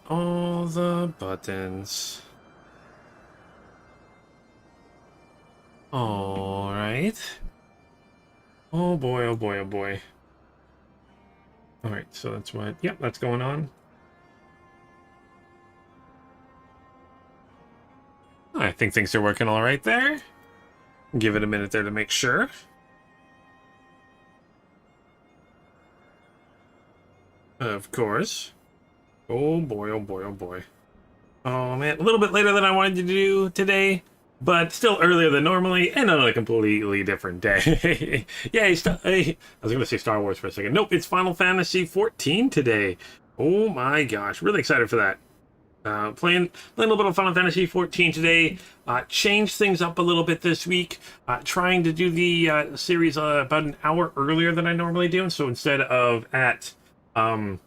all the buttons. All right. Oh boy, oh boy, oh boy. All right, so that's what, yep, that's going on. I think things are working all right there. Give it a minute there to make sure. Of course. Oh boy, oh boy, oh boy. Oh man, a little bit later than I wanted to do today, but still earlier than normally, and on a completely different day. Yay, hey, I was going to say Star Wars for a second. Nope, it's Final Fantasy XIV today. Oh my gosh, really excited for that. Playing a little bit of Final Fantasy XIV today. Changed things up a little bit this week. Trying to do the series about an hour earlier than I normally do. So instead of at 2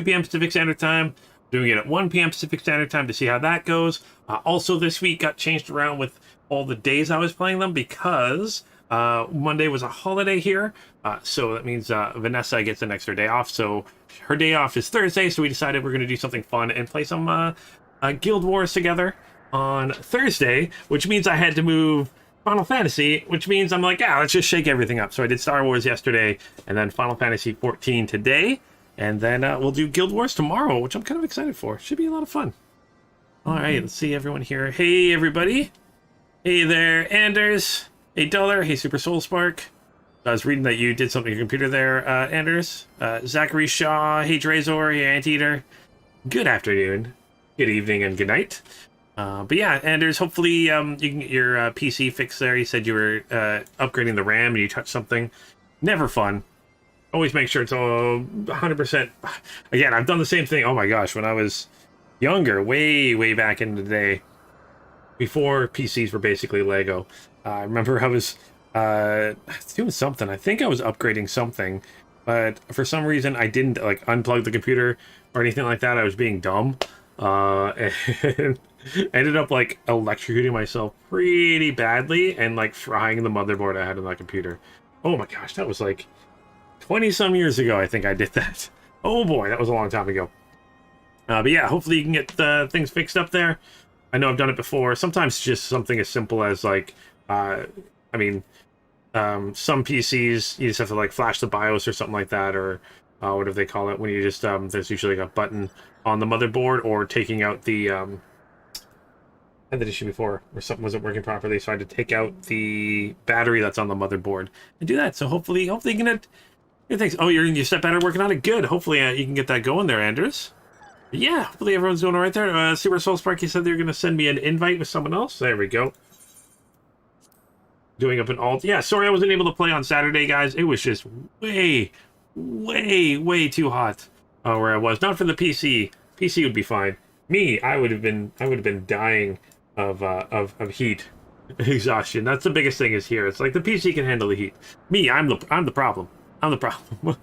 p.m. Pacific Standard Time, doing it at 1 p.m. Pacific Standard Time to see how that goes. Also, this week got changed around with all the days I was playing them because Monday was a holiday here. So that means Vanessa gets an extra day off. So her day off is Thursday. So we decided we're going to do something fun and play some Guild Wars together on Thursday, which means I had to move Final Fantasy, which means I'm like, let's just shake everything up. So I did Star Wars yesterday and then Final Fantasy XIV today. And then we'll do Guild Wars tomorrow, which I'm kind of excited for. Should be a lot of fun. All right, let's see everyone here. Hey, everybody. Hey there, Anders. Hey, Dollar. Hey, Super Soul Spark. I was reading that you did something on your computer there, Anders. Zachary Shaw. Hey, Drazor. Hey, Anteater. Good afternoon, good evening, and good night. But yeah, Anders, hopefully you can get your PC fixed there. You said you were upgrading the RAM and you touched something. Never fun. Always make sure it's all 100%. Again, I've done the same thing. Oh my gosh, when I was younger, way back in the day, before PCs were basically Lego. I remember I was doing something. I think I was upgrading something, but for some reason I didn't like unplug the computer or anything like that. I was being dumb, and I ended up like electrocuting myself pretty badly and like frying the motherboard I had on that computer. Oh my gosh, that was like 20 some years ago. I think I did that. Oh boy, that was a long time ago. But yeah, hopefully you can get things fixed up there. I know I've done it before. Sometimes just something as simple as like, some PCs, you just have to like flash the BIOS or something like that, or whatever they call it when you just, there's usually a button on the motherboard, or taking out the, I had that issue before where something wasn't working properly, so I had to take out the battery that's on the motherboard and do that. So hopefully you can get things. Oh, you step better working on it. Good. Hopefully you can get that going there, Anders. Yeah, hopefully everyone's going all right there. Super Soul Sparky said they're going to send me an invite with someone else. There we go. Doing up an alt. Yeah, sorry I wasn't able to play on Saturday, guys. It was just way too hot where I was. Not for the PC. PC would be fine. Me, I would have been dying of heat exhaustion. That's the biggest thing is here. It's like the PC can handle the heat. Me, I'm the problem. I'm the problem.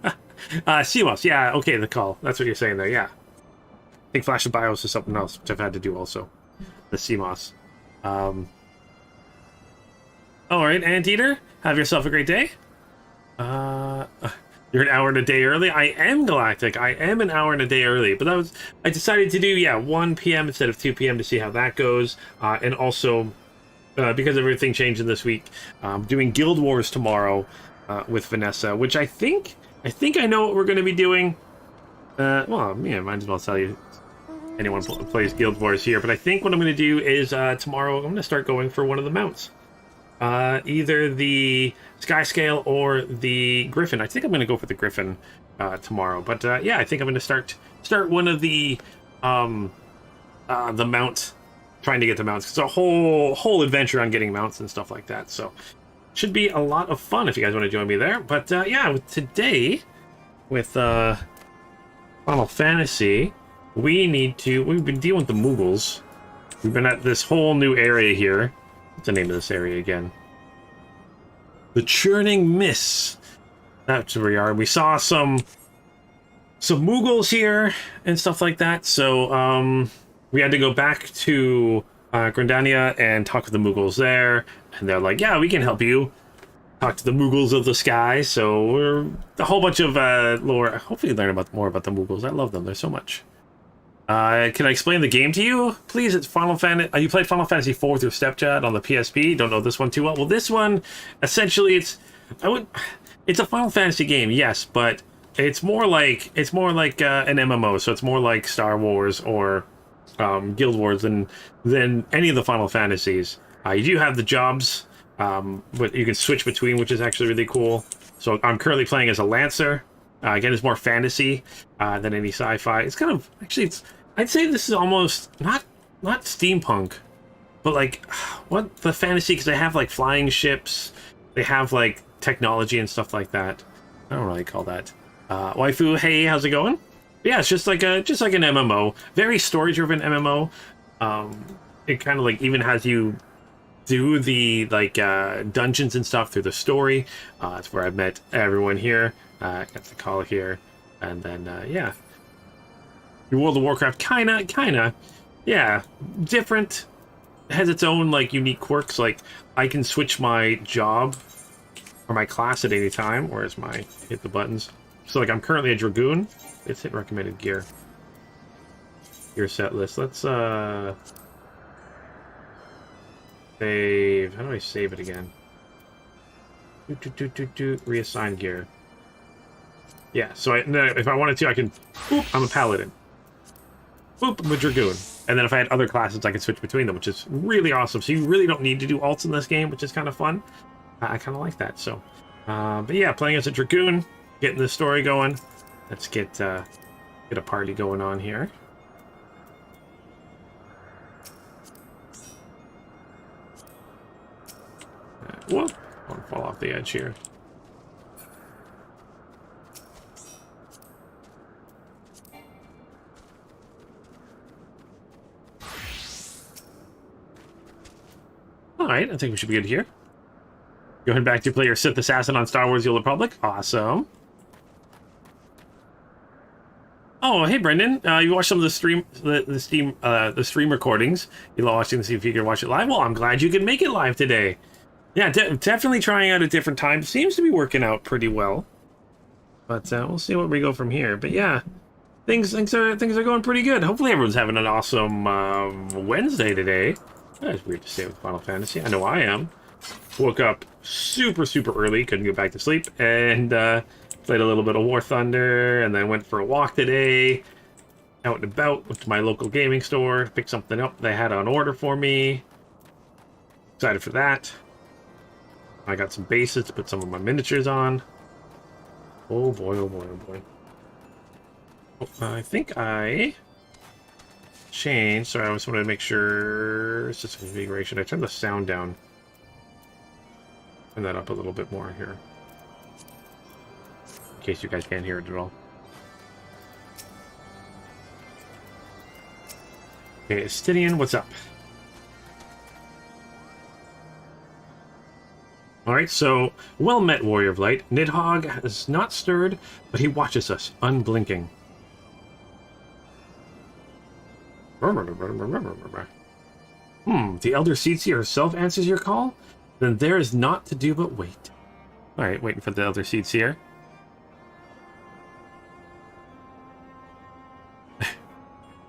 CMOS, yeah, okay, the call. That's what you're saying there, yeah. I think Flash of BIOS is something else, which I've had to do also. The CMOS. Alright, Anteater, have yourself a great day. You're an hour and a day early? I am Galactic. I am an hour and a day early. But I decided to do, 1 p.m. instead of 2 p.m. to see how that goes. And also, because everything changed in this week, doing Guild Wars tomorrow with Vanessa, which I think I know what we're going to be doing. Might as well tell you. Anyone plays Guild Wars here, but I think what I'm going to do is tomorrow I'm going to start going for one of the mounts, either the Skyscale or the Griffin. I think I'm going to go for the Griffin tomorrow, but I think I'm going to start one of the mounts, trying to get the mounts. It's a whole adventure on getting mounts and stuff like that. So should be a lot of fun if you guys want to join me there. But today with Final Fantasy. We've been dealing with the Moogles. We've been at this whole new area here. What's the name of this area again? The Churning Mists. That's where we are. We saw some Moogles here and stuff like that. So we had to go back to Grandania and talk with the Moogles there. And they're like, yeah, we can help you. talk to the Muggles of the sky. So we're a whole bunch of lore. Hopefully, learn more about the Muggles. I love them. There's so much. Can I explain the game to you, please? It's Final Fantasy. You played Final Fantasy IV through Stepchat on the PSP. Don't know this one too well. Well, this one, essentially, it's a Final Fantasy game, yes, but it's more like an MMO. So it's more like Star Wars or Guild Wars than any of the Final Fantasies. You do have the jobs, but you can switch between, which is actually really cool. So I'm currently playing as a Lancer. Again, it's more fantasy than any sci-fi. It's kind of I'd say this is almost not steampunk, but like what the fantasy, because they have like flying ships, they have like technology and stuff like that. I don't really call that. Waifu, hey, how's it going? Yeah, it's just like an MMO, very story-driven MMO. It kind of like even has you do the like dungeons and stuff through the story. It's where I've met everyone here. Got the call here, and then yeah, your World of Warcraft kinda, yeah, different. It has its own like unique quirks. Like I can switch my job or my class at any time. Where's my hit the buttons? So like I'm currently a Dragoon. Let's hit recommended gear. Gear set list. Let's save. How do I save it again? Reassign gear. Yeah, so if I wanted to, I can. Boop, I'm a paladin. Boop, I'm a dragoon. And then if I had other classes, I could switch between them, which is really awesome. So you really don't need to do alts in this game, which is kind of fun. I kind of like that. So, but yeah, playing as a dragoon, getting the story going. Let's get a party going on here. Whoop! I want to fall off the edge here. Alright, I think we should be good here. Going back to play your Sith Assassin on Star Wars The Old Republic. Awesome. Oh, hey Brendan. You watched some of the stream recordings. You love watching to see if you can watch it live. Well, I'm glad you can make it live today. Yeah, definitely trying out at different times. Seems to be working out pretty well. But we'll see where we go from here. But yeah, things are going pretty good. Hopefully everyone's having an awesome Wednesday today. That's weird to say with Final Fantasy. I know I am. Woke up super early, couldn't go back to sleep, and played a little bit of War Thunder, and then went for a walk today. Out and about, went to my local gaming store, picked something up they had on order for me. Excited for that. I got some bases to put some of my miniatures on. Oh boy, oh boy, oh boy. Oh, I think I changed. Sorry, I just wanted to make sure. System configuration. I turned the sound down. Turn that up a little bit more here. In case you guys can't hear it at all. Okay, Estidian, what's up? Alright, so, well met, Warrior of Light. Nidhogg has not stirred, but he watches us, unblinking. The Elder Seedseer herself answers your call? Then there is naught to do but wait. Alright, waiting for the Elder Seedseer.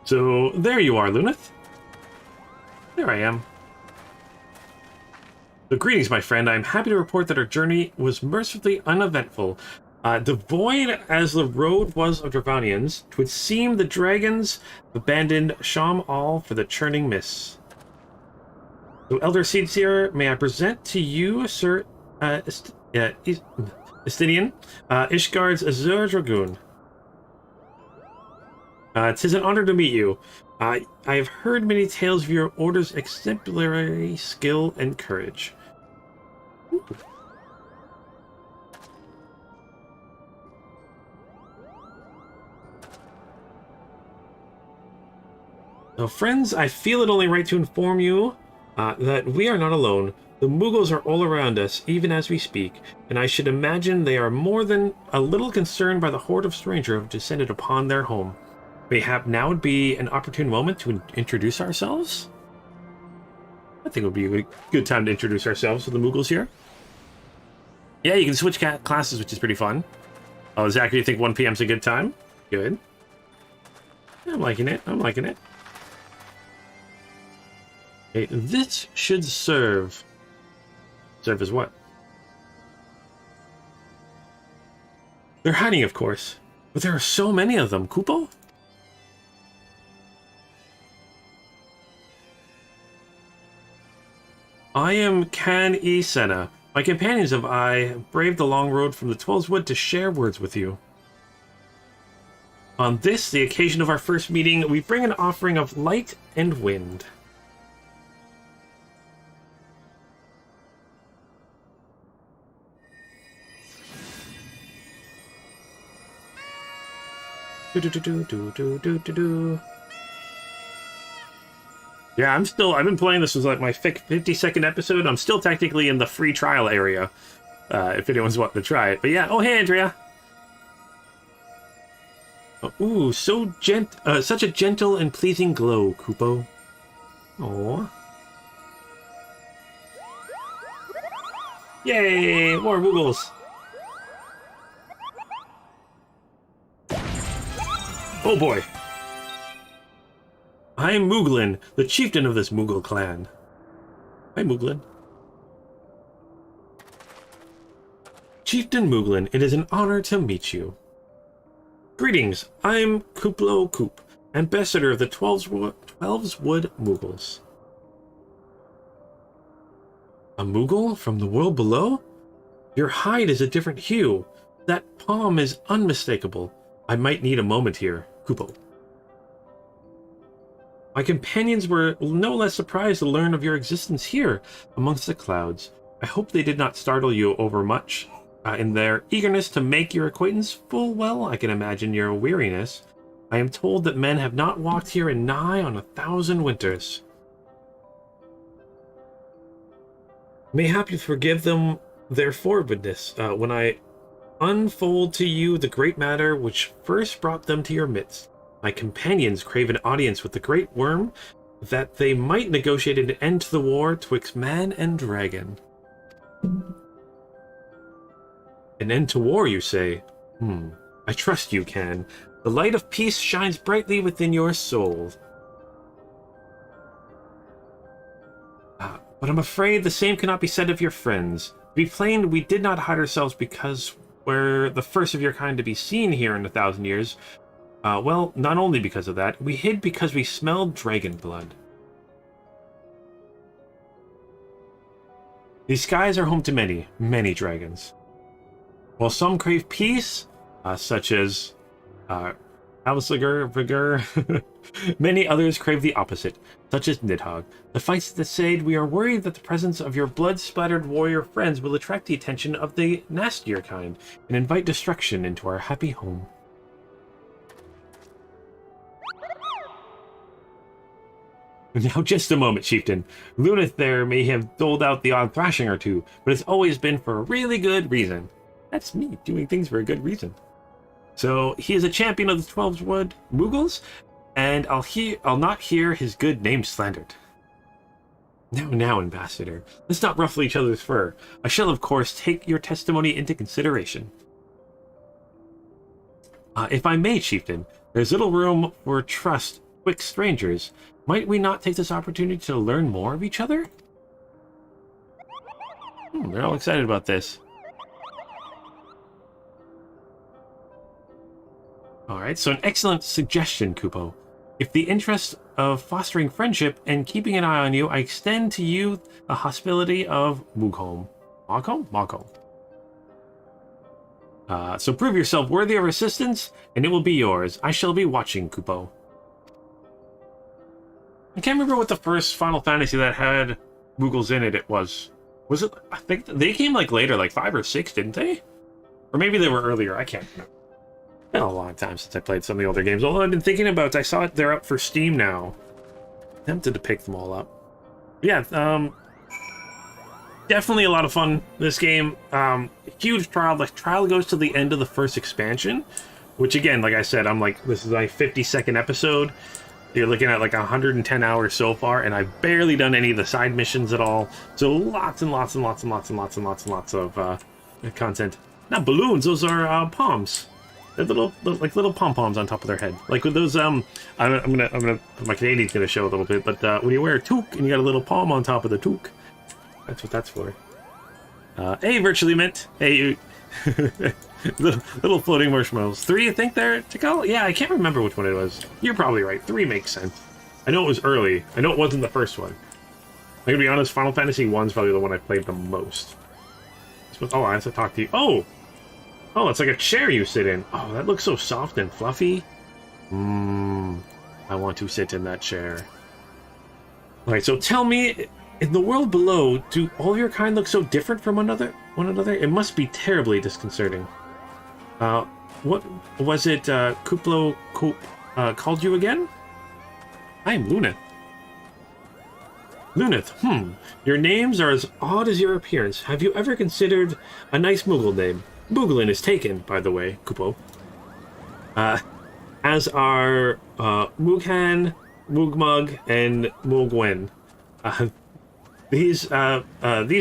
So, there you are, Luneth. There I am. So, greetings, my friend. I am happy to report that our journey was mercifully uneventful. Devoid as the road was of Dravanians, 'twould seem the dragons abandoned Sham all for the churning mists. So, Elder Seedseer, may I present to you, Sir Estidian, Ishgard's Azure Dragoon. 'Tis an honor to meet you. I have heard many tales of your order's exemplary skill and courage. Ooh. So, friends, I feel it only right to inform you that we are not alone. The Muggles are all around us, even as we speak, and I should imagine they are more than a little concerned by the horde of strangers who have descended upon their home. Mayhap now would be an opportune moment to introduce ourselves? I think it would be a good time to introduce ourselves to the Muggles here. Yeah, you can switch classes, which is pretty fun. Oh, Zachary, you think 1 p.m.'s a good time? Good. I'm liking it. I'm liking it. Okay, this should serve. Serve as what? They're hiding, of course. But there are so many of them. Kupo? I am Kan E. Senna. My companions of I have braved the long road from the Twelves Wood to share words with you. On this, the occasion of our first meeting, we bring an offering of light and wind. Yeah, I've been playing this as like my 50-second episode. I'm still technically in the free trial area, if anyone's wanting to try it. But yeah, oh hey, Andrea. Ooh, such a gentle and pleasing glow, Kupo. Aww. Yay, more Moogles. Oh boy. I am Mooglin, the chieftain of this Moogle clan. Hi, Mooglin. Chieftain Mooglin, it is an honor to meet you. Greetings, I'm Kuplo Koop, ambassador of the Twelves Wood Moogles. A Moogle from the world below? Your hide is a different hue. That palm is unmistakable. I might need a moment here, Kupo. My companions were no less surprised to learn of your existence here, amongst the clouds. I hope they did not startle you overmuch. In their eagerness to make your acquaintance, full well I can imagine your weariness. I am told that men have not walked here in nigh on 1,000 winters. Mayhap you forgive them their forwardness, when I unfold to you the great matter which first brought them to your midst. My companions crave an audience with the great worm, that they might negotiate an end to the war twixt man and dragon. An end to war, you say? I trust you can. The light of peace shines brightly within your soul. But I'm afraid the same cannot be said of your friends. To be plain, we did not hide ourselves because we're the first of your kind to be seen here in 1,000 years. Well, not only because of that, we hid because we smelled dragon blood. These skies are home to many, many dragons. While some crave peace, such as Vigor, many others crave the opposite, such as Nidhogg. Suffice it to say, we are worried that the presence of your blood-splattered warrior friends will attract the attention of the nastier kind and invite destruction into our happy home. Now, just a moment, Chieftain. Lunith there may have doled out the odd thrashing or two, but it's always been for a really good reason. That's me, doing things for a good reason. So, he is a champion of the Twelveswood Moogles, and I'll not hear his good name slandered. Now, Ambassador, let's not ruffle each other's fur. I shall, of course, take your testimony into consideration. If I may, Chieftain, there's little room for trust twixt strangers. Might we not take this opportunity to learn more of each other? They're all excited about this. Alright, so an excellent suggestion, Kupo. If the interest of fostering friendship and keeping an eye on you, I extend to you the hospitality of Moogholm. Mogholm? So prove yourself worthy of assistance, and it will be yours. I shall be watching, Kupo. I can't remember what the first Final Fantasy that had Moogles in it was. Was it? I think they came like later, like 5 or 6, didn't they? Or maybe they were earlier. I can't remember. It's been a long time since I played some of the older games. Although I've been thinking about, I saw it, they're up for Steam now. Tempted to pick them all up. Yeah, definitely a lot of fun, this game. Huge trial. The trial goes to the end of the first expansion, which again, like I said, this is my 50-second episode. You're looking at like 110 hours so far, and I've barely done any of the side missions at all. So lots and lots and lots and lots and lots and lots and lots of content. Not balloons, those are palms. They're like little pom-poms on top of their head. Like with those, I'm gonna, my Canadian's gonna show a little bit, but when you wear a toque and you got a little palm on top of the toque, that's what that's for. Hey, Virtually Mint. Hey, you. little floating marshmallows. 3, you think they're to go? Yeah, I can't remember which one it was. You're probably right. 3 makes sense. I know it was early. I know it wasn't the first one. I'm gonna be honest, Final Fantasy 1's probably the one I played the most. Oh, I have to talk to you. Oh! Oh, it's like a chair you sit in. Oh, that looks so soft and fluffy. I want to sit in that chair. Alright, so tell me, in the world below, do all of your kind look so different from one another? It must be terribly disconcerting. What was it, Kuplo called you again? I am Lunith. Lunith, Your names are as odd as your appearance. Have you ever considered a nice Moogle name? Mooglin is taken, by the way, Kupo. As are Mooghan, Moogmug, and Moogwen. These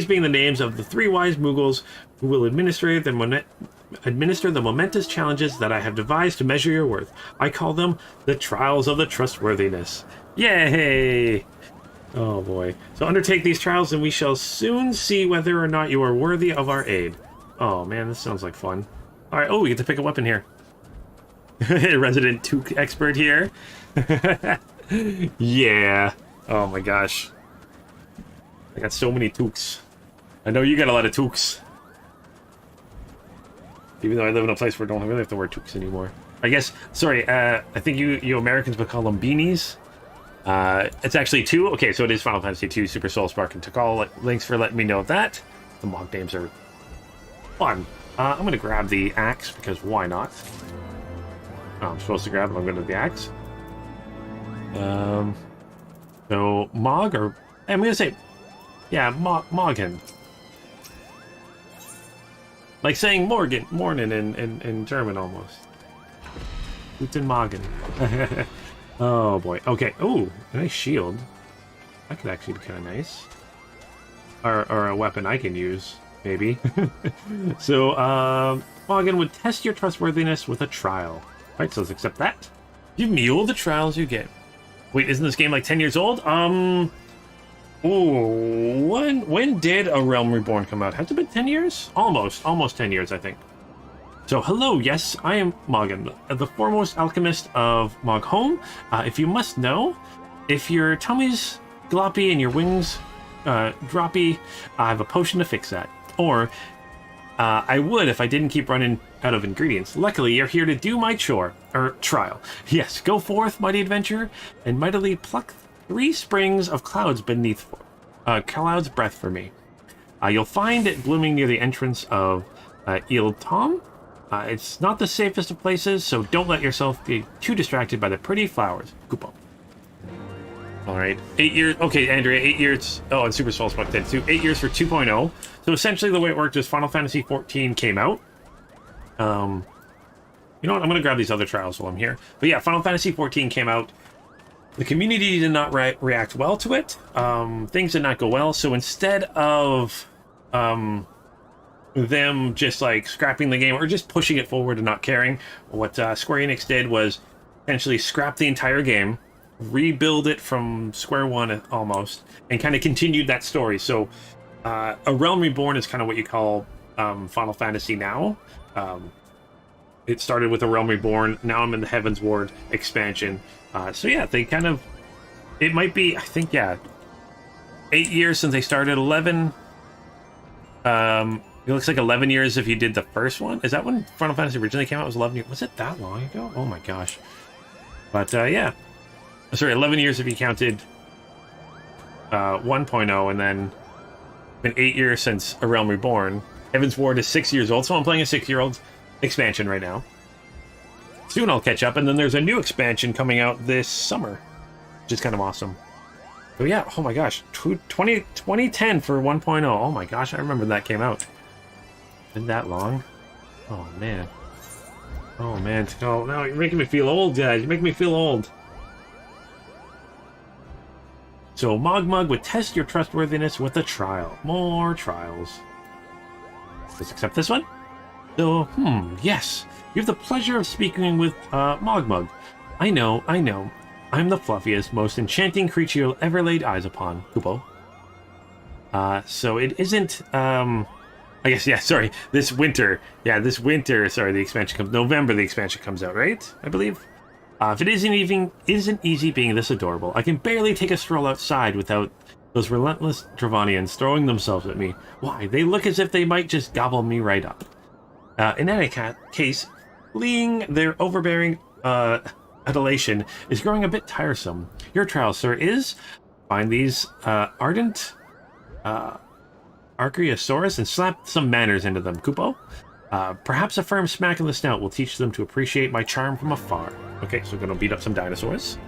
being the names of the 3 wise Moogles who will administer the momentous challenges that I have devised to measure your worth. I call them the Trials of the Trustworthiness. Yay! Oh boy. So undertake these trials and we shall soon see whether or not you are worthy of our aid. Oh man, this sounds like fun. Alright, oh, we get to pick a weapon here. Resident Toque expert here. Yeah. Oh my gosh. I got so many toques. I know you got a lot of toques. Even though I live in a place where I don't really have to wear toques anymore. I guess, sorry, I think you Americans would call them beanies. It's actually 2. Okay, so it is Final Fantasy 2 Super Soul Spark and Tikal. Thanks for letting me know that. The mock names are fun. I'm going to grab the axe because why not? Oh, I'm supposed to grab it. I'm going to the axe. So Mog or I'm going to say, yeah, Morgan. Like saying morning in German almost. Guten Morgen. Oh boy. Okay. Oh, a nice shield. That could actually be kind of nice. Or a weapon I can use, maybe. So, Morgan would test your trustworthiness with a trial. Alright, so let's accept that. Give me all the trials you get. Wait, isn't this game like 10 years old? Ooh, when did a Realm Reborn come out? Has it been 10 years? Almost 10 years, I think. So, hello, yes, I am Morgan, the foremost alchemist of Mogholm. If you must know, if your tummy's gloppy and your wings droppy, I have a potion to fix that. Or, I would if I didn't keep running out of ingredients. Luckily, you're here to do my trial. Yes, go forth, mighty adventurer, and mightily pluck 3 springs of clouds beneath Cloud's breath for me. You'll find it blooming near the entrance of Il Tom. It's not the safest of places, so don't let yourself be too distracted by the pretty flowers. Kupo. Alright, 8 years. Okay, Andrea, 8 years. Oh, and Super Soul Spark 10 too. 8 years for 2.0. So essentially the way it worked is Final Fantasy XIV came out. You know what? I'm going to grab these other trials while I'm here. But yeah, Final Fantasy XIV came out. The community did not react well to it. Things did not go well. So instead of them just like scrapping the game or just pushing it forward and not caring, what Square Enix did was essentially scrap the entire game, rebuild it from square one almost, and kind of continued that story. So a Realm Reborn is kind of what you call Final Fantasy now. It started with a Realm Reborn. Now I'm in the Heaven's Ward expansion. So yeah, they kind of, it might be, I think, yeah, 8 years since they started, 11. It looks like 11 years if you did the first one. Is that when Final Fantasy originally came out? It was 11 years. Was it that long ago? Oh my gosh. But yeah. Sorry, 11 years if you counted 1.0, and then been 8 years since A Realm Reborn. Heaven's Ward is 6 years old, so I'm playing a 6-year-old expansion right now. Soon I'll catch up, and then there's a new expansion coming out this summer, which is kind of awesome. But yeah, oh my gosh, 2010 for 1.0. Oh my gosh, I remember that came out. Been that long? Oh man. Oh man, oh no, you're making me feel old, guys. You're making me feel old. So Mogmug would test your trustworthiness with a trial. More trials. Let's accept this one. So, yes. You have the pleasure of speaking with Mogmug. I know. I'm the fluffiest, most enchanting creature you'll ever laid eyes upon, Kupo. So it isn't, I guess, yeah, sorry, this winter, sorry, the expansion comes, November the expansion comes out, right? I believe? If it isn't easy being this adorable, I can barely take a stroll outside without those relentless Dravanians throwing themselves at me. Why, they look as if they might just gobble me right up. In any case, fleeing their overbearing, adulation is growing a bit tiresome. Your trial, sir, is find these, ardent, Archaeosaurus and slap some manners into them, Kupo. Perhaps a firm smack in the snout will teach them to appreciate my charm from afar. Okay, so we're gonna beat up some dinosaurs.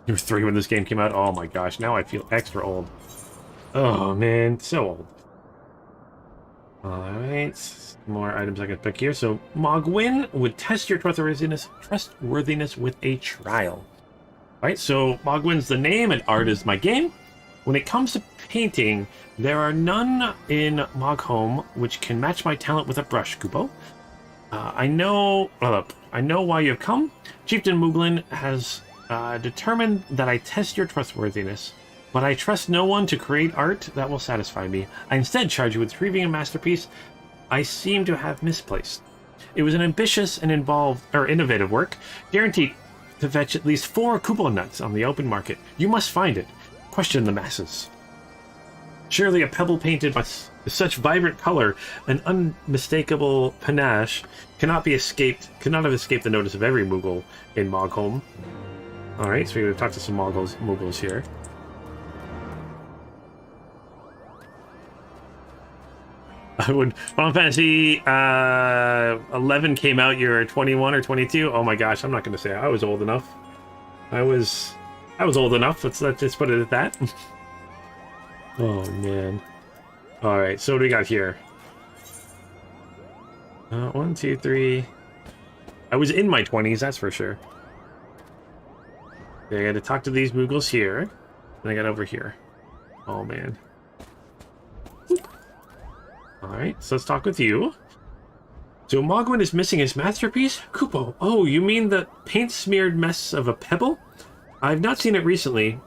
You were 3 when this game came out? Oh my gosh, now I feel extra old. Oh man, so old. Alright, more items I can pick here. So, Mogwin would test your trustworthiness with a trial. Alright, so Mogwin's the name and art is my game. When it comes to painting, there are none in Mogholm which can match my talent with a brush, Kupo. I know why you have come. Chieftain Muglin has determined that I test your trustworthiness, but I trust no one to create art that will satisfy me. I instead charge you with retrieving a masterpiece I seem to have misplaced. It was an ambitious and innovative work, guaranteed to fetch at least 4 Kupo nuts on the open market. You must find it. Question the masses. Surely a pebble painted with such vibrant color and unmistakable panache cannot have escaped the notice of every Moogle in Mogholm. Alright, so we're going to talk to some Moogles here. When Final Fantasy 11 came out, you were 21 or 22. Oh my gosh, I'm not going to say I was old enough. I was old enough. Let's just put it at that. Oh man. All right, so what do we got here? 1, 2, 3. I was in my 20s, that's for sure. Okay, I got to talk to these Moogles here, and I got over here. Oh man. Alright, so let's talk with you. So Mogwin is missing his masterpiece? Kupo, oh, you mean the paint-smeared mess of a pebble? I've not seen it recently,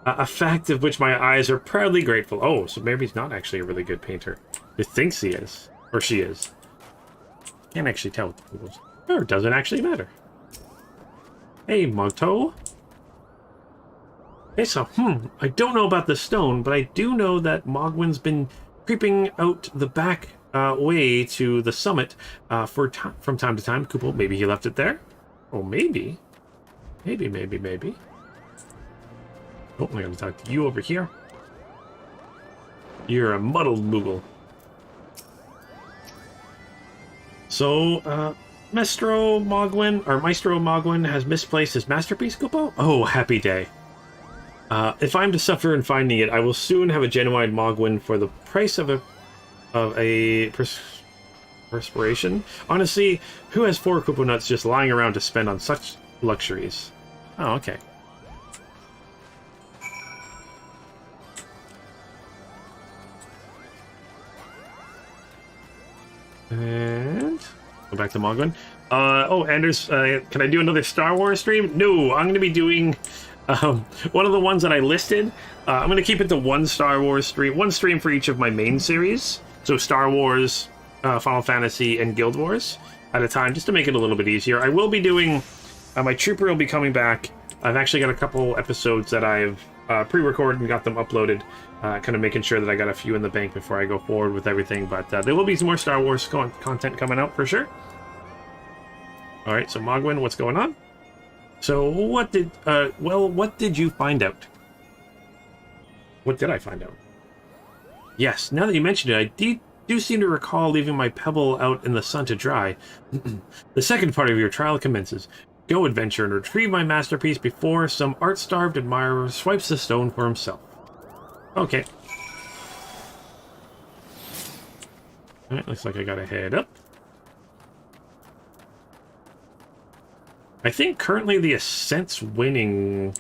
a fact of which my eyes are proudly grateful. Oh, so maybe he's not actually a really good painter. He thinks he is. Or she is. Can't actually tell with the Moogles. Or it doesn't actually matter. Hey, Mogto. Okay, so, I don't know about the stone, but I do know that Mogwin's been creeping out the back way to the summit from time to time. Kupo, maybe he left it there? Oh, maybe. Maybe. Oh, I'm going to talk to you over here. You're a muddled Moogle. So, Maestro Mogwin has misplaced his masterpiece, Kupo? Oh, happy day. If I'm to suffer in finding it, I will soon have a genuine Mogwin for the price of a perspiration. Honestly, who has 4 Kupo nuts just lying around to spend on such luxuries? Oh, okay. And go back to Mogwin. Oh, Anders, can I do another Star Wars stream? No, I'm going to be doing one of the ones that I listed. I'm going to keep it to one Star Wars stream, one stream for each of my main series. So Star Wars, Final Fantasy, and Guild Wars at a time, just to make it a little bit easier. I will be doing, my Trooper will be coming back. I've actually got a couple episodes that I've pre-recorded and got them uploaded, kind of making sure that I got a few in the bank before I go forward with everything. But there will be some more Star Wars content coming out for sure. All right, so Mogwin, what's going on? So what did you find out? What did I find out? Yes, now that you mentioned it, I do seem to recall leaving my pebble out in the sun to dry. The second part of your trial commences. Go adventure and retrieve my masterpiece before some art-starved admirer swipes the stone for himself. Okay. Alright, looks like I gotta head up. I think currently the Ascent's winning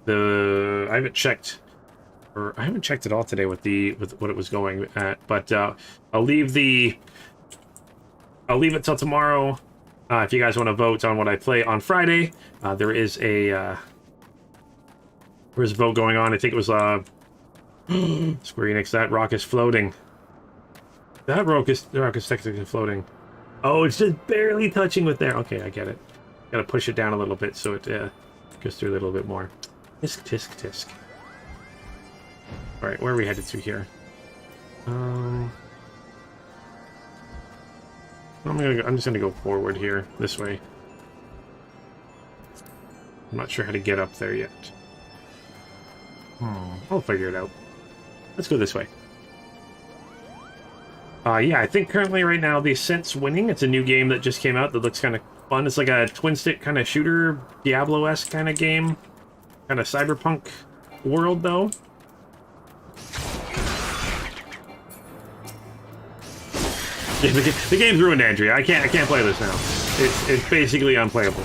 the... I haven't checked Or I haven't checked it all today with what it was going at, but I'll leave it till tomorrow. If you guys want to vote on what I play on Friday, there is a vote going on. I think it was Square Enix. That rock is floating. The rock is technically floating. Oh, it's just barely touching with there. Okay, I get it. Gotta push it down a little bit so it goes through a little bit more. Tisk, tisk, tisk. Alright, where are we headed to here? I'm just gonna go forward here, this way. I'm not sure how to get up there yet. I'll figure it out. Let's go this way. Yeah, I think currently right now the Ascent's winning. It's a new game that just came out that looks kind of fun. It's like a twin-stick kind of shooter, Diablo-esque kind of game. Kind of cyberpunk world, though. Yeah, the game's ruined, Andrea. I can't play this now. It's basically unplayable.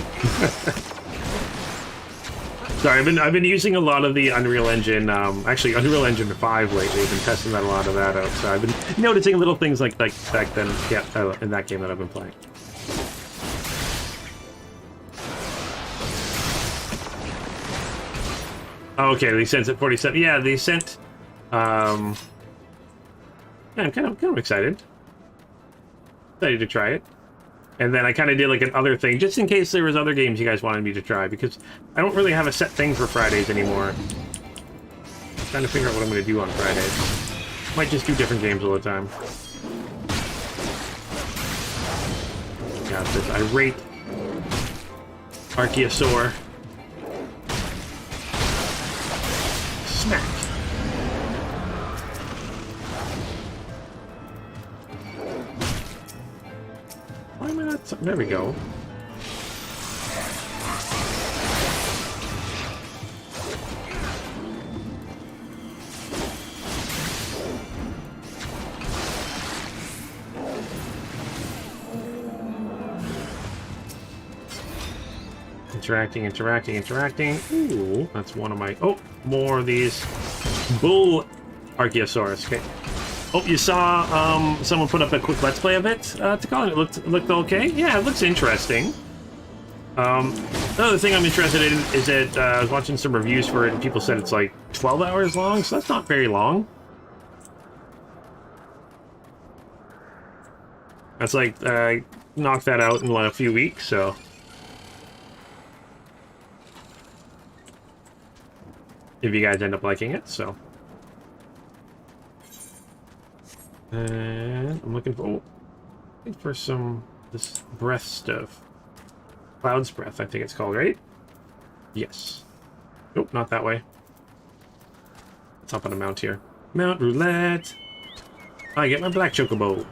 Sorry, I've been using a lot of the Unreal Engine, actually Unreal Engine 5 lately. I've been testing a lot of that out, so I've been noticing little things like back then, yeah, in that game that I've been playing. Oh, okay, the Ascent's at 47. Yeah, the Ascent. Yeah, I'm kind of excited. Excited to try it. And then I kind of did like another thing, just in case there was other games you guys wanted me to try, because I don't really have a set thing for Fridays anymore. I'm trying to figure out what I'm going to do on Fridays. Might just do different games all the time. Got this irate Archaeosaur. Smack. Why am I not... There we go. Interacting. Ooh, that's one of my... Oh, more of these bull Archaeosaurus. Okay. Oh, you saw someone put up a quick Let's Play of it, to call it. It looked okay. Yeah, it looks interesting. Another thing I'm interested in is that I was watching some reviews for it, and people said it's like 12 hours long, so that's not very long. That's like, knock that out in like a few weeks, so... if you guys end up liking it, so... And I'm looking for some this breath stuff. Cloud's breath, I think it's called, right? Yes. Nope, not that way. Let's hop on a mount here. Mount roulette. I get my black chocobo.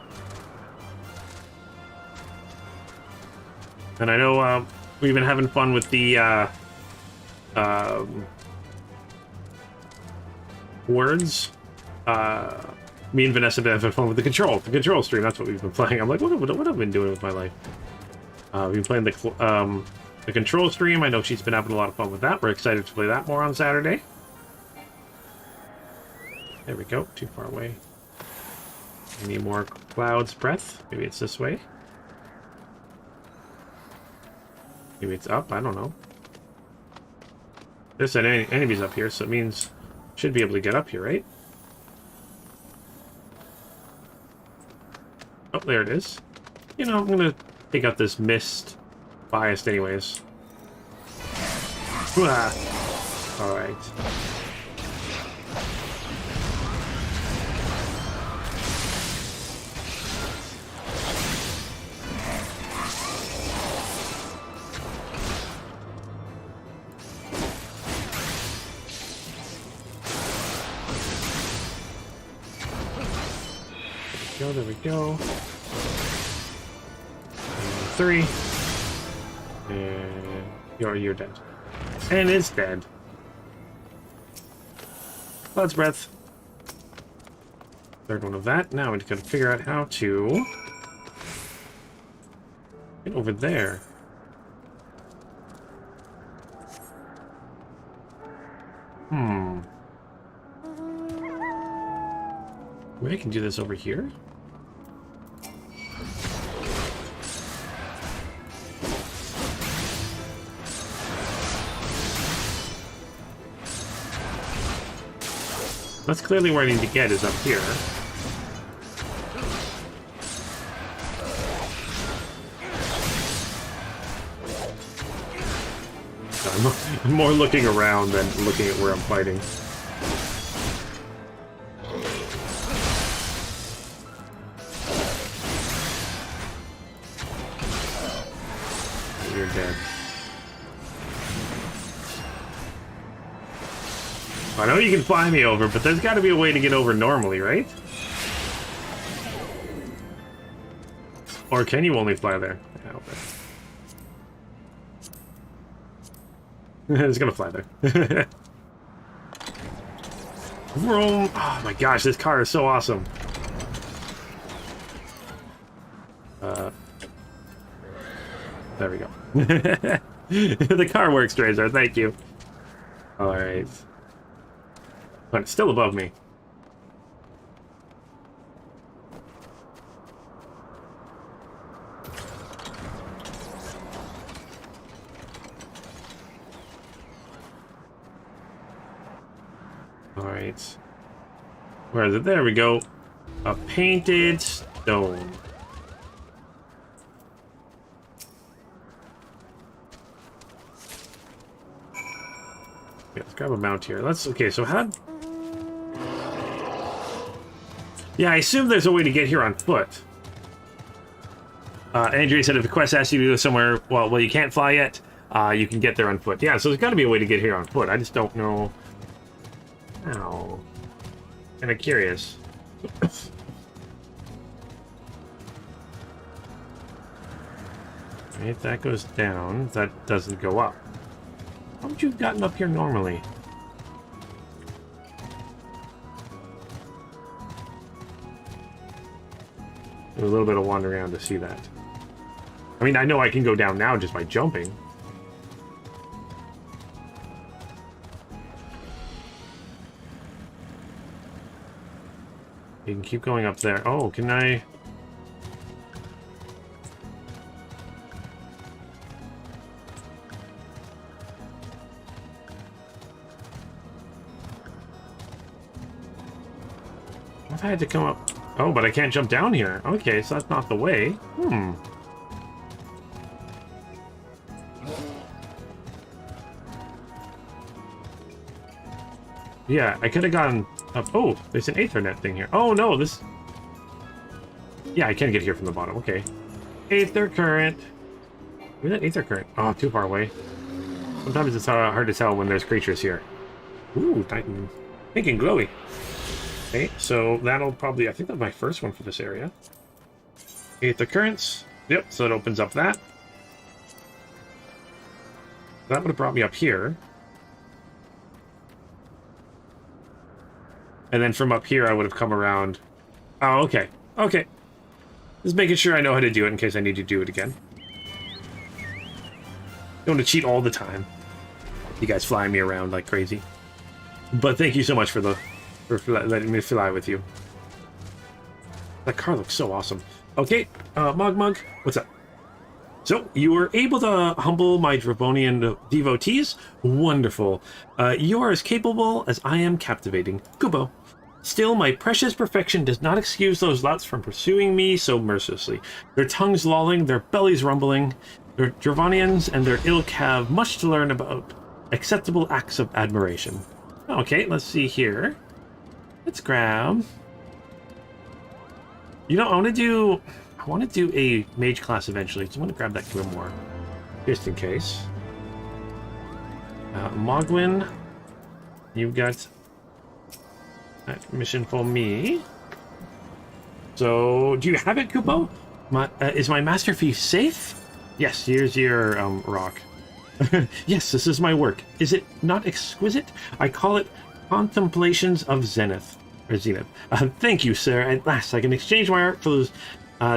And I know we've been having fun with the words. Me and Vanessa have been having fun with the control stream. That's what we've been playing. I'm like, what have I been doing with my life? We've been playing the control stream. I know she's been having a lot of fun with that. We're excited to play that more on Saturday. There we go. Too far away. I need more Cloud's breath. Maybe it's this way. Maybe it's up. I don't know. There's an enemies up here, so it means should be able to get up here, right? Oh, there it is. You know, I'm gonna take out this mist biased anyways. Alright. There we go. 3. And you're dead. And it's dead. Cloud's breath. Third one of that. Now we gotta figure out how to get over there. Maybe I can do this over here. That's clearly where I need to get, is up here. I'm more looking around than looking at where I'm fighting. You're dead. I know you can fly me over, but there's got to be a way to get over normally, right? Or can you only fly there? Yeah, okay. It's gonna fly there. Vroom. Oh my gosh, this car is so awesome. There we go. The car works, Tracer. Thank you. Alright. But it's still above me. Alright. Where is it? There we go. A painted stone. Yeah, let's grab a mount here. Okay, so how... Yeah, I assume there's a way to get here on foot. Andrea said if the quest asks you to go somewhere, well, you can't fly yet, you can get there on foot. Yeah, so there's got to be a way to get here on foot. I just don't know how. Kind of curious. Right, that goes down. That doesn't go up. How would you have gotten up here normally? A little bit of wandering around to see that. I mean, I know I can go down now just by jumping. You can keep going up there. Oh, can I... I had to come up... Oh, but I can't jump down here. Okay, so that's not the way. Yeah, I could have gone up... Oh, there's an Aethernet thing here. Oh, no, this... Yeah, I can get here from the bottom. Okay. Aether current. Where's that Aether current? Oh, too far away. Sometimes it's hard to tell when there's creatures here. Ooh, Titan. Pink and glowy. Okay, so that'll probably... I think that's my first one for this area. Aether currents. Yep, so it opens up that. That would have brought me up here. And then from up here, I would have come around... Oh, okay. Okay. Just making sure I know how to do it in case I need to do it again. Don't want to cheat all the time. You guys flying me around like crazy. But thank you so much for letting me fly with you. That car looks so awesome. Okay, Mug, what's up? So, you were able to humble my Dravonian devotees? Wonderful. You are as capable as I am captivating. Kubo. Still, my precious perfection does not excuse those louts from pursuing me so mercilessly. Their tongues lolling, their bellies rumbling. Their Dravonians and their ilk have much to learn about acceptable acts of admiration. Okay, let's see here. Let's grab... You know, I want to do a mage class eventually, so I want to grab that Grimoire, just in case. Mogwin, you've got that mission for me. So, do you have it, Kupo? Is my master thief safe? Yes, here's your rock. Yes, this is my work. Is it not exquisite? I call it Contemplations of Zenith. Or Zenith. Thank you, sir. At last, I can exchange my art for those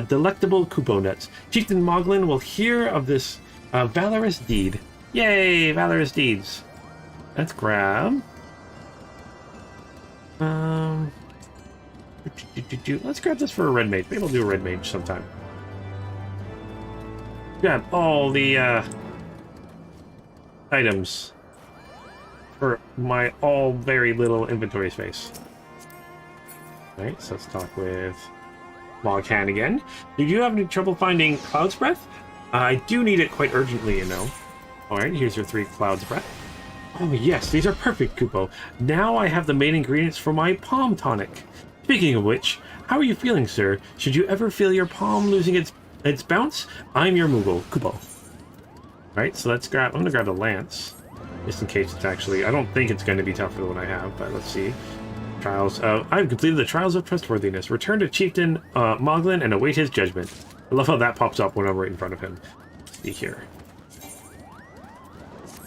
delectable Kupo nuts. Chieftain Moglin will hear of this valorous deed. Yay, valorous deeds. Let's grab... Let's grab this for a red mage. Maybe I'll do a red mage sometime. Grab all the items for my all very little inventory space. Alright, so let's talk with Loghan again. Did you have any trouble finding Cloud's Breath? I do need it quite urgently, you know. Alright, here's your 3 Cloud's Breath. Oh yes, these are perfect, Kupo. Now I have the main ingredients for my palm tonic. Speaking of which, how are you feeling, sir? Should you ever feel your palm losing its bounce? I'm your Moogle, Kupo. Alright, so let's grab... I'm gonna grab a lance. Just in case it's actually... I don't think it's going to be tougher than what I have, but let's see. Trials... I've completed the Trials of Trustworthiness. Return to Chieftain Moglin and await his judgment. I love how that pops up when I'm right in front of him. Let's see here.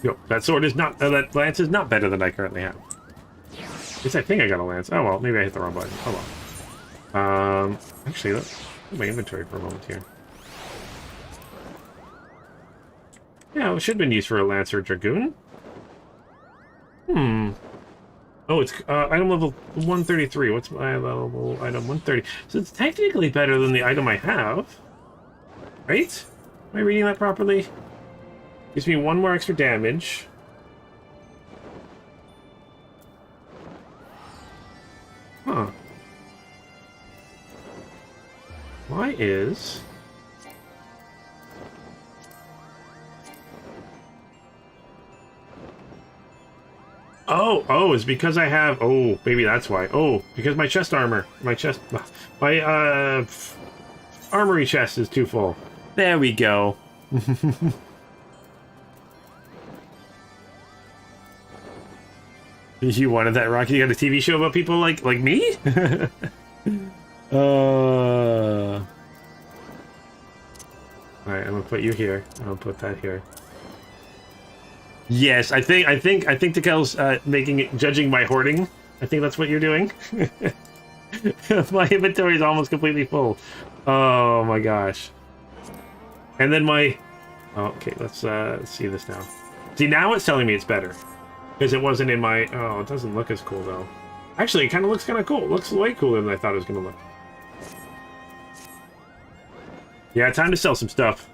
Yo, that sword is not... that lance is not better than I currently have. At least I think I got a lance. Oh well, maybe I hit the wrong button. Oh well. Actually, let's my inventory for a moment here. Yeah, it should have been used for a lance or a dragoon. Oh, it's item level 133. What's my level item 130? So it's technically better than the item I have. Right? Am I reading that properly? Gives me 1 more extra damage. Huh. Why is... Oh, it's because I have... Oh, maybe that's why. Oh, because my chest armor... My armory chest is too full. There we go. You wanted that, Rocky? You got a TV show about people like me? Alright, I'm gonna put you here. I'll put that here. Yes, I think Tikel's judging my hoarding. I think that's what you're doing. My inventory is almost completely full. Oh my gosh. And then my... Oh, okay, let's see this now. See, now it's telling me it's better. Because it wasn't in my... Oh, it doesn't look as cool, though. Actually, it kind of looks kind of cool. It looks way cooler than I thought it was going to look. Yeah, time to sell some stuff.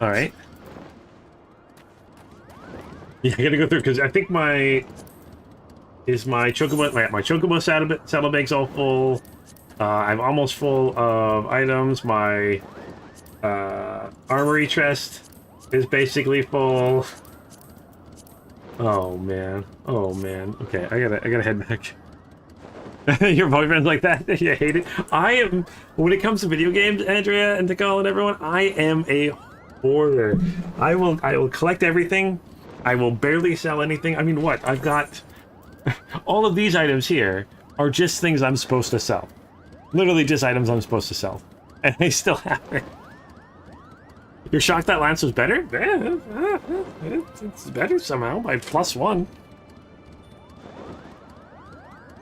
Alright. Yeah, I gotta go through, because I think my Chocobo... My Chocobo saddlebag's all full. I'm almost full of items. My armory chest is basically full. Oh man. Oh man. Okay, I gotta head back. Your boyfriend's like that? You hate it? I am, when it comes to video games, Andrea and Tikal and everyone, I am a hoarder. I will collect everything. I will barely sell anything. I mean, what? I've got all of these items here are just things I'm supposed to sell. Literally just items I'm supposed to sell. And I still have it. You're shocked that lance was better? Yeah, it's better somehow by +1.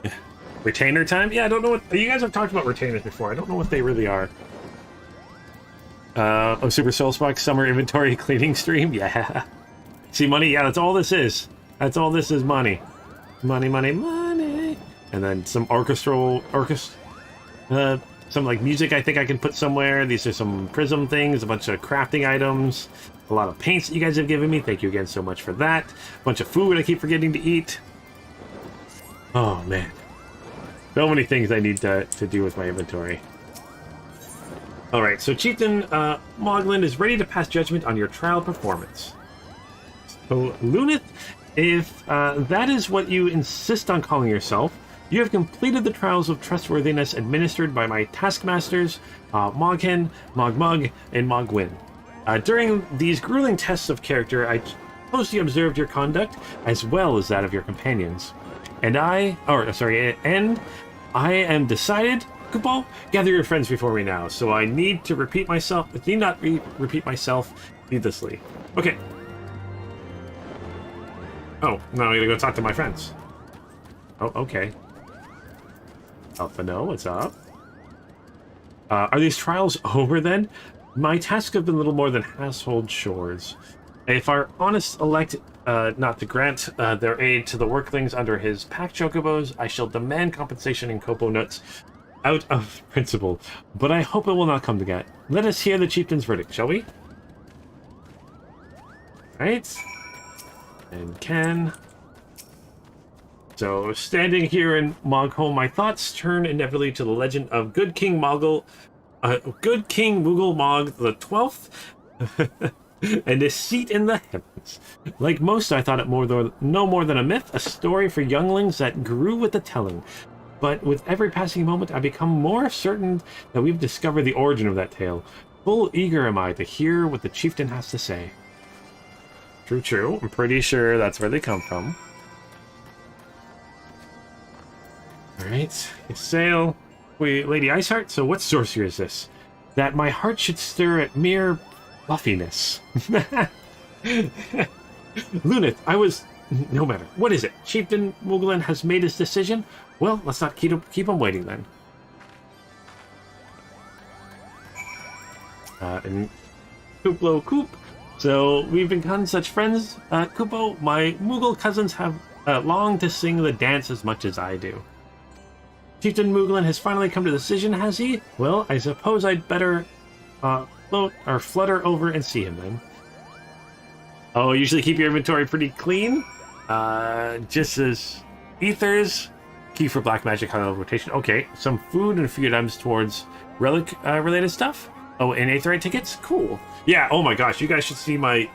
Yeah. Retainer time? Yeah, I don't know what... You guys have talked about retainers before. I don't know what they really are. Oh, Super Soul Spark Summer Inventory Cleaning Stream? Yeah. See, money? Yeah, that's all this is. That's all this is, money. Money, money, money. And then some some like music I think I can put somewhere. These are some prism things, a bunch of crafting items, a lot of paints that you guys have given me. Thank you again so much for that. A bunch of food I keep forgetting to eat. Oh man. So many things I need to do with my inventory. Alright, so Chieftain Moglin is ready to pass judgment on your trial performance. So Lunith, if that is what you insist on calling yourself, you have completed the Trials of Trustworthiness administered by my taskmasters, Moghen, Mogmug, and Mogwin. During these grueling tests of character, I closely observed your conduct, as well as that of your companions. And I am decided... Kupo, gather your friends before me now, so I need to repeat myself... need not repeat myself needlessly. Okay. Oh, now I gotta go talk to my friends. Oh, okay. Alphano, what's up? Are these trials over then? My tasks have been little more than household chores. If our honest elect not to grant their aid to the worklings under his pack chocobos, I shall demand compensation in Copo nuts out of principle. But I hope it will not come to that. Let us hear the chieftain's verdict, shall we? Right. And Ken. So, standing here in Mogholm, my thoughts turn inevitably to the legend of Good King Mogul, Good King Mughal Mog the 12th, and his seat in the heavens. Like most, I thought it no more than a myth, a story for younglings that grew with the telling. But with every passing moment, I become more certain that we've discovered the origin of that tale. Full eager am I to hear what the chieftain has to say. True, true. I'm pretty sure that's where they come from. Alright, sail. Wait, Lady Iceheart, so what sorcery is this? That my heart should stir at mere fluffiness. Lunith, no matter. What is it? Chieftain Mughlan has made his decision? Well, let's not keep him waiting then. And Kuplo Koop. So, we've become such friends, Kupo. My Mughal cousins have longed to sing the dance as much as I do. Chieftain Mughlan has finally come to a decision, has he? Well, I suppose I'd better float or flutter over and see him then. Oh, usually keep your inventory pretty clean. Just as ethers, key for black magic, high level rotation. Okay, some food and a few items towards relic related stuff. Oh, and Aetherite tickets? Cool. Yeah, oh my gosh, you guys should see my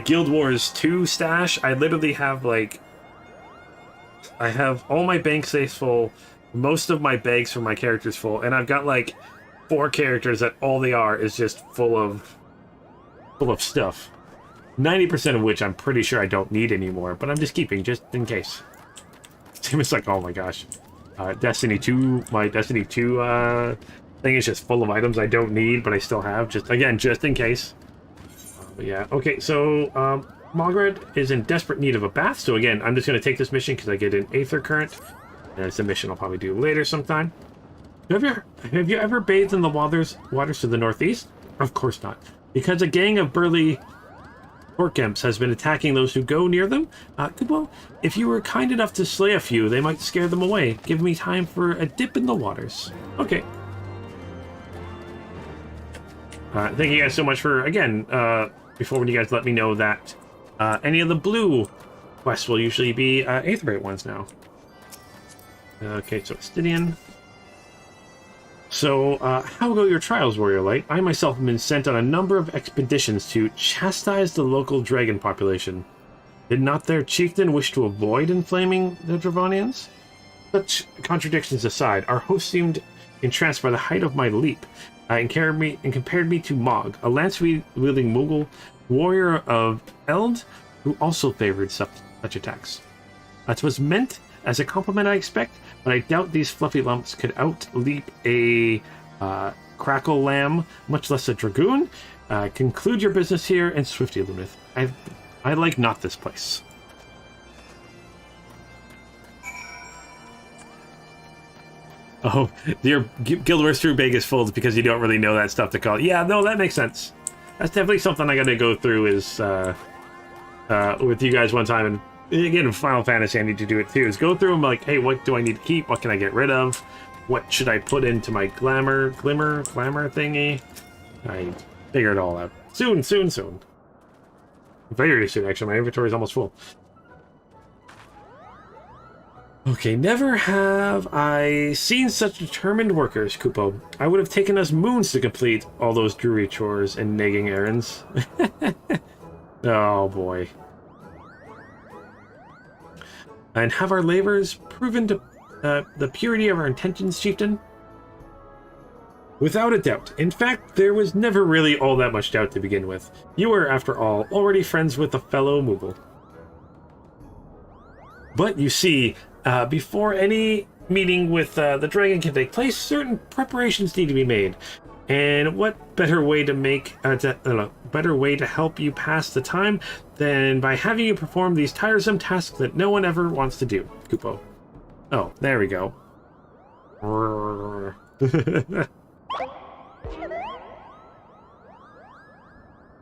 Guild Wars 2 stash. I literally have, like... I have all my bank safes full, most of my bags for my characters full, and I've got, like, 4 characters that all they are is just full of stuff. 90% of which I'm pretty sure I don't need anymore, but I'm just keeping, just in case. It's like, oh my gosh. Destiny 2, my Destiny 2, thing is just full of items I don't need, but I still have, just in case. But yeah, okay, so, Margaret is in desperate need of a bath, so again, I'm just going to take this mission because I get an Aether Current, and it's a mission I'll probably do later sometime. Have you ever bathed in the waters to the northeast? Of course not, because a gang of burly orc imps has been attacking those who go near them. Well, if you were kind enough to slay a few, they might scare them away. Give me time for a dip in the waters. Okay. Thank you guys so much for, again, before when you guys let me know that any of the blue quests will usually be Aetherite ones now. Okay, so Estidian. So, how go your trials, Warrior Light? I myself have been sent on a number of expeditions to chastise the local dragon population. Did not their chieftain wish to avoid inflaming the Dravonians? Such contradictions aside, our host seemed entranced by the height of my leap, and compared me to Mog, a lance-wielding Mughal warrior of Eld, who also favored such attacks. That was meant as a compliment, I expect, but I doubt these fluffy lumps could outleap a crackle lamb, much less a dragoon. Conclude your business here and swiftly, Lunith. I like not this place. Oh, your Guild Wars 3 bag is full because you don't really know that stuff to call. Yeah, no, that makes sense. That's definitely something I got to go through is with you guys one time. And again, in Final Fantasy, I need to do it too. Is go through them like, hey, what do I need to keep? What can I get rid of? What should I put into my glamour thingy? I figure it all out. Soon. Very soon, actually. My inventory is almost full. Okay, never have I seen such determined workers, Kupo. I would have taken us moons to complete all those drury chores and nagging errands. Oh, boy. And have our labors proven to the purity of our intentions, Chieftain? Without a doubt. In fact, there was never really all that much doubt to begin with. You were, after all, already friends with a fellow Mughal. But you see, before any meeting with the dragon can take place, certain preparations need to be made. And what better way to help you pass the time than by having you perform these tiresome tasks that no one ever wants to do, Kupo? Oh, there we go.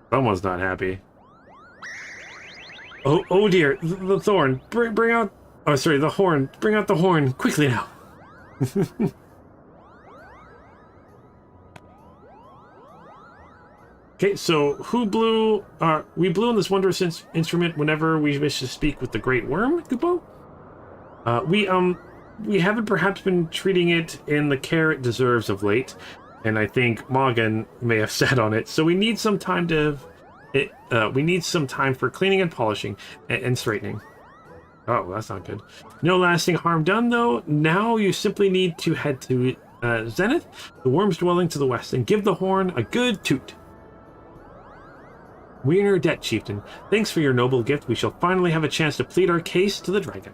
Someone's not happy. Oh dear, the thorn. Bring out... Oh, sorry, the horn. Bring out the horn. Quickly now. Okay, so who blew... we blew on this wondrous instrument whenever we wish to speak with the Great Worm, Kupo? We haven't perhaps been treating it in the care it deserves of late, and I think Morgan may have sat on it, so we need some time to... we need some time for cleaning and polishing and straightening. Oh, that's not good. No lasting harm done, though. Now you simply need to head to Zenith, the worm's dwelling to the west, and give the horn a good toot. We are in your debt, Chieftain. Thanks for your noble gift. We shall finally have a chance to plead our case to the dragon.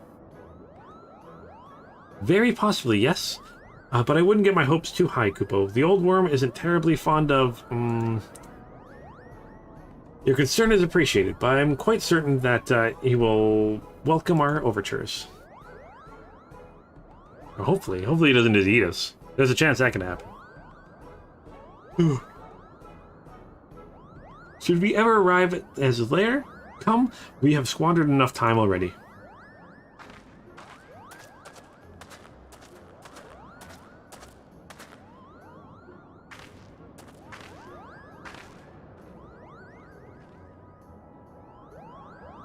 Very possibly, yes. But I wouldn't get my hopes too high, Kupo. The old worm isn't terribly fond of... Your concern is appreciated, but I'm quite certain that he will welcome our overtures. Or hopefully he doesn't just eat us. There's a chance that can happen. Should we ever arrive at his lair? Come, we have squandered enough time already.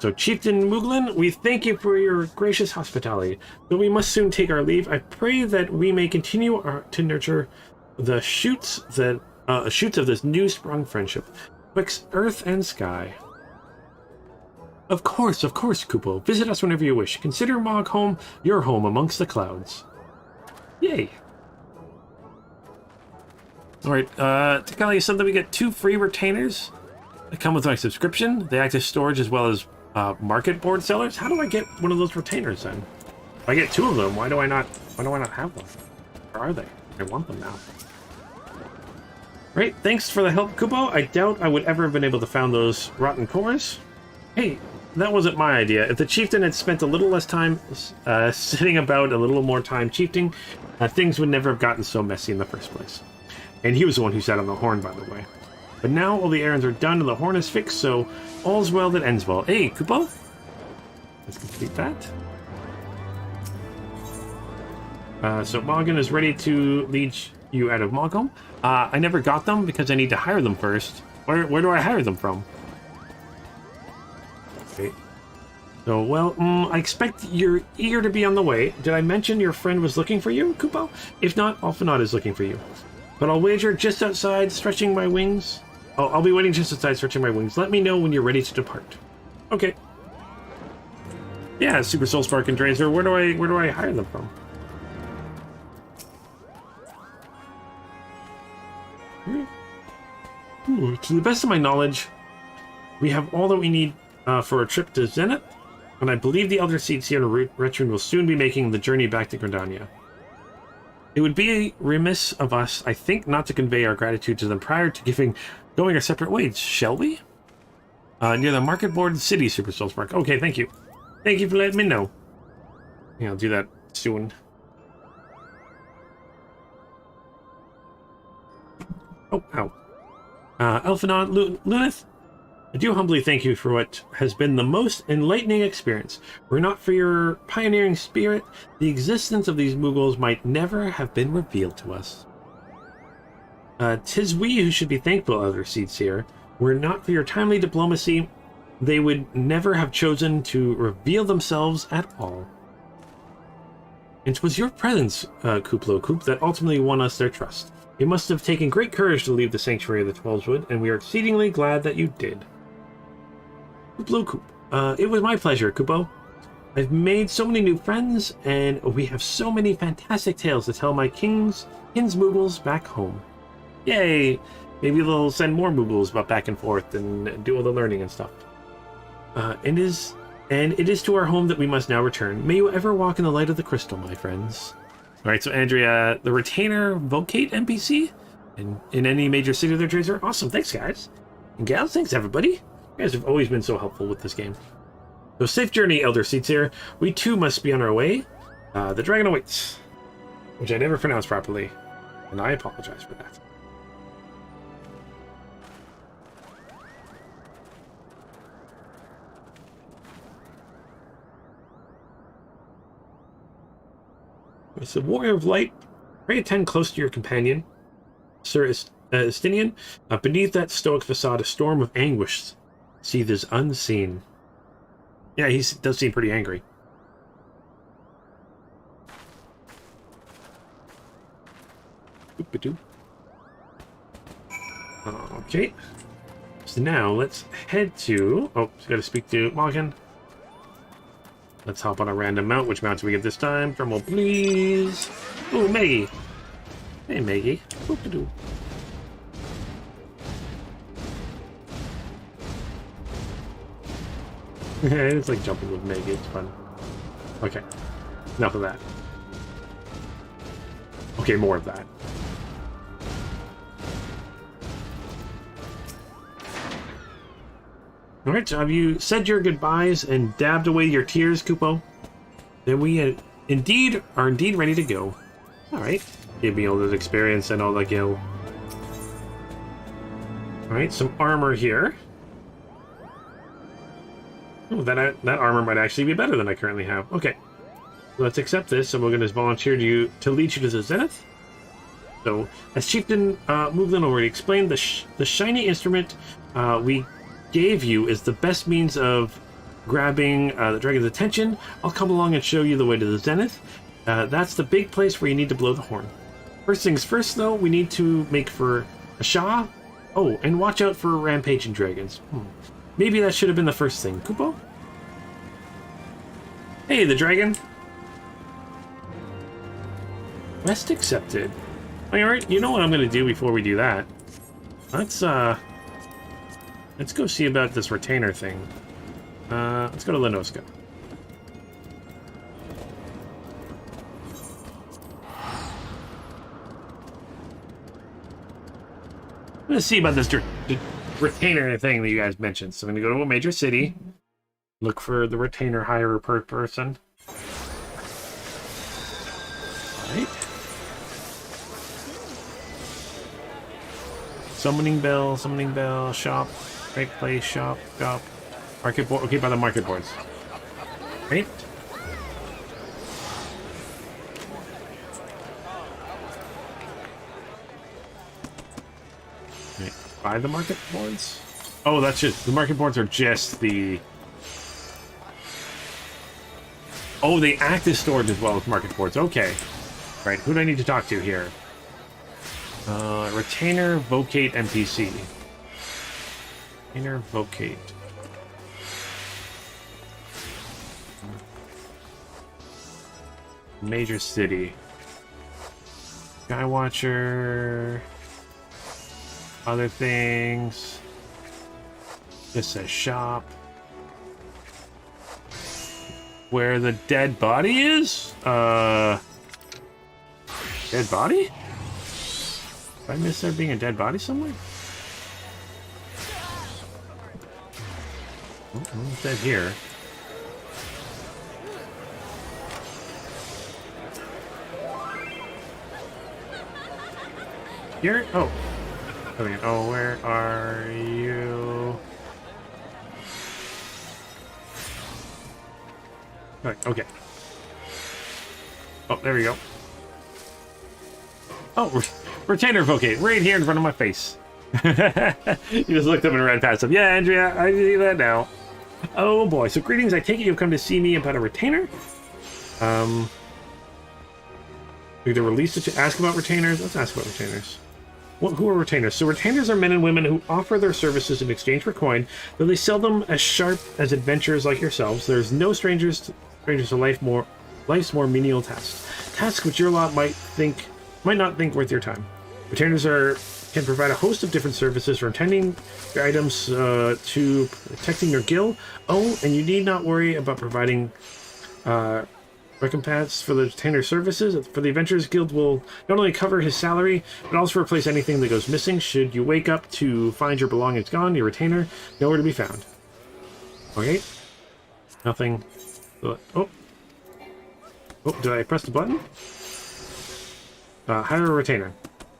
So, Chieftain Muglin, we thank you for your gracious hospitality. Though we must soon take our leave, I pray that we may continue to nurture the shoots of this new sprung friendship twixt earth and sky. Of course, Kupo. Visit us whenever you wish. Consider Mog home, your home amongst the clouds. Yay. Alright, Takali said that we get 2 free retainers that come with my subscription. They act as storage as well as market board sellers. How do I get one of those retainers then? If I get 2 of them, why do I not have one? Where are they? I want them now. Right, thanks for the help, Kupo. I doubt I would ever have been able to found those rotten cores. Hey, that wasn't my idea. If the chieftain had spent a little less time sitting about, a little more time chiefing, things would never have gotten so messy in the first place. And he was the one who sat on the horn, by the way. But now all the errands are done and the horn is fixed, so all's well that ends well. Hey, Kupo? Let's complete that. So Morgan is ready to lead you out of Mogholm. I never got them because I need to hire them first. Where do I hire them from? Okay. So, well, I expect you're eager to be on the way. Did I mention your friend was looking for you, Kupo? If not, Alphanot is looking for you. But I'll wager just outside, stretching my wings. Oh, I'll be waiting just outside, stretching my wings. Let me know when you're ready to depart. Okay. Yeah, Super Soul Spark and Drazer. Where do I hire them from? To the best of my knowledge, we have all that we need for a trip to Zenith, and I believe the Elder Seeds here in Retrun will soon be making the journey back to Gridania. It would be remiss of us, I think, not to convey our gratitude to them prior to going our separate ways, shall we? Near the Market Board City, Super Soul Spark. Okay, thank you. Thank you for letting me know. Yeah, I'll do that soon. Oh, ow. Elphanot, Lunith, I do humbly thank you for what has been the most enlightening experience. Were it not for your pioneering spirit, the existence of these Mughals might never have been revealed to us. 'Tis we who should be thankful, Elder Seedseer. Were it not for your timely diplomacy, they would never have chosen to reveal themselves at all. And 'twas your presence, Kuplo Koop, that ultimately won us their trust. It must have taken great courage to leave the Sanctuary of the Twelveswood, and we are exceedingly glad that you did. Kuplo Koop. It was my pleasure, Kupo. I've made so many new friends, and we have so many fantastic tales to tell my kins Mughals back home. Yay! Maybe they'll send more Mughals back and forth and do all the learning and stuff. And it is to our home that we must now return. May you ever walk in the light of the crystal, my friends. Alright, so Andrea, the retainer vocate NPC in any major city of their trades are awesome. Thanks, guys. And gals, thanks, everybody. You guys have always been so helpful with this game. So safe journey, Elder Seedseer. We too must be on our way. The dragon awaits, which I never pronounced properly, and I apologize for that. It's a warrior of light. Pray attend close to your companion, Sir Estinian. Beneath that stoic facade, a storm of anguish seethes unseen. Yeah, he does seem pretty angry. Okay. So now let's head to... Oh, got to speak to Morgan. Let's hop on a random mount. Which mount do we get this time? Drumroll, please. Ooh, Maggie. Hey, Maggie. Whoop-a-doo. It's like jumping with Maggie. It's fun. Okay. Enough of that. Okay, more of that. Alright, so have you said your goodbyes and dabbed away your tears, Kupo? Then we are indeed ready to go. Alright. Give me all this experience and all that gil. Alright, some armor here. Oh, that armor might actually be better than I currently have. Okay. Let's accept this, and we're going to volunteer to lead you to the Zenith. So, as Chieftain Muglin already explained, the shiny instrument we gave you is the best means of grabbing the dragon's attention. I'll come along and show you the way to the Zenith. That's the big place where you need to blow the horn. First things first, though, we need to make for a Shah. Oh, and watch out for rampaging dragons. Maybe that should have been the first thing. Kupo? Hey, the dragon. Quest accepted. Alright, you know what I'm going to do before we do that? Let's go see about this retainer thing. Let's go to Lenoska. Let's see about this retainer thing that you guys mentioned. So I'm going to go to a major city, look for the retainer hire per person. Alright. Summoning bell, shop, right place, shop, market board. Okay, by the market boards. Right. Right. By the market boards. Oh, that's just the market boards are just the. Oh, they act as storage as well as market boards. Okay. Right. Who do I need to talk to here? Retainer, vocate, NPC. Retainer, vocate. Major city. Skywatcher. Other things. This says shop. Where the dead body is? Dead body? Did I miss there being a dead body somewhere? Oh, it's dead here. Here? Oh. Okay. Oh, where are you? Okay. Oh, there we go. Oh, retainer vocate right here in front of my face. You just looked up and ran past him. Yeah, Andrea, I see that now. Oh boy. So greetings. I take it you've come to see me about a retainer. Either release it to ask about retainers. Let's ask about retainers. Who are retainers? So retainers are men and women who offer their services in exchange for coin, though they sell them as sharp as adventurers like yourselves. There's no strangers to life's more menial tasks which your lot might not think worth your time. Retainers can provide a host of different services from tending your items to protecting your guild. Oh, and you need not worry about providing recompense for the retainer services. For the Adventurers Guild will not only cover his salary, but also replace anything that goes missing. Should you wake up to find your belongings gone, your retainer nowhere to be found. Okay. Nothing. Oh, did I press the button? Hire a retainer.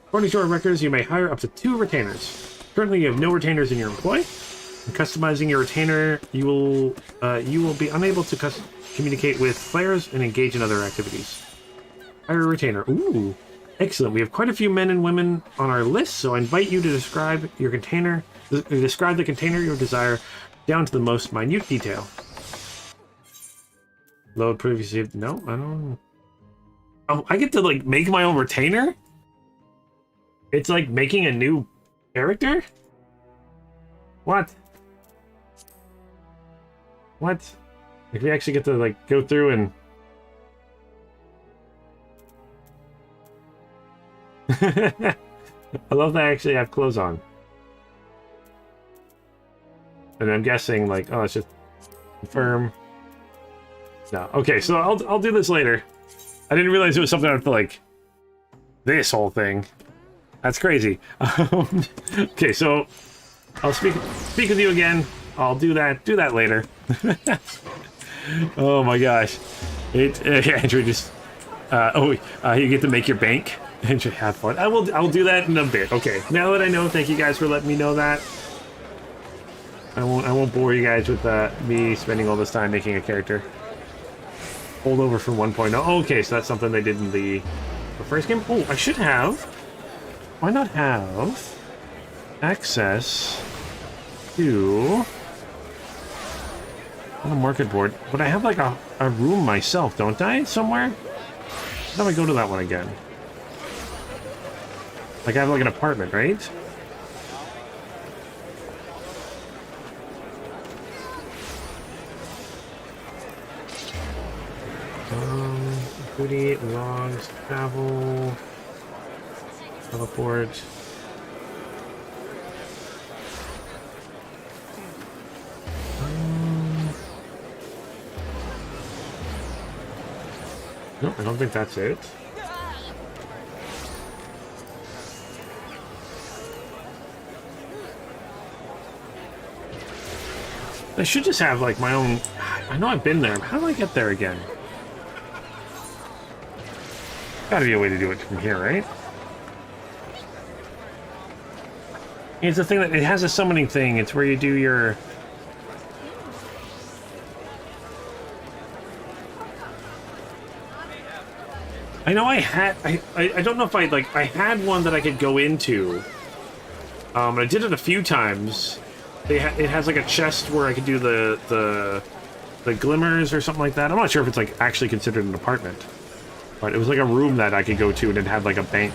According to our records, you may hire up to 2 retainers. Currently, you have no retainers in your employ. In customizing your retainer, you will be unable to communicate with players and engage in other activities. Hire a retainer. Ooh, excellent. We have quite a few men and women on our list, so I invite you to describe your container. Describe the container you desire down to the most minute detail. Load previously. No, I don't. Oh, I get to like make my own retainer? It's like making a new character? What? What? Like we actually get to like go through and I love that I actually have clothes on. And I'm guessing like, oh, it's just confirm. No. Okay, so I'll do this later. I didn't realize it was something I have to like this whole thing. That's crazy. Okay, so I'll speak with you again. I'll do that later. Oh my gosh. Andrew just you get to make your bank. Andrew, have fun. I'll do that in a bit. Okay. Now that I know, thank you guys for letting me know that. I won't bore you guys with me spending all this time making a character. Hold over for 1.0. Oh, okay, so that's something they did in the first game. Oh, I should have. Why not have access to on a market board? But I have like a room myself, don't I? Somewhere? How do I go to that one again? Like I have like an apartment, right? Booty, logs, travel, teleport. No, I don't think that's it. I should just have like my own. I know I've been there. How do I get there again? Gotta be a way to do it from here, right? It's the thing that it has a summoning thing. It's where you do your. I know I had. I don't know if I like. I had one that I could go into. I did it a few times. It has like a chest where I could do the glimmers or something like that. I'm not sure if it's like actually considered an apartment. But it was like a room that I could go to, and it had like a bank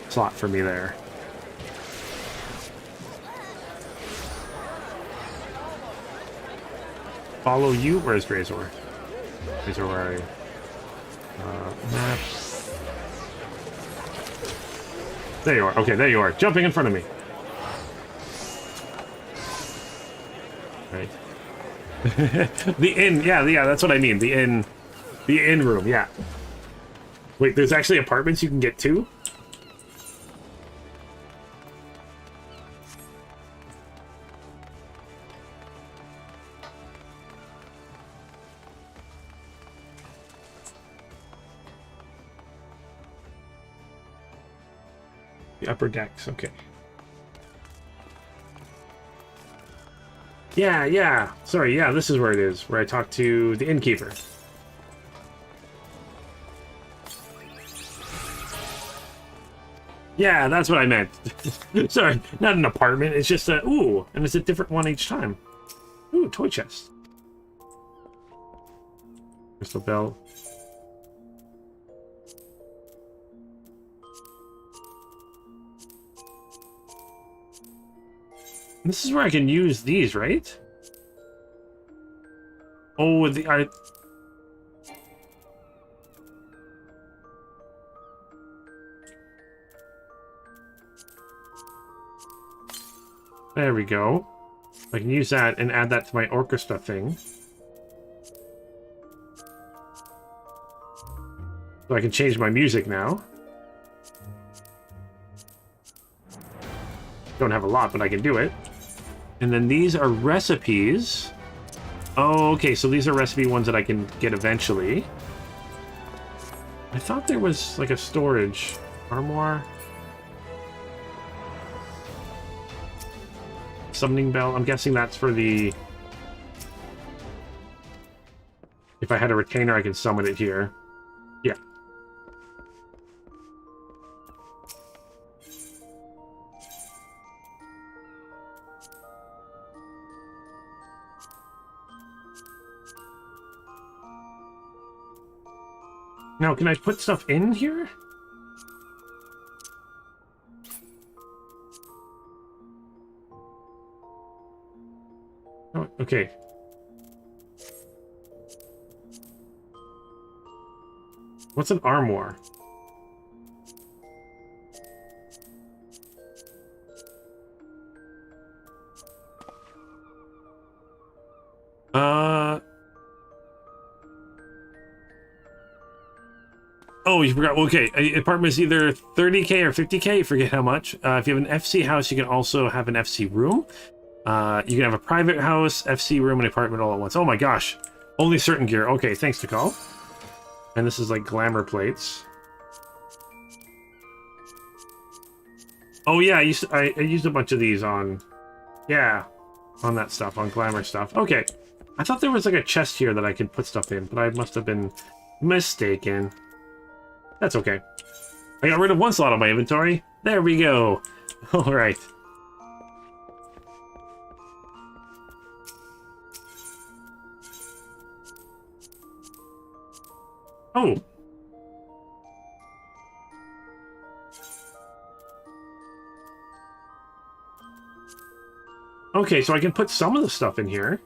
slot for me there. Follow you? Where's Razor? Razor, where are you? Map. There you are. Okay, there you are. Jumping in front of me. Right. The inn. Yeah, that's what I mean. The inn room. Yeah. Wait, there's actually apartments you can get to? The upper decks, okay. Yeah. Sorry, yeah, this is where it is, where I talk to the innkeeper. Yeah, that's what I meant. Sorry, not an apartment. It's just a... Ooh, and it's a different one each time. Ooh, toy chest. Crystal bell. This is where I can use these, right? Oh, there we go. I can use that and add that to my orchestra thing. So I can change my music now. Don't have a lot, but I can do it. And then these are recipes. Oh, okay, so these are recipe ones that I can get eventually. I thought there was like a storage armoire. Summoning bell. I'm guessing that's for the... If I had a retainer, I can summon it here. Yeah. Now, can I put stuff in here? Oh, okay. What's an armoire? Oh, you forgot. Okay, apartment is either 30K or 50K. Forget how much. If you have an FC house, you can also have an FC room. You can have a private house, FC room, and apartment all at once. Oh my gosh. Only certain gear. Okay, thanks to call. And this is like glamour plates. Oh yeah, I used a bunch of these on... Yeah, on that stuff, on glamour stuff. Okay. I thought there was like a chest here that I could put stuff in, but I must have been mistaken. That's okay. I got rid of one slot on my inventory. There we go. All right. Oh. Okay, so I can put some of the stuff in here.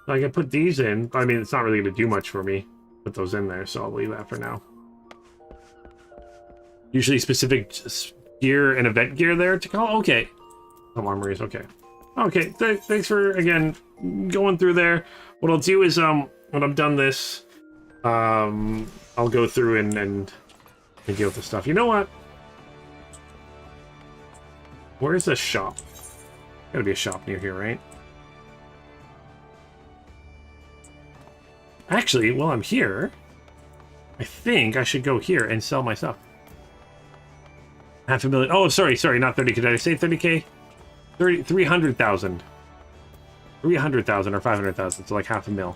I can put these in. I mean, it's not really going to do much for me. Put those in there, so I'll leave that for now. Usually specific gear and event gear there to call? Okay. Some armories, okay. Okay, thanks for, again, going through there. What I'll do is, when I'm done this, I'll go through and deal with the stuff. You know what? Where's the shop? Gotta be a shop near here, right? Actually, while I'm here, I think I should go here and sell my stuff. $500,000. Oh, sorry, not 30K. Did I say 30K? 300,000. 300,000 or 500,000. So like $500,000.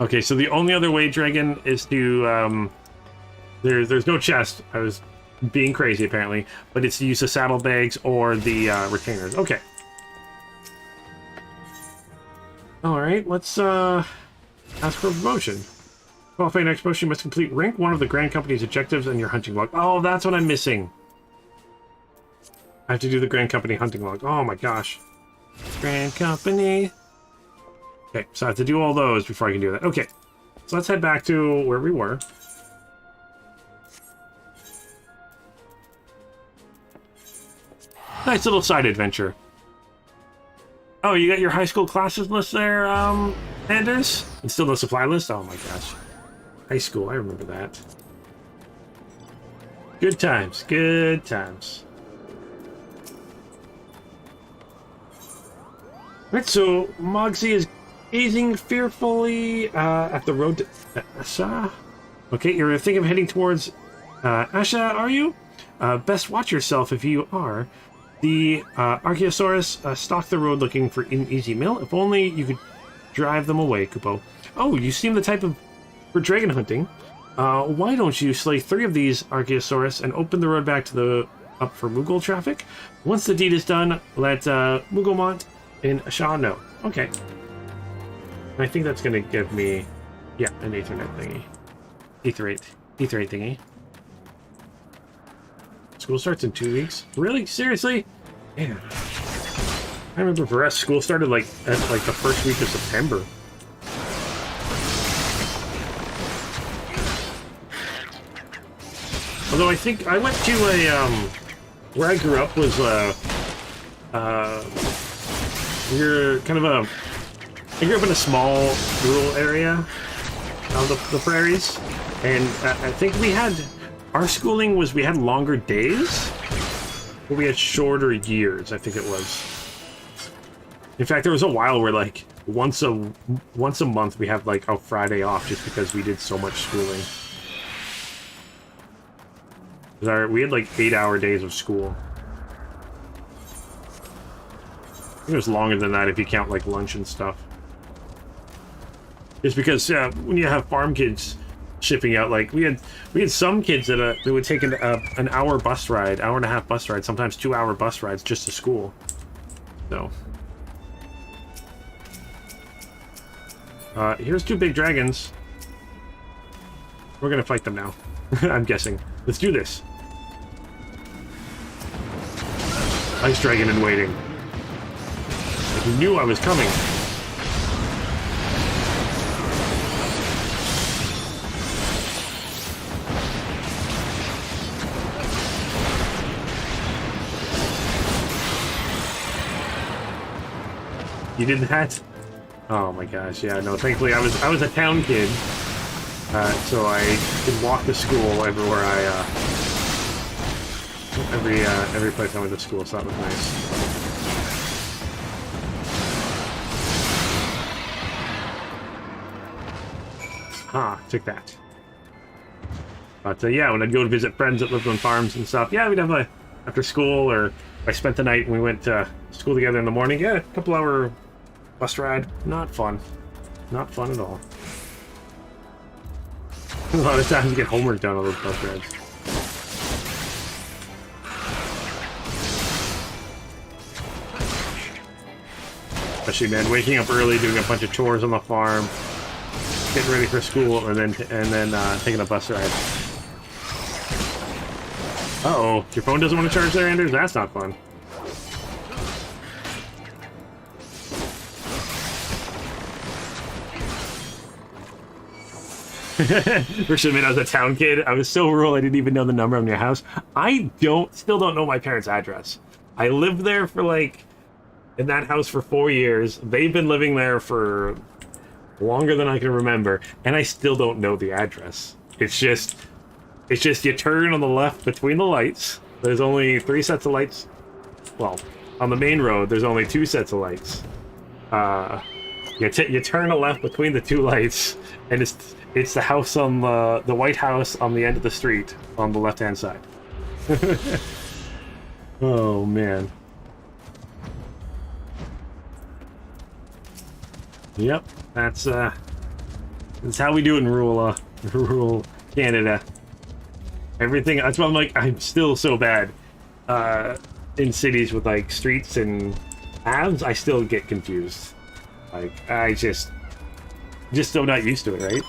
Okay, so the only other way, Dragon, is to there's no chest. I was being crazy apparently, but it's to use the saddlebags or the retainers. Okay. All right, let's ask for a promotion. Qualify next promotion, you must complete rank 1 of the Grand Company's objectives and your hunting log. Oh, that's what I'm missing. I have to do the Grand Company hunting log. Oh my gosh. Grand Company. Okay, so I have to do all those before I can do that. Okay, so let's head back to where we were. Nice little side adventure. Oh, you got your high school classes list there, Anders? And still no supply list? Oh my gosh. High school, I remember that. Good times, good times. Right, so Mogsy is gazing fearfully at the road to Asha. Okay, you're thinking of heading towards Asha, are you? Best watch yourself if you are. The Archaeosaurus stalked the road looking for an easy meal. If only you could drive them away, Kupo. Oh, you seem the type for dragon hunting. Why don't you slay 3 of these Archaeosaurus and open the road back to up for Moogle traffic? Once the deed is done, let Mugglemont and Asha know. Okay. I think that's going to give me, yeah, an Ethernet thingy. Etherate thingy. School starts in 2 weeks. Really? Seriously? Man. I remember for us, school started like at like the first week of September. Although I think I went to a where I grew up was we're kind of I grew up in a small rural area of the prairies, and I think we had. Our schooling was, we had longer days, but we had shorter years, I think it was. In fact, there was a while where, like, once a month we had, like, a Friday off just because we did so much schooling. We had, like, 8-hour days of school. I think it was longer than that if you count, like, lunch and stuff. Just because, when you have farm kids, shipping out. Like we had some kids that would take an hour bus ride, hour and a half bus ride, sometimes 2-hour bus rides just to school. So here's 2 big dragons. We're gonna fight them now. I'm guessing. Let's do this. Ice dragon in waiting. He knew I was coming. You did that? Oh my gosh, yeah, no, thankfully I was a town kid, so I could walk to school everywhere every place I went to school, so that was nice. Took that. But yeah, when I'd go to visit friends that lived on farms and stuff, yeah, we'd have after school, or I spent the night and we went to school together in the morning. Yeah, a couple-hour bus ride. Not fun. Not fun at all. A lot of times you get homework done on those bus rides. Especially, man, waking up early, doing a bunch of chores on the farm, getting ready for school, and then taking a bus ride. Uh-oh, your phone doesn't want to charge there, Anders? That's not fun. For sure, man, I was a town kid. I was so rural I didn't even know the number on your house. I still don't know my parents' address. I lived there for in that house for 4 years. They've been living there for longer than I can remember, and I still don't know the address. It's just you turn on the left between the lights. There's only 3 sets of lights. Well, on the main road, there's only 2 sets of lights. You turn a left between the 2 lights, and it's the house on the White House on the end of the street on the left-hand side. Oh man. Yep, that's how we do it in rural Canada. Everything. That's why I'm still so bad in cities with streets and paths. I still get confused. I just so not used to it, right?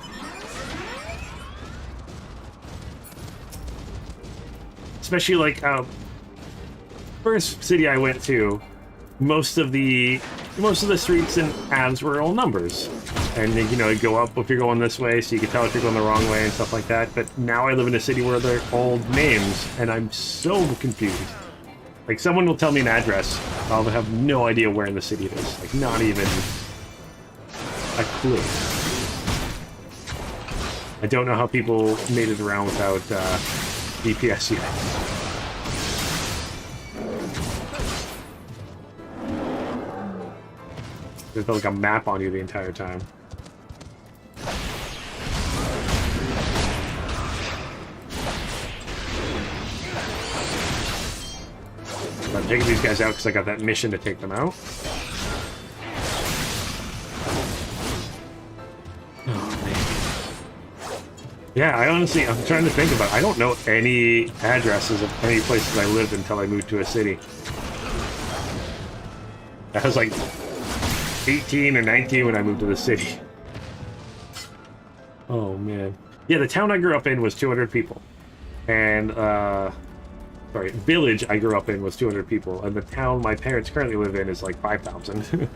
Especially first city I went to, most of the streets and paths were all numbers, and you go up if you're going this way, so you can tell if you're going the wrong way and stuff like that. But now I live in a city where they're all names, and I'm so confused. Someone will tell me an address, I'll have no idea where in the city it is. Not even a clue. I don't know how people made it around without GPS yet. There's a map on you the entire time. I'm taking these guys out because I got that mission to take them out. Oh, man. Yeah, I'm trying to think about it. I don't know any addresses of any places I lived until I moved to a city. I was 18 or 19 when I moved to the city. Oh, man. Yeah, the town I grew up in was 200 people. And, village I grew up in was 200 people. And the town my parents currently live in is 5,000.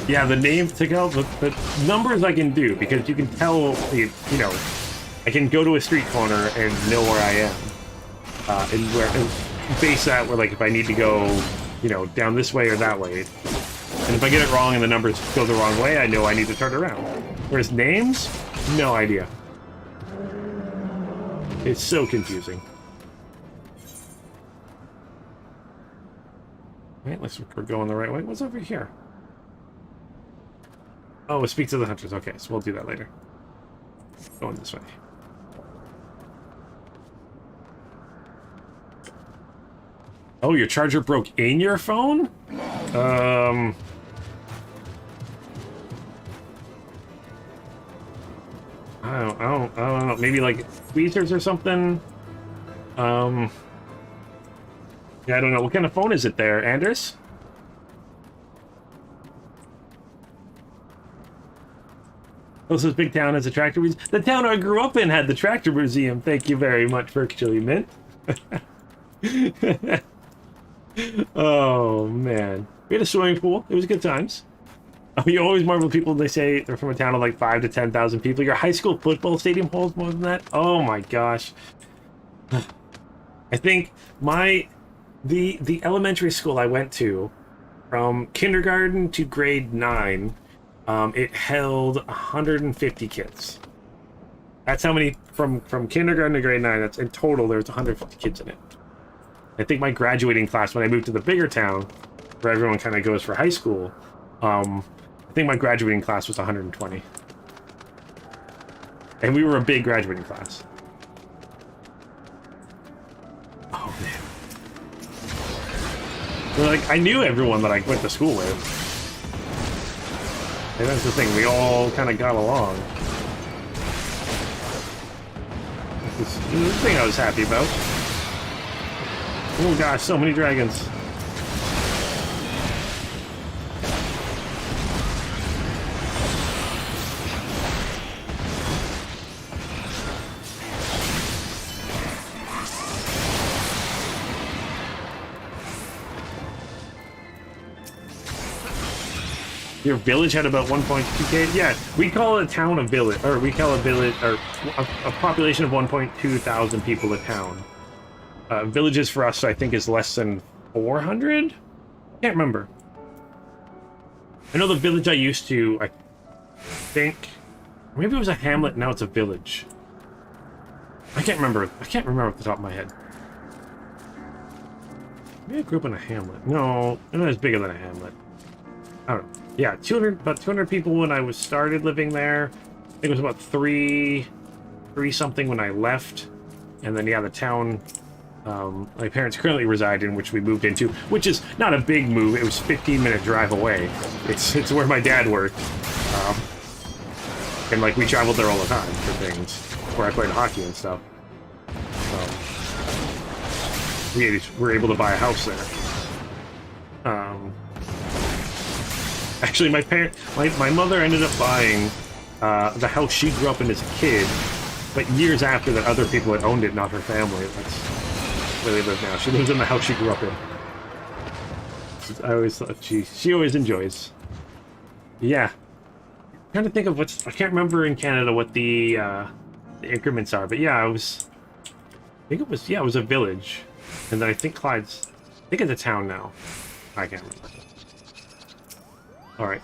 Yeah, the names to go, the numbers I can do, because you can tell, I can go to a street corner and know where I am. And base that where, if I need to go, down this way or that way. And if I get it wrong and the numbers go the wrong way, I know I need to turn around. Whereas names, no idea. It's so confusing. Right, we're going the right way. What's over here? Oh, speak to the hunters. Okay, so we'll do that later. Going this way. Oh, your charger broke in your phone? I don't know. Maybe like tweezers or something. Yeah, I don't know. What kind of phone is it there, Anders? Closest big town has a tractor museum. The town I grew up in had the tractor museum. Thank you very much for Chili Mint. Oh man, we had a swimming pool. It was good times. You always marvel people. They say they're from a town of like 5,000 to 10,000 people. Your high school football stadium holds more than that. Oh my gosh. I think the elementary school I went to, from kindergarten to grade 9, it held 150 kids. That's how many from kindergarten to grade 9. That's in total. There's 150 kids in it. I think my graduating class, when I moved to the bigger town, where everyone kind of goes for high school, I think my graduating class was 120. And we were a big graduating class. Oh, man. But, like, I knew everyone that I went to school with. And that's the thing, we all kind of got along. This is the thing I was happy about. Oh gosh, so many dragons. Your village had about 1.2k? Yeah, we call a town a village, or we call a village, or a population of 1.2 thousand people a town. Villages for us, I think, is less than 400? Can't remember. I know the village I used to, I think, maybe it was a hamlet, now it's a village. I can't remember off the top of my head. Maybe I grew up in a hamlet. No, not as bigger than a hamlet. I don't know. Yeah, about 200 people when I started living there. I think it was about three something when I left. And then, yeah, the town my parents currently reside in, which we moved into, which is not a big move. It was a 15-minute drive away. It's where my dad worked. And, like, we traveled there all the time for things, where I played hockey and stuff. We were able to buy a house there. Actually, my mother ended up buying the house she grew up in as a kid, but years after that, other people had owned it, not her family. That's where they live now. She lives in the house she grew up in. I always thought she always enjoys. Yeah, I'm trying to think of I can't remember in Canada what the increments are, but yeah, I think it was a village, and then I think it's a town now. I can't remember. All right,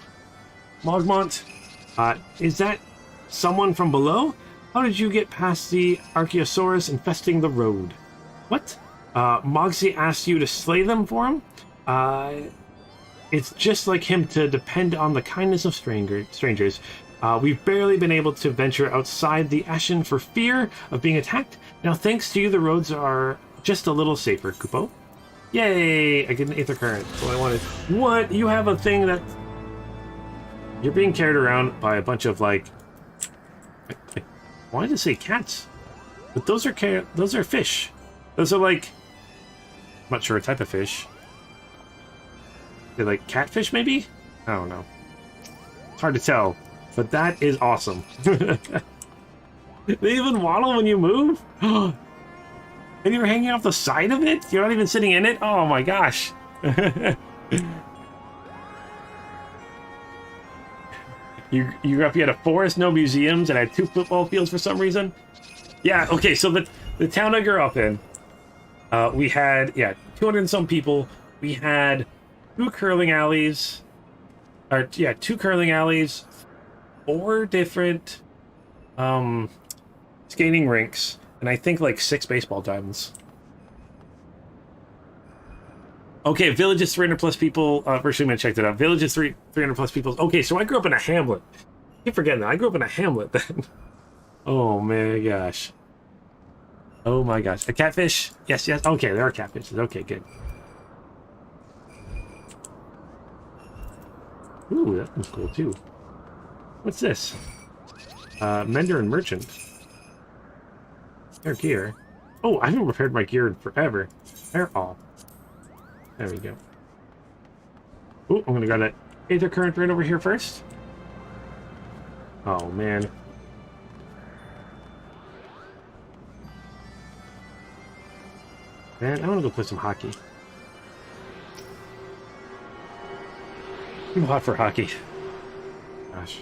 Mogmont, is that someone from below? How did you get past the Archaeosaurus infesting the road? What? Mogsy asked you to slay them for him? It's just like him to depend on the kindness of strangers. We've barely been able to venture outside the Ashen for fear of being attacked. Now, thanks to you, the roads are just a little safer, Kupo. Yay! I get an Aether Current. That's what I wanted. What? You have a thing that... You're being carried around by a bunch of, like... I wanted to say cats. But those are fish. Those are, like... I'm not sure what type of fish. They're like catfish, maybe? I don't know. It's hard to tell. But that is awesome. They even waddle when you move? And you're hanging off the side of it? You're not even sitting in it? Oh my gosh. You grew up, you had a forest, no museums, and had 2 football fields for some reason? Yeah, okay, so the town I grew up in, we had, 200 and some people. We had 2 curling alleys, 2 curling alleys, 4 different skating rinks, and I think like 6 baseball diamonds. Okay, village is 300 plus people. Virtually, I'm gonna check that out. Village is 300 plus people. Okay, so I grew up in a hamlet. I keep forgetting that. I grew up in a hamlet then. Oh my gosh. Oh my gosh. A catfish? Yes, yes. Okay, there are catfishes. Okay, good. Ooh, that one's cool too. What's this? Mender and Merchant. Their gear. Oh, I haven't repaired my gear in forever. They're all. There we go. Ooh, I'm gonna grab that Aether Current right over here first. Oh, man. Man, I want to go play some hockey. I'm hot for hockey. Gosh.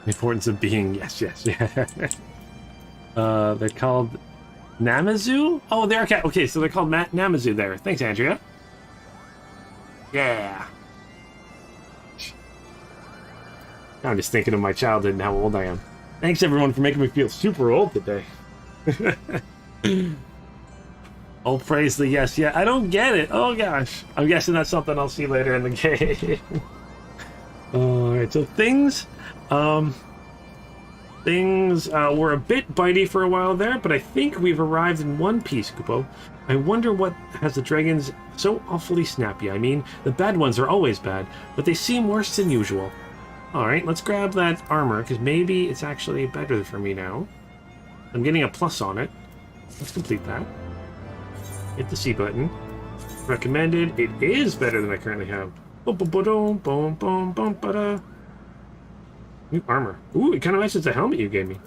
The importance of being, yes, yeah. They're called Namazu? Oh, they're okay. Okay, so they're called Namazu there. Thanks, Andrea. Yeah. Now I'm just thinking of my childhood and how old I am. Thanks, everyone, for making me feel super old today. Oh, praise the yes. Yeah, I don't get it. Oh, gosh. I'm guessing that's something I'll see later in the game. Alright, so things were a bit bitey for a while there, but I think we've arrived in one piece, Kupo. I wonder what has the dragons so awfully snappy. I mean, the bad ones are always bad, but they seem worse than usual. Alright, let's grab that armor, because maybe it's actually better for me now. I'm getting a plus on it. Let's complete that. Hit the C button. Recommended. It is better than I currently have. New armor. Ooh, it kind of matches the helmet you gave me.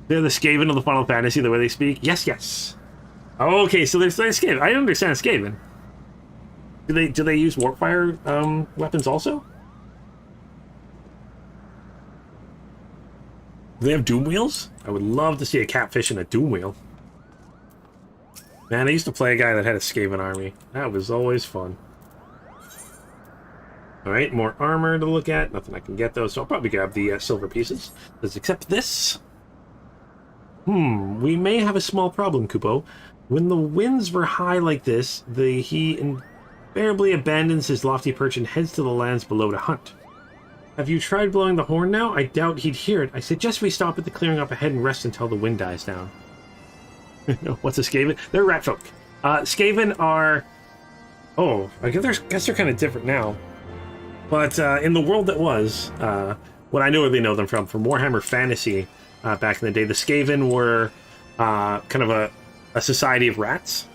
They're the Skaven of the Final Fantasy, the way they speak? Yes, yes. Oh, okay, so they're Skaven. I understand Skaven. Do they use Warpfire weapons also? Do they have Doom Wheels? I would love to see a catfish in a Doom Wheel. Man, I used to play a guy that had a Skaven army. That was always fun. Alright, more armor to look at. Nothing I can get, though, so I'll probably grab the silver pieces. Let's accept this. We may have a small problem, Kupo. When the winds were high like this, he invariably abandons his lofty perch and heads to the lands below to hunt. Have you tried blowing the horn now? I doubt he'd hear it. I suggest we stop at the clearing up ahead and rest until the wind dies down. What's a Skaven? They're rat folk. Skaven are... Oh, I guess they're kind of different now. But in the world that was, what I know where they know them from Warhammer Fantasy back in the day, the Skaven were kind of a society of rats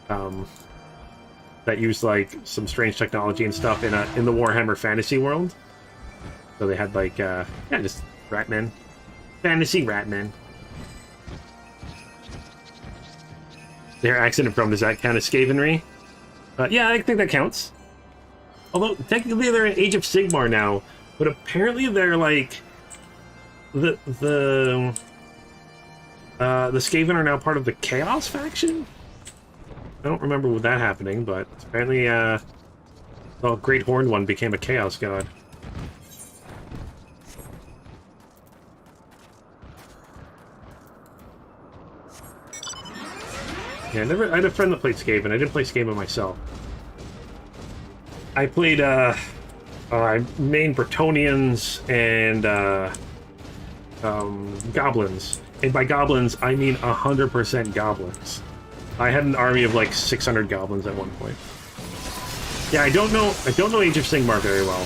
that used like some strange technology and stuff in the Warhammer Fantasy world. So they had like, yeah, just ratmen. Fantasy ratmen. Their accident from, does that count as Skavenry? Yeah, I think that counts. Although, technically they're in Age of Sigmar now, but apparently they're like... The Skaven are now part of the Chaos faction? I don't remember with that happening, but apparently, well, Great Horned One became a Chaos God. Yeah, I had a friend that played Skaven. I didn't play Skaven myself. I played, main Bretonnians and, goblins. And by goblins, I mean 100% goblins. I had an army of like 600 goblins at one point. Yeah, I don't know Age of Sigmar very well.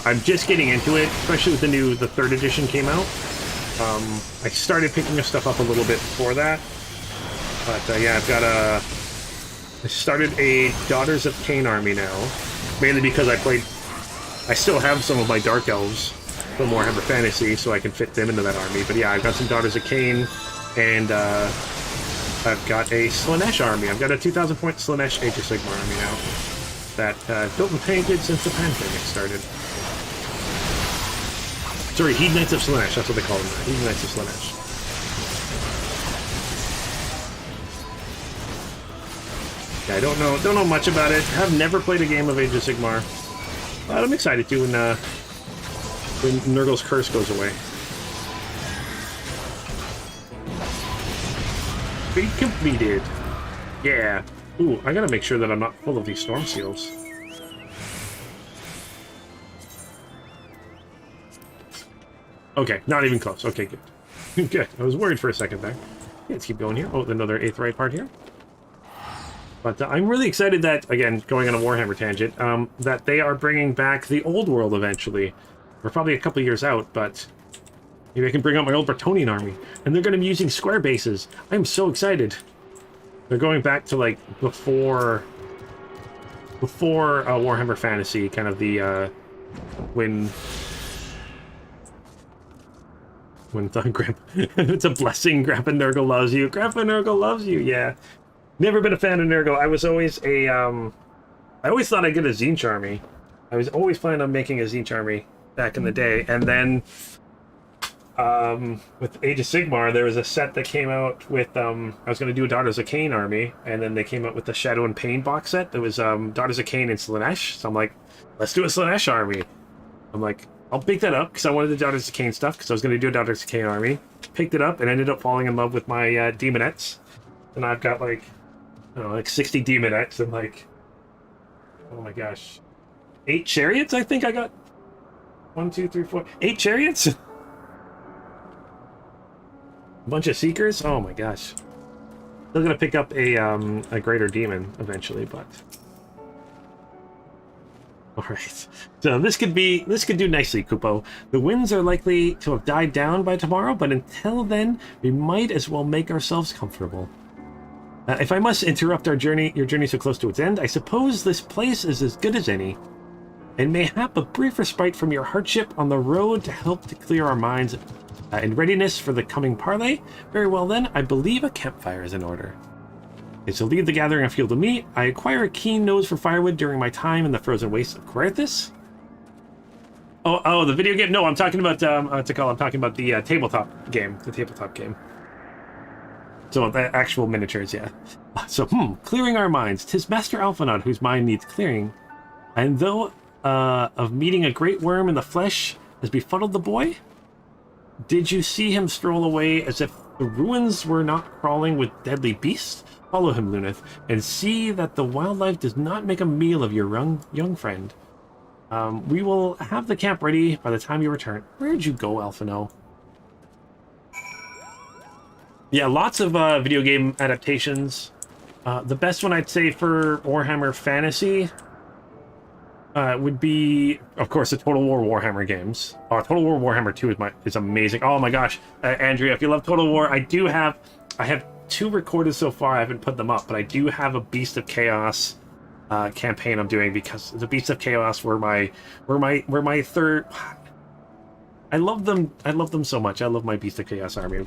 I'm just getting into it, especially with the 3rd edition came out. I started picking stuff up a little bit before that. But yeah, I started a Daughters of Cain army now, mainly because I still have some of my Dark Elves from Warhammer Fantasy, so I can fit them into that army. But yeah, I've got some Daughters of Cain, and I've got a Slaanesh army. I've got a 2,000 point Slaanesh Age of Sigmar army now that built and painted since the pandemic started. Sorry, Hedonites of Slaanesh, that's what they call them now. Hedonites of Slaanesh. Yeah, I don't know much about it. I've never played a game of Age of Sigmar, but I'm excited to when Nurgle's curse goes away. Be completed. Yeah. Ooh, I gotta make sure that I'm not full of these storm seals. Okay, not even close. Okay, good. Good. I was worried for a second there. Yeah, let's keep going here. Oh, another Aetheryte part here. But I'm really excited that, again, going on a Warhammer tangent, that they are bringing back the old world eventually. We're probably a couple years out, but maybe I can bring out my old Bretonnian army. And they're going to be using square bases. I'm so excited. They're going back to, like, before Warhammer Fantasy, kind of the, when it's a blessing, Grandpa Nurgle loves you. Grandpa Nurgle loves you, yeah. Never been a fan of Nurgle. I was always a, I always thought I'd get a Tzeentch army. I was always planning on making a Tzeentch army back in the day. And then, with Age of Sigmar, there was a set that came out with, I was going to do a Daughters of Cain army, and then they came out with the Shadow and Pain box set. That was, Daughters of Cain and Slaanesh. So I'm like, let's do a Slaanesh army. I'm like, I'll pick that up, because I wanted the Daughters of Cain stuff, because I was going to do a Daughters of Cain army. Picked it up, and ended up falling in love with my, Demonettes. And I've got, like, I don't know, like 60 Demonettes and like, oh my gosh, 8 chariots. I think I got 1, 2, 3, 4, 8 chariots. A bunch of seekers. Oh my gosh, still gonna pick up a greater demon eventually, but all right. So this could do nicely, Kupo. The winds are likely to have died down by tomorrow, but until then, we might as well make ourselves comfortable. If I must interrupt your journey so close to its end, I suppose this place is as good as any. And mayhap a brief respite from your hardship on the road to help to clear our minds in readiness for the coming parley. Very well then, I believe a campfire is in order. Okay, so leave the gathering and field to me. I acquire a keen nose for firewood during my time in the frozen wastes of Querthus. Oh, the video game? No, I'm talking about, I'm talking about the tabletop game. The tabletop game. So the actual miniatures, yeah. So, clearing our minds. 'Tis Master Alphinaud whose mind needs clearing. And though of meeting a great worm in the flesh has befuddled the boy, did you see him stroll away as if the ruins were not crawling with deadly beasts? Follow him, Luneth, and see that the wildlife does not make a meal of your young friend. We will have the camp ready by the time you return. Where'd you go, Alphinaud? Yeah, lots of video game adaptations. The best one I'd say for Warhammer Fantasy would be, of course, the Total War Warhammer games. Total War Warhammer 2 is amazing. Oh my gosh, Andrea, if you love Total War, I have 2 recorded so far. I haven't put them up, but I do have a Beast of Chaos campaign I'm doing, because the Beasts of Chaos were my third. I love them. I love them so much. I love my Beast of Chaos army.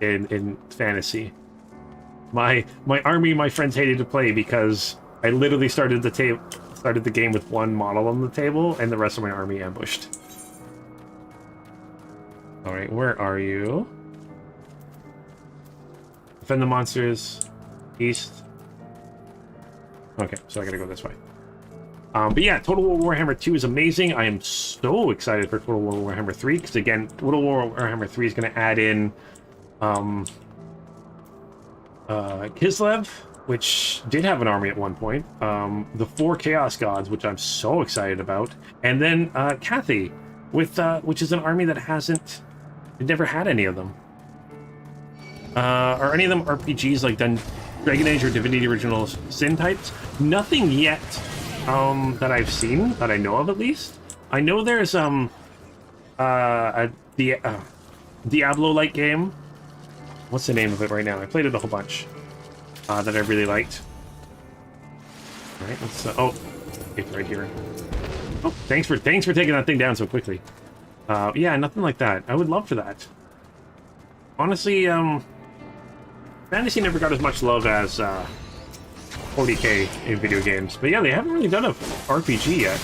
In fantasy, my army, my friends hated to play because I literally started the game with 1 model on the table, and the rest of my army ambushed. All right, where are you? Defend the monsters, east. Okay, so I gotta go this way. But yeah, Total War Warhammer 2 is amazing. I am so excited for Total War Warhammer 3, because again, Total War Warhammer 3 is going to add in Kislev, which did have an army at one point, the 4 Chaos Gods, which I'm so excited about, and then Cathy, which is an army that it never had any of them. Are any of them RPGs like Dragon Age or Divinity Original Sin types? Nothing yet. That I've seen, that I know of at least. I know there's a Diablo-like game. What's the name of it right now? I played it a whole bunch. That I really liked. All right, let's. Oh, it's right here. Oh, thanks for taking that thing down so quickly. Yeah, nothing like that. I would love for that. Honestly, fantasy never got as much love as 40k in video games. But yeah, they haven't really done a RPG yet.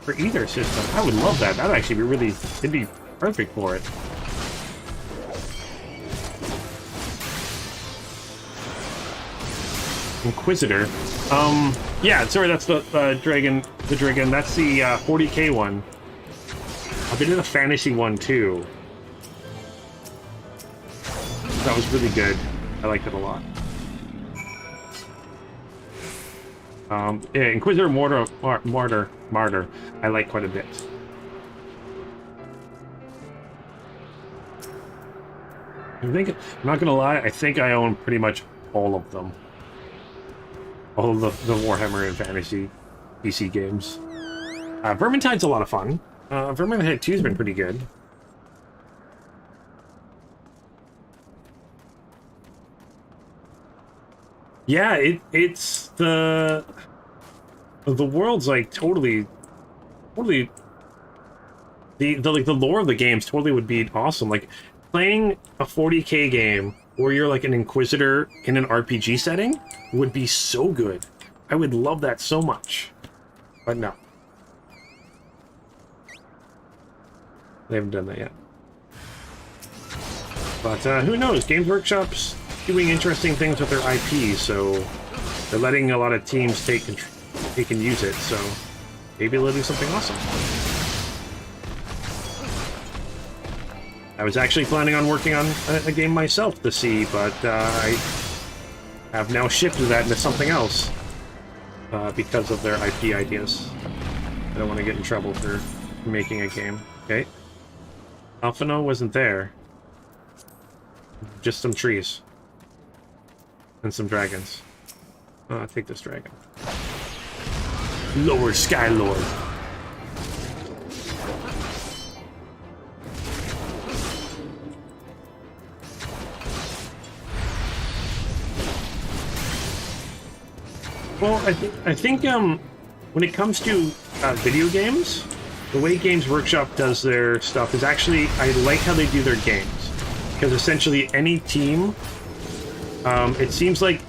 For either system. I would love that. That'd actually be it'd be perfect for it. Inquisitor. Yeah, sorry, that's the dragon. The dragon. That's the 40k one. I've been in a fantasy one too. That was really good. I liked it a lot. Yeah, Inquisitor Martyr, I like quite a bit. I'm not gonna lie, I think I own pretty much all of them. All of the Warhammer and Fantasy PC games. Vermintide's a lot of fun. Vermintide 2's been pretty good. Yeah, it's the world's like totally the lore of the games totally would be awesome. Like playing a 40K game where you're like an inquisitor in an RPG setting would be so good. I would love that so much. But no. They haven't done that yet. But who knows? Games Workshop's doing interesting things with their IP, so they're letting a lot of teams take and use it, so maybe they'll do something awesome. I was actually planning on working on a game myself to see, but I have now shifted that into something else because of their IP ideas. I don't want to get in trouble for making a game. Okay. Alphino wasn't there. Just some trees. And some dragons. Oh, I'll take this dragon. Lower Skylord. Well, I think when it comes to video games, the way Games Workshop does their stuff is actually, I like how they do their games. Because essentially any team, it seems like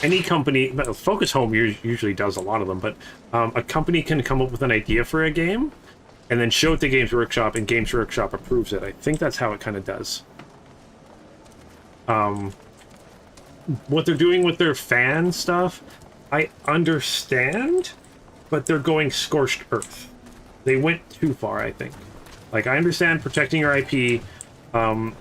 any company, Focus Home usually does a lot of them, but a company can come up with an idea for a game and then show it to Games Workshop, and Games Workshop approves it. I think that's how it kind of does. What they're doing with their fan stuff, I understand, but they're going scorched earth. They went too far, I think. Like, I understand protecting your IP. I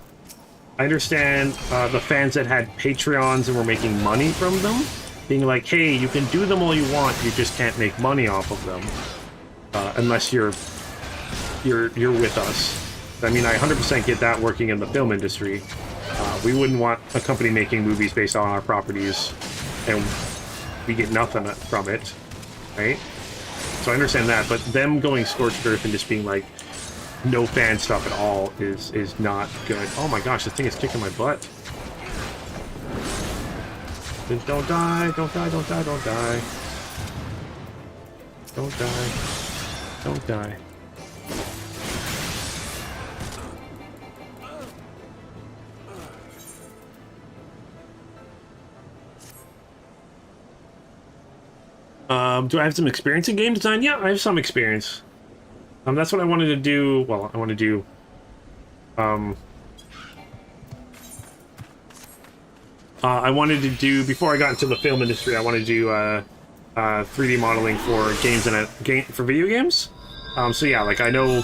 understand the fans that had Patreons and were making money from them, being like, hey, you can do them all you want, you just can't make money off of them. Unless you're with us. I mean, I 100% get that working in the film industry. We wouldn't want a company making movies based on our properties, and we get nothing from it, right? So I understand that, but them going scorched earth and just being like, no fan stuff at all is not good. Oh my gosh, this thing is kicking my butt. Don't die, don't die, don't die, don't die. Don't die. Don't die. Do I have some experience in game design? Yeah, I have some experience. That's what I wanted to do. Well, I want to do. I wanted to do, before I got into the film industry, I wanted to do 3D modeling for games and for video games. So yeah, like I know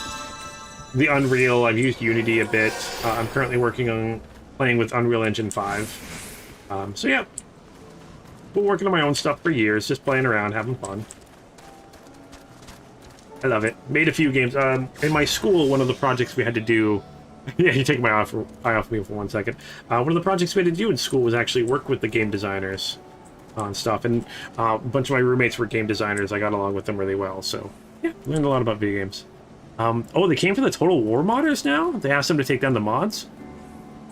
the Unreal. I've used Unity a bit. I'm currently working on playing with Unreal Engine 5. So yeah. Been working on my own stuff for years, just playing around, having fun. I love it. Made a few games. In my school, one of the projects we had to do... yeah, you take my eye off me for 1 second. One of the projects we had to do in school was actually work with the game designers on stuff. And a bunch of my roommates were game designers. I got along with them really well. So, yeah, learned a lot about video games. Oh, they came for the Total War modders now? They asked them to take down the mods?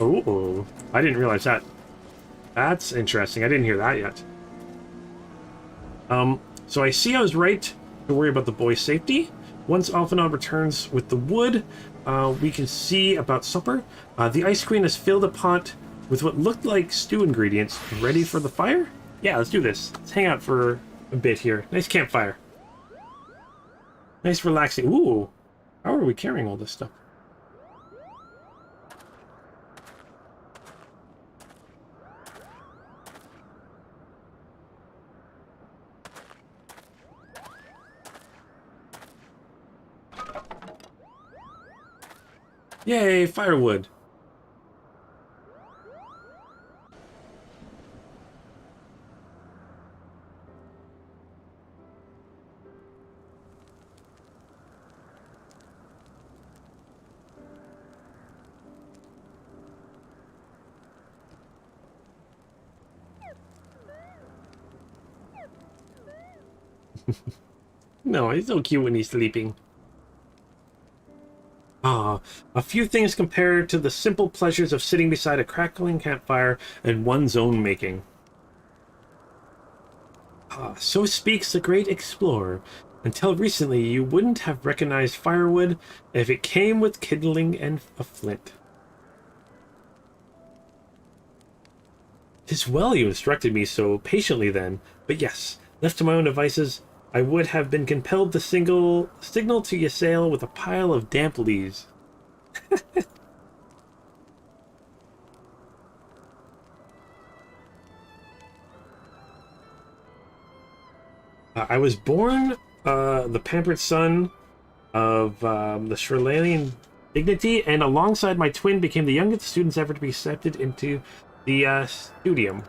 Oh, I didn't realize that. That's interesting. I didn't hear that yet. So I see I was right to worry about the boys' safety. Once Alphinaud returns with the wood, we can see about supper. The Ice Queen has filled a pot with what looked like stew ingredients, ready for the fire? Yeah, let's do this. Let's hang out for a bit here. Nice campfire. Nice relaxing. Ooh, how are we carrying all this stuff? Yay, firewood. No, he's so cute when he's sleeping. Ah, a few things compared to the simple pleasures of sitting beside a crackling campfire and one's own making. Ah, so speaks the great explorer. Until recently, you wouldn't have recognized firewood if it came with kindling and a flint. 'Tis well you instructed me so patiently then, but yes, left to my own devices, I would have been compelled to signal to Ysayle with a pile of damp leaves. I was born the pampered son of the Sherlalian dignity, and alongside my twin became the youngest students ever to be accepted into the studium.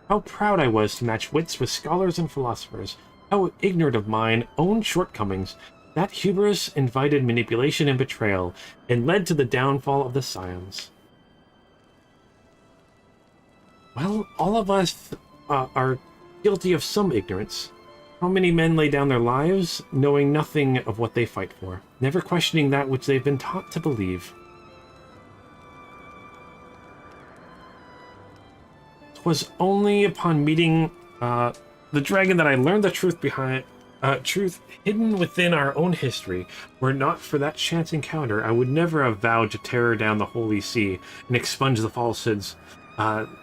How proud I was to match wits with scholars and philosophers. How ignorant of mine own shortcomings. That hubris invited manipulation and betrayal, and led to the downfall of the Scions. Well, all of us are guilty of some ignorance. How many men lay down their lives, knowing nothing of what they fight for, never questioning that which they've been taught to believe? 'Twas only upon meeting the dragon that I learned the truth hidden within our own history. Were it not for that chance encounter, I would never have vowed to tear down the holy sea and expunge the falsehoods,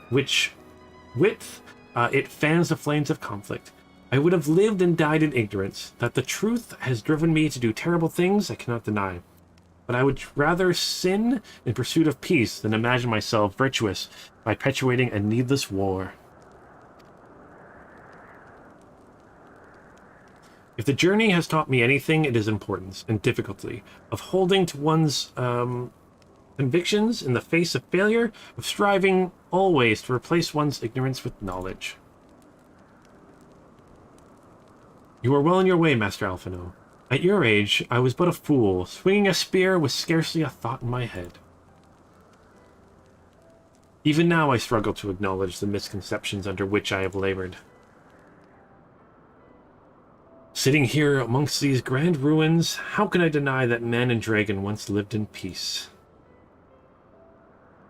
which, with it fans the flames of conflict. I would have lived and died in ignorance. That the truth has driven me to do terrible things, I cannot deny. But I would rather sin in pursuit of peace than imagine myself virtuous by perpetuating a needless war. If the journey has taught me anything, it is importance and difficulty of holding to one's convictions in the face of failure, of striving always to replace one's ignorance with knowledge. You are well on your way, Master Alphino. At your age, I was but a fool, swinging a spear with scarcely a thought in my head. Even now I struggle to acknowledge the misconceptions under which I have labored. Sitting here amongst these grand ruins, how can I deny that man and dragon once lived in peace?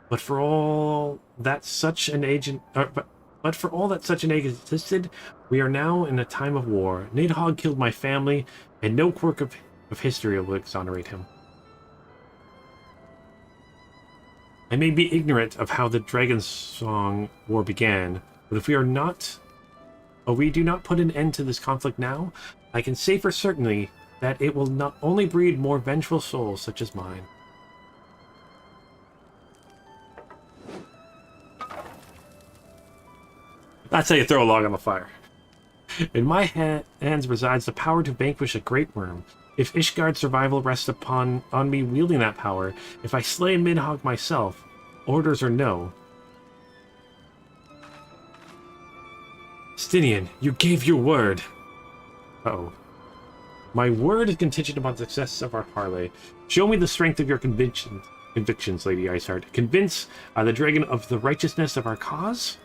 But for all that such an age existed, we are now in a time of war. Nidhogg killed my family, and no quirk of history will exonerate him. I may be ignorant of how the Dragon Song War began, but if we do not put an end to this conflict now, I can say for certainty that it will not only breed more vengeful souls such as mine. That's how you throw a log on the fire. In my hands resides the power to vanquish a great worm. If Ishgard's survival rests on me wielding that power, if I slay Nidhogg myself, orders or no. Stinian, you gave your word. Uh-oh. My word is contingent upon the success of our parley. Show me the strength of your convictions, Lady Iceheart. Convince the dragon of the righteousness of our cause?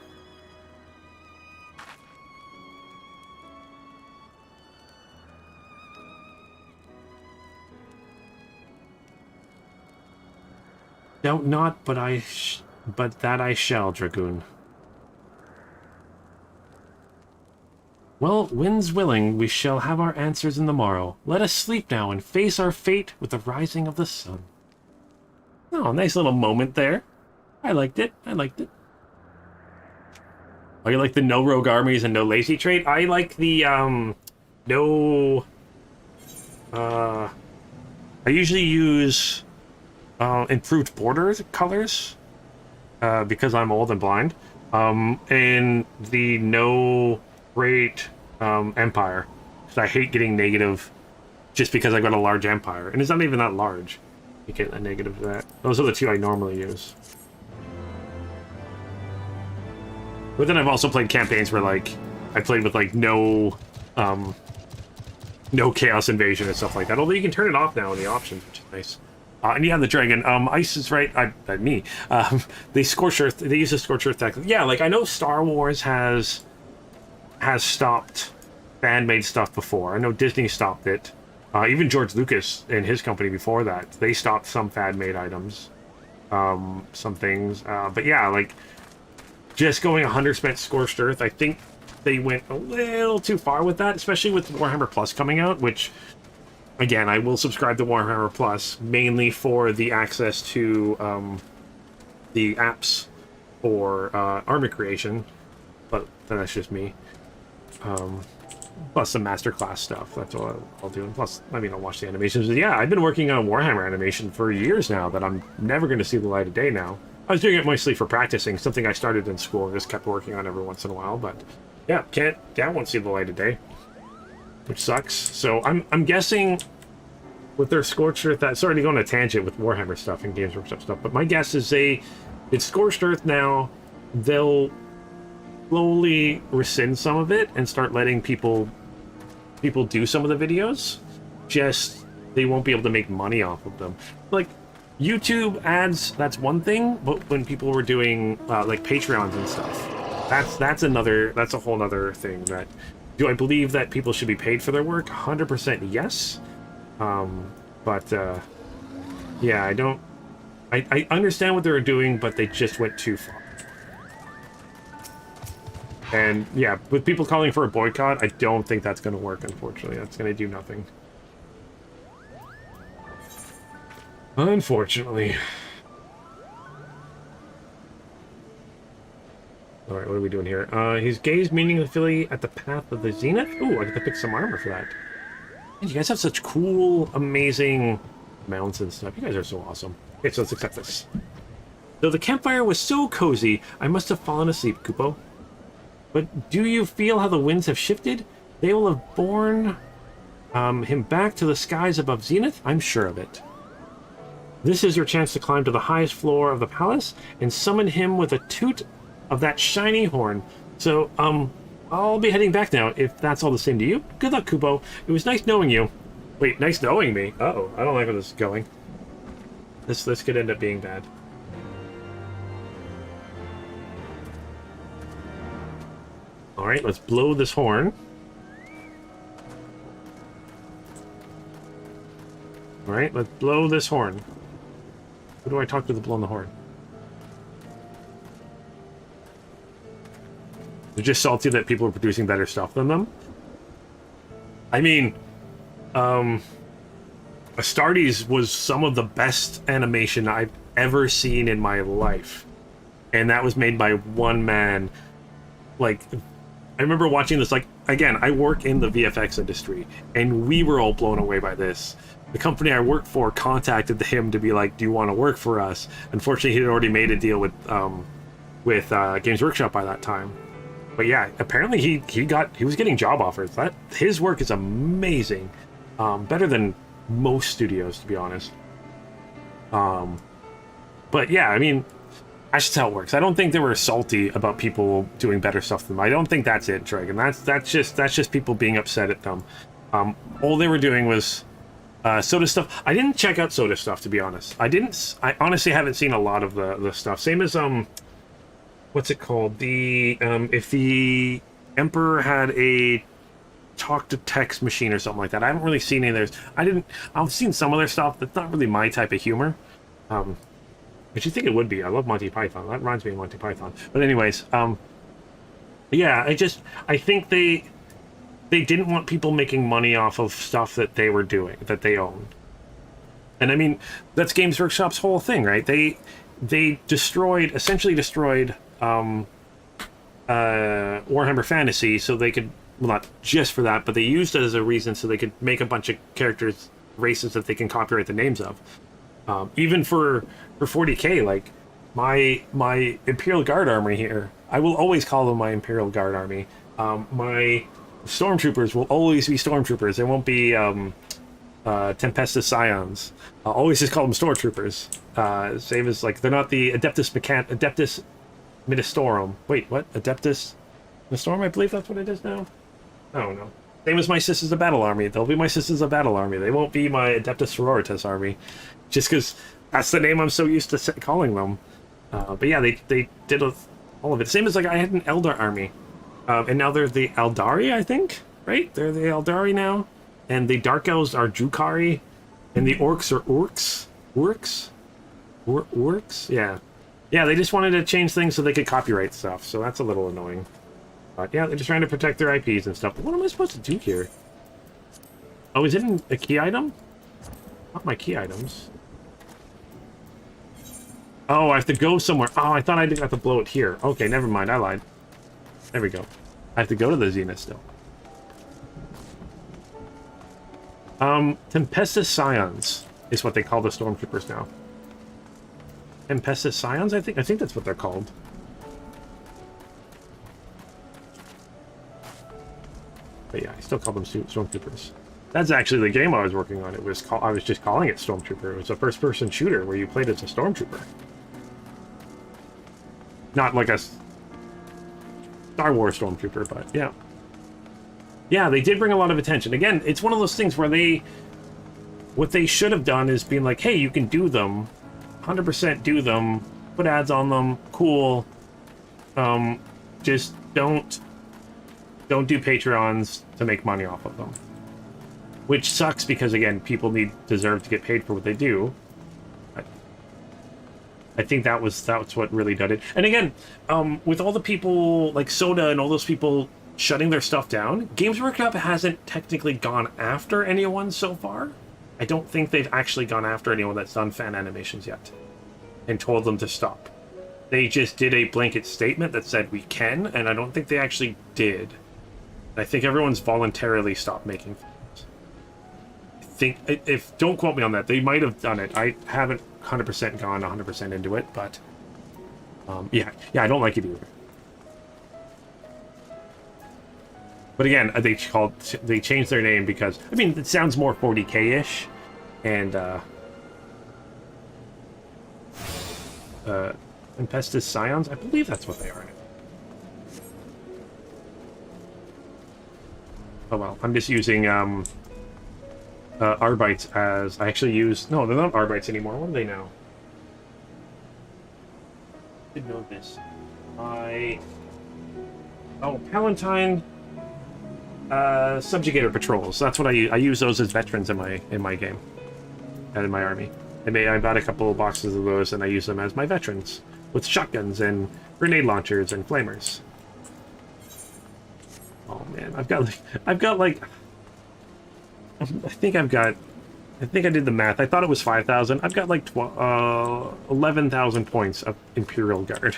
Doubt not, but that I shall, Dragoon. Well, winds willing, we shall have our answers in the morrow. Let us sleep now and face our fate with the rising of the sun. Oh, nice little moment there. I liked it. I liked it. Oh, you like the no rogue armies and no lazy trait? I like the, no... I usually use... improved border colors because I'm old and blind, and the no great empire, because I hate getting negative just because I got a large empire, and it's not even that large. You get a negative to that. Those are the two I normally use. But then I've also played campaigns where like I played with like no chaos invasion and stuff like that. Although you can turn it off now in the options, which is nice. And yeah, the dragon. Ice is right. Me. They scorch earth. They use a scorch earth tactic. Yeah, like I know Star Wars has stopped fan-made stuff before. I know Disney stopped it. Even George Lucas and his company before that, they stopped some fan-made items, some things. But yeah, like just going 100% Scorched Earth, I think they went a little too far with that, especially with Warhammer Plus coming out, which, again, I will subscribe to Warhammer Plus mainly for the access to the apps for armor creation, but that's just me. Plus some masterclass stuff. That's all I'll do. And plus, I mean, I'll watch the animations. But yeah, I've been working on Warhammer animation for years now that I'm never going to see the light of day now. I was doing it mostly for practicing, something I started in school and just kept working on every once in a while. But yeah, won't see the light of day, which sucks. So I'm guessing with their Scorched Earth, that's already going on a tangent with Warhammer stuff and Games Workshop stuff. But my guess is it's Scorched Earth now. They'll slowly rescind some of it and start letting people do some of the videos. Just they won't be able to make money off of them. Like YouTube ads, that's one thing, but when people were doing like Patreons and stuff, that's a whole other thing. That do I believe that people should be paid for their work? 100% yes. But yeah, I understand what they were doing, but they just went too far. And yeah, with people calling for a boycott, I don't think that's going to work, unfortunately. That's going to do nothing. Unfortunately. Alright, what are we doing here? He's gazed meaningfully at the path of the zenith? Ooh, I get to pick some armor for that. Man, you guys have such cool, amazing mounts and stuff. You guys are so awesome. Okay, so let's accept this. Though the campfire was so cozy, I must have fallen asleep, Kupo. But do you feel how the winds have shifted? They will have borne him back to the skies above Zenith? I'm sure of it. This is your chance to climb to the highest floor of the palace and summon him with a toot of that shiny horn. So, I'll be heading back now, if that's all the same to you. Good luck, Kupo. It was nice knowing you. Wait, nice knowing me? Uh-oh, I don't like where this is going. This could end up being bad. Alright, let's blow this horn. Alright, let's blow this horn. Who do I talk to blowing the horn? They're just salty that people are producing better stuff than them. I mean, Astartes was some of the best animation I've ever seen in my life. And that was made by one man. Like, I remember watching this, like, again, I work in the VFX industry, and we were all blown away by this. The company I worked for contacted him to be like, do you want to work for us? Unfortunately, he had already made a deal with Games Workshop by that time. But yeah, apparently he was getting job offers. His work is amazing. Better than most studios, to be honest. But yeah, I mean, that's just how it works. I don't think they were salty about people doing better stuff than them. I don't think that's it, Dragon. That's just people being upset at them. All they were doing was Soda stuff. I didn't check out Soda stuff, to be honest. I honestly haven't seen a lot of the stuff. Same as what's it called? The if the Emperor had a talk-to-text machine or something like that. I haven't really seen any of theirs. I've seen some of their stuff. That's not really my type of humor. But you think it would be. I love Monty Python. That reminds me of Monty Python. But anyways, yeah, I think they didn't want people making money off of stuff that they were doing, that they owned. And I mean, that's Games Workshop's whole thing, right? They essentially destroyed Warhammer Fantasy so they could, well, not just for that, but they used it as a reason so they could make a bunch of characters, races that they can copyright the names of. Even for 40k, like my Imperial Guard army here, I will always call them my Imperial Guard army. My Stormtroopers will always be Stormtroopers. They won't be Tempestus Scions. I'll always just call them Stormtroopers. Same as, like, they're not the Adeptus Ministorum. Wait, what? Adeptus Ministorum? I believe that's what it is now. I don't know. Same as my Sisters of Battle army. They'll be my Sisters of Battle army. They won't be my Adeptus Sororitas army, just because that's the name I'm so used to calling them. But yeah, they did all of it. Same as, like, I had an Eldar army, and now they're the Eldari, I think. right? They're the Eldari now. And the Dark Elves are Drukhari. And the Orcs are Orcs. Orcs? Yeah. Yeah, they just wanted to change things so they could copyright stuff, so that's a little annoying. But yeah, they're just trying to protect their IPs and stuff. But what am I supposed to do here? Oh, is it a key item? Not my key items. Oh, I have to go somewhere. Oh, I thought I didn't have to blow it here. Okay, never mind. I lied. There we go. I have to go to the Zenith still. Tempestus Scions is what they call the Stormtroopers now. Tempestus Scions, I think that's what they're called. But yeah, I still call them Stormtroopers. That's actually the game I was working on. I was just calling it Stormtrooper. It was a first-person shooter where you played as a Stormtrooper. Not like a Star Wars Stormtrooper, but yeah. Yeah, they did bring a lot of attention. Again, it's one of those things where what they should have done is being like, hey, you can do them. 100% do them. Put ads on them. Cool. Just don't do Patreons to make money off of them. Which sucks because, again, people deserve to get paid for what they do. I think that's what really did it. And again, with all the people like Soda and all those people shutting their stuff down, Games Workshop hasn't technically gone after anyone so far. I don't think they've actually gone after anyone that's done fan animations yet and told them to stop. They just did a blanket statement that said we can, and I don't think they actually did. I think everyone's voluntarily stopped making films. I think, don't quote me on that, they might have done it. I haven't 100% gone 100% into it, but yeah, I don't like it either. But again, they changed their name because, I mean, it sounds more 40K-ish, and Tempestus Scions, I believe that's what they are. Oh well, I'm just using Arbites as I actually use. No, they're not Arbites anymore. What are they now? I didn't know this. Palatine Subjugator Patrols. That's what I use. I use those as veterans in my game and in my army. I bought a couple of boxes of those and I use them as my veterans with shotguns and grenade launchers and flamers. Oh man, I think I did the math. I thought it was 5,000. I've got like 11,000 points of Imperial Guard.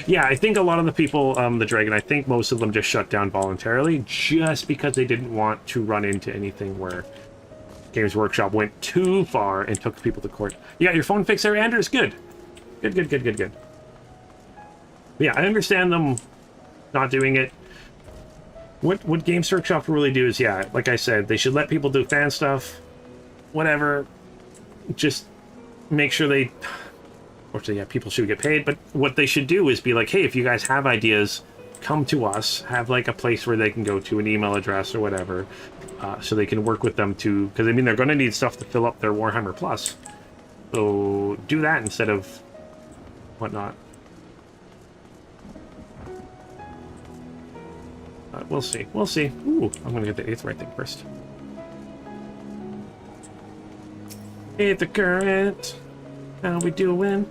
Yeah, I think a lot of the people, the Dragon, I think most of them just shut down voluntarily just because they didn't want to run into anything where Games Workshop went too far and took people to court. Yeah, your phone fixed there, Anders? Good. Good. Yeah, I understand them not doing it. What Games Workshop really do is, yeah, like I said, they should let people do fan stuff, whatever. Just make sure they... Fortunately, yeah, people should get paid, but what they should do is be like, hey, if you guys have ideas, come to us, have like a place where they can go to, an email address or whatever, so they can work with them to... Because, I mean, they're going to need stuff to fill up their Warhammer Plus. So do that instead of whatnot. We'll see. Ooh, I'm gonna get the 8th right thing first. 8th current. How we doing?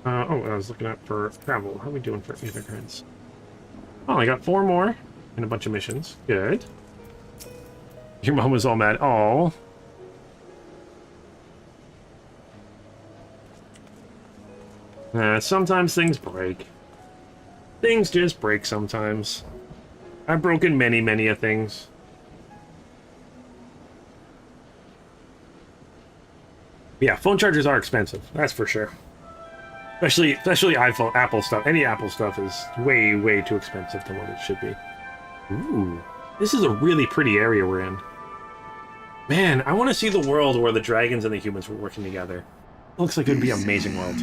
I was looking up for travel. How are we doing for 8th currents? Oh, I got 4 more. And a bunch of missions. Good. Your mom was all mad. Oh. Sometimes things break. Things just break sometimes. I've broken many a things. Yeah, phone chargers are expensive. That's for sure. Especially iPhone, Apple stuff. Any Apple stuff is way too expensive than what it should be. Ooh, this is a really pretty area we're in. Man, I want to see the world where the dragons and the humans were working together. It looks like it would be an amazing world.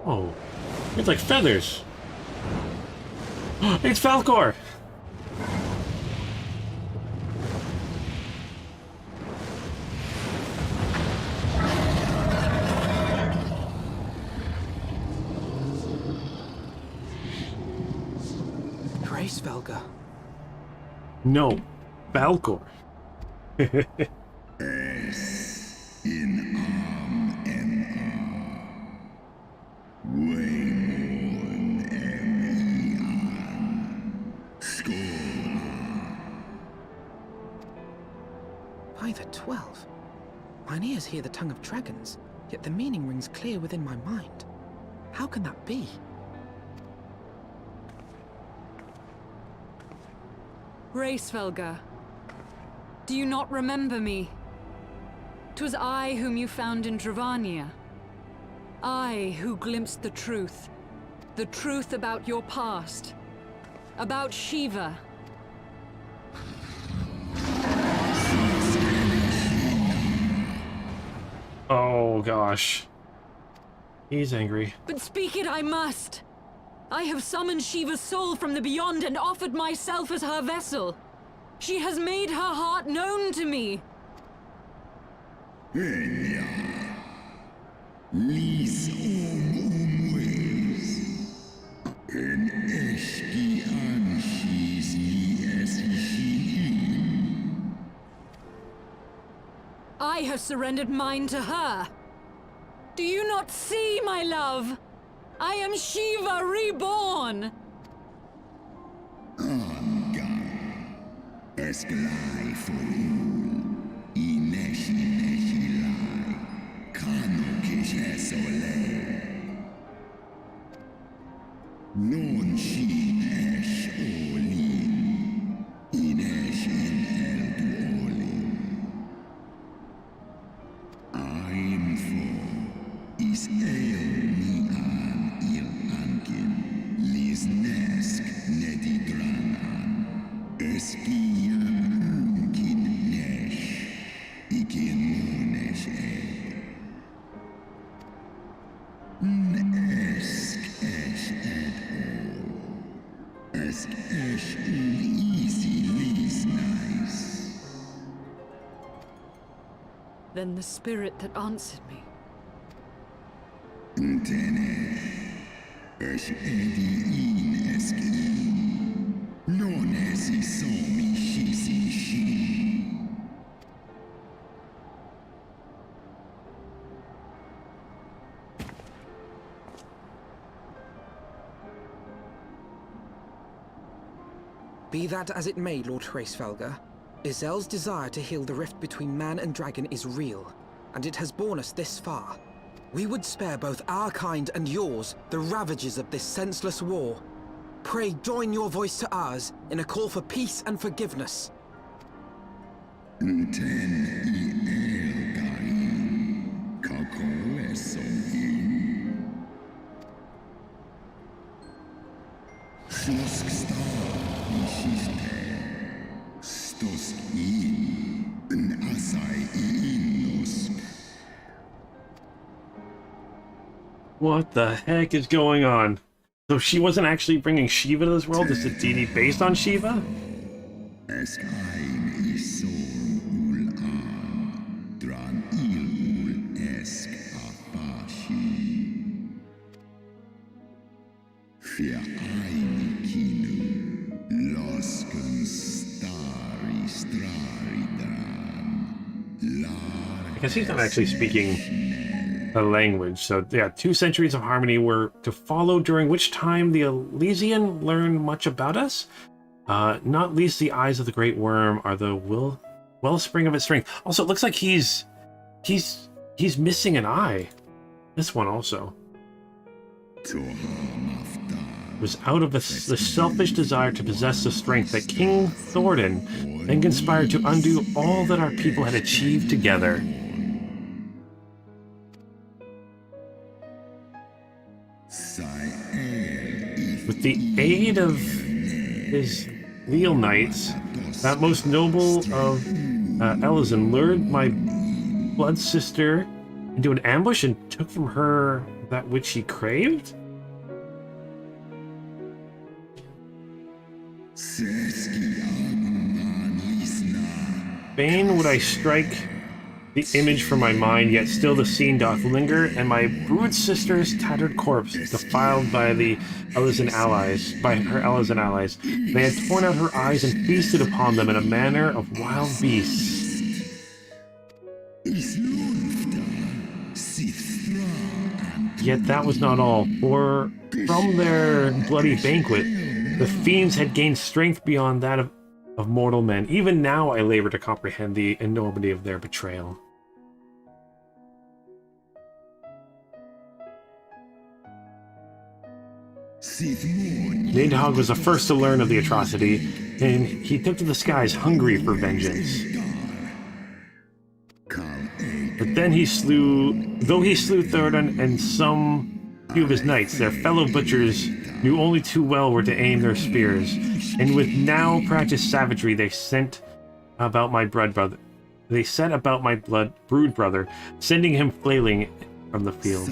Oh, it's like feathers. It's Falcor! Grace Velga. No, Falcor. In Waymorn By the 12. Mine ears hear the tongue of dragons, yet the meaning rings clear within my mind. How can that be? Racevelga, do you not remember me? 'Twas I whom you found in Dravania. I who glimpsed the truth about your past, about Shiva. Oh gosh. He's angry. But speak it I must. I have summoned Shiva's soul from the beyond and offered myself as her vessel. She has made her heart known to me. I have surrendered mine to her. Do you not see, my love? I am Shiva reborn! Non shi esh olin, inesh in el duolin. I'm for is el mi an il ankin, lis nesk nedi granan, eskian unkin nesh, ikin monesh ed. Nesk esh ed o, esk esh easy lis nice. Then the spirit that answered me. Tene, esh edi in esk in, non esi somi shisi shi. Be that as it may, Lord Hraesvelga, Izel's desire to heal the rift between man and dragon is real, and it has borne us this far. We would spare both our kind and yours the ravages of this senseless war. Pray join your voice to ours in a call for peace and forgiveness. Ten I el gain, kakole in. Shusk star, ishiste, stos in, asai innos. What the heck is going on? So she wasn't actually bringing Shiva to this world? It's a deity based on Shiva? Esk ein isor ul an, dran il ul esk afashi. Fia ein kinu, losken stari strari dran, I guess he's not actually speaking the language. So yeah, 2 centuries of harmony were to follow, during which time the Elysian learned much about us. Not least the eyes of the great worm are the wellspring of its strength. Also, it looks like he's missing an eye. This one also. It was out of the selfish desire to possess the strength that King Thordan then conspired to undo all that our people had achieved together. With the aid of his Leal Knights, that most noble of Elysian lured my blood sister into an ambush and took from her that which she craved? Fain would I strike the image from my mind, yet still the scene doth linger, and my brood sister's tattered corpse, defiled by the Elysian allies, by her Elysian allies. They had torn out her eyes and feasted upon them in a manner of wild beasts. Yet that was not all, for from their bloody banquet, the fiends had gained strength beyond that of mortal men. Even now I labor to comprehend the enormity of their betrayal. Nidhogg was the first to learn of the atrocity, and he took to the skies hungry for vengeance. But then he slew, though he slew Thoradon and some few of his knights, their fellow butchers knew only too well where to aim their spears, and with now practiced savagery they set about my brood brother, sending him flailing from the field.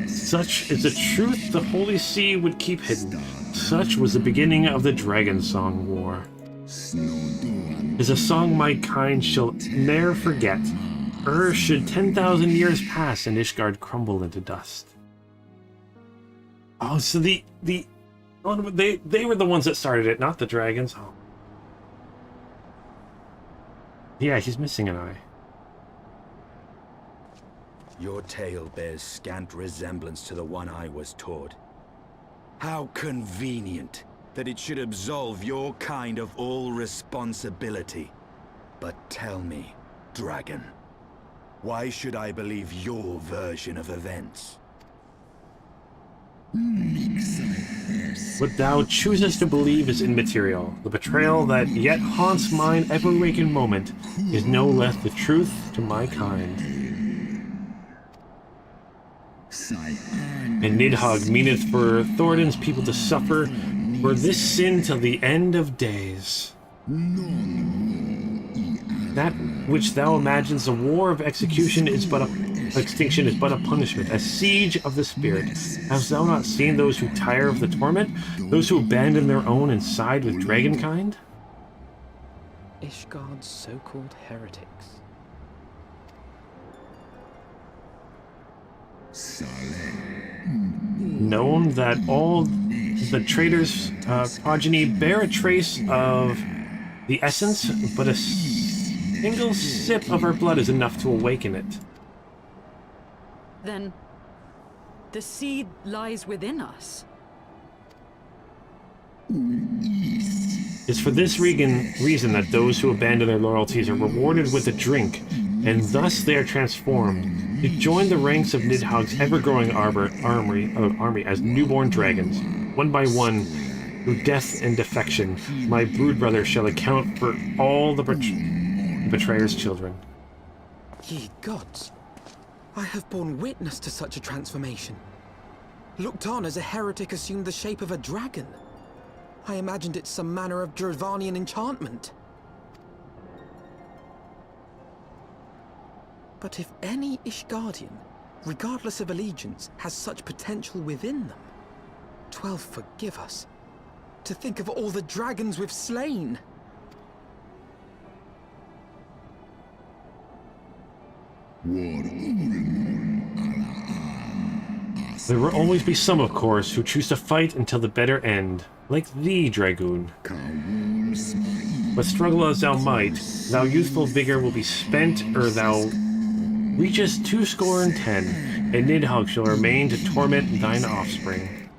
Such is the truth the Holy See would keep hidden. Such was the beginning of the Dragon Song War. Is a song my kind shall ne'er forget, should 10,000 years pass and Ishgard crumble into dust. Oh, so they were the ones that started it, not the dragons. Oh. Yeah, he's missing an eye. Your tale bears scant resemblance to the one I was taught. How convenient that it should absolve your kind of all responsibility. But tell me, dragon, why should I believe your version of events? What thou choosest to believe is immaterial. The betrayal that yet haunts mine ever-waking moment is no less the truth to my kind. And Nidhogg meaneth for Thoradon's people to suffer for this sin till the end of days. That which thou imaginest a war of execution is but extinction is but a punishment, a siege of the spirit. Hast thou not seen those who tire of the torment, those who abandon their own and side with dragonkind? Ishgard's so-called heretics. Known that all the traitors' progeny bear a trace of the essence, but a single sip of our blood is enough to awaken it. Then, the seed lies within us. It's for this reason that those who abandon their loyalties are rewarded with a drink, and thus they are transformed to join the ranks of Nidhogg's ever-growing army as newborn dragons. One by one, through death and defection, my brood brother shall account for all the betrayer's children. Ye gods, I have borne witness to such a transformation. Looked on as a heretic assumed the shape of a dragon. I imagined it some manner of Dravanian enchantment. But if any Ishgardian, regardless of allegiance, has such potential within them, 12 forgive us. To think of all the dragons we've slain! There will always be some, of course, who choose to fight until the bitter end, like thee, Dragoon. But struggle as thou might, thou youthful vigor will be spent ere thou reachest 20 and Nidhogg shall remain to torment thine offspring.